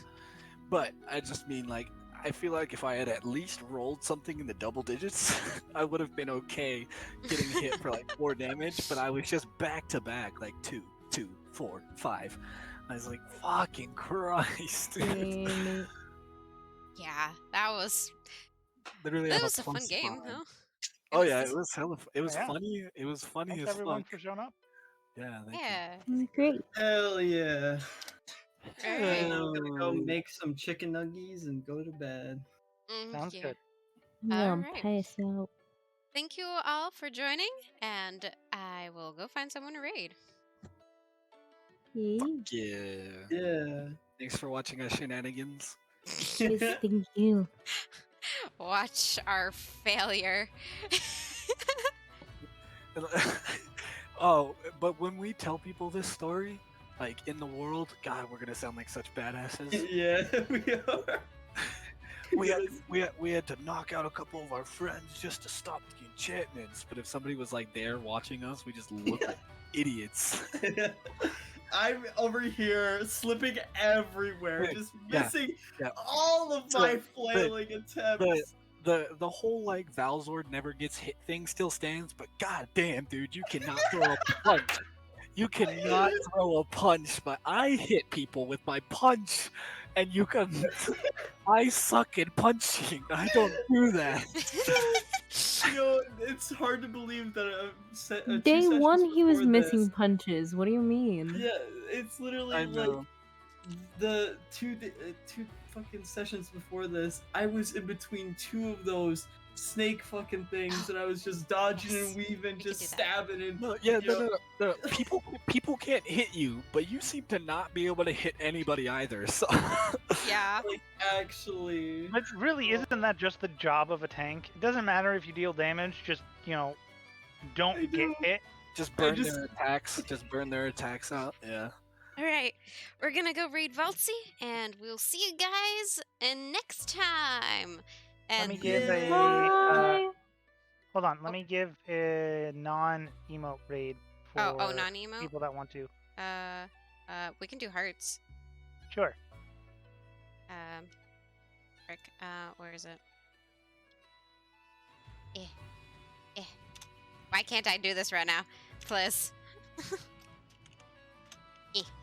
But I just mean, like, I feel like if I had at least rolled something in the double digits, I would have been okay getting hit for like 4 damage, but I was just back to back, like 2, 2, 4, 5. I was like, fucking Christ. Dang. Yeah, that was Literally that have was a fun plus game, 5. though. Oh yeah, it was hella. It was Yeah. funny. It was funny Thanks as everyone fuck. for showing up. Yeah. Thank Yeah. Great. Hell yeah. Alright. And I'm gonna go Oh. make some chicken nuggies and go to bed. Sounds Yeah. good. Yeah, Alright. pass out. Thank you all for joining, and I will go find someone to raid. Yeah. Yeah. Yeah. Thanks for watching our shenanigans. Yes, thank you. Watch our failure. Oh, but when we tell people this story, like in the world, God, we're gonna sound like such badasses. Yeah, we are. We had to knock out a couple of our friends just to stop the enchantments. But if somebody was like there watching us, we just look like idiots. I'm over here slipping everywhere, Yeah, just yeah, missing yeah. all of So, my flailing attempts. The whole like Valzord never gets hit thing still stands, but god damn, dude, you cannot throw a punch. You cannot throw a punch, but I hit people with my punch, and you can. I suck at punching. I don't do that. You know, it's hard to believe that Day 2 one, sessions he was before missing this, punches. What do you mean? yeah, it's literally I like know. the two fucking sessions before this. I was in between two of those snake fucking things, and I was just dodging Yes, and weaving, we just can do that. stabbing and No, yeah, you know, no. People can't hit you, but you seem to not be able to hit anybody either. So Yeah. like actually. But really, isn't that just the job of a tank? It doesn't matter if you deal damage, just, I don't get know. hit. just burn just- their attacks. Just burn their attacks out. Yeah. All right, we're gonna go read Valtzy, and we'll see you guys in next time. Let And me give Yay. Bye. hold on, let Oh. me give a non-emote raid for non-emo. people that want to. We can do hearts. Sure. Frick, where is it? Why can't I do this right now? Please.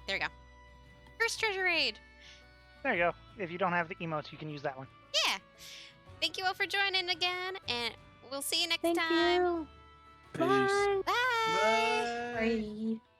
There we go. First treasure raid. There you go. If you don't have the emotes, you can use that one. Yeah. Thank you all for joining again, and we'll see you next Thank time. you. Peace. Bye. Bye. Bye. Bye.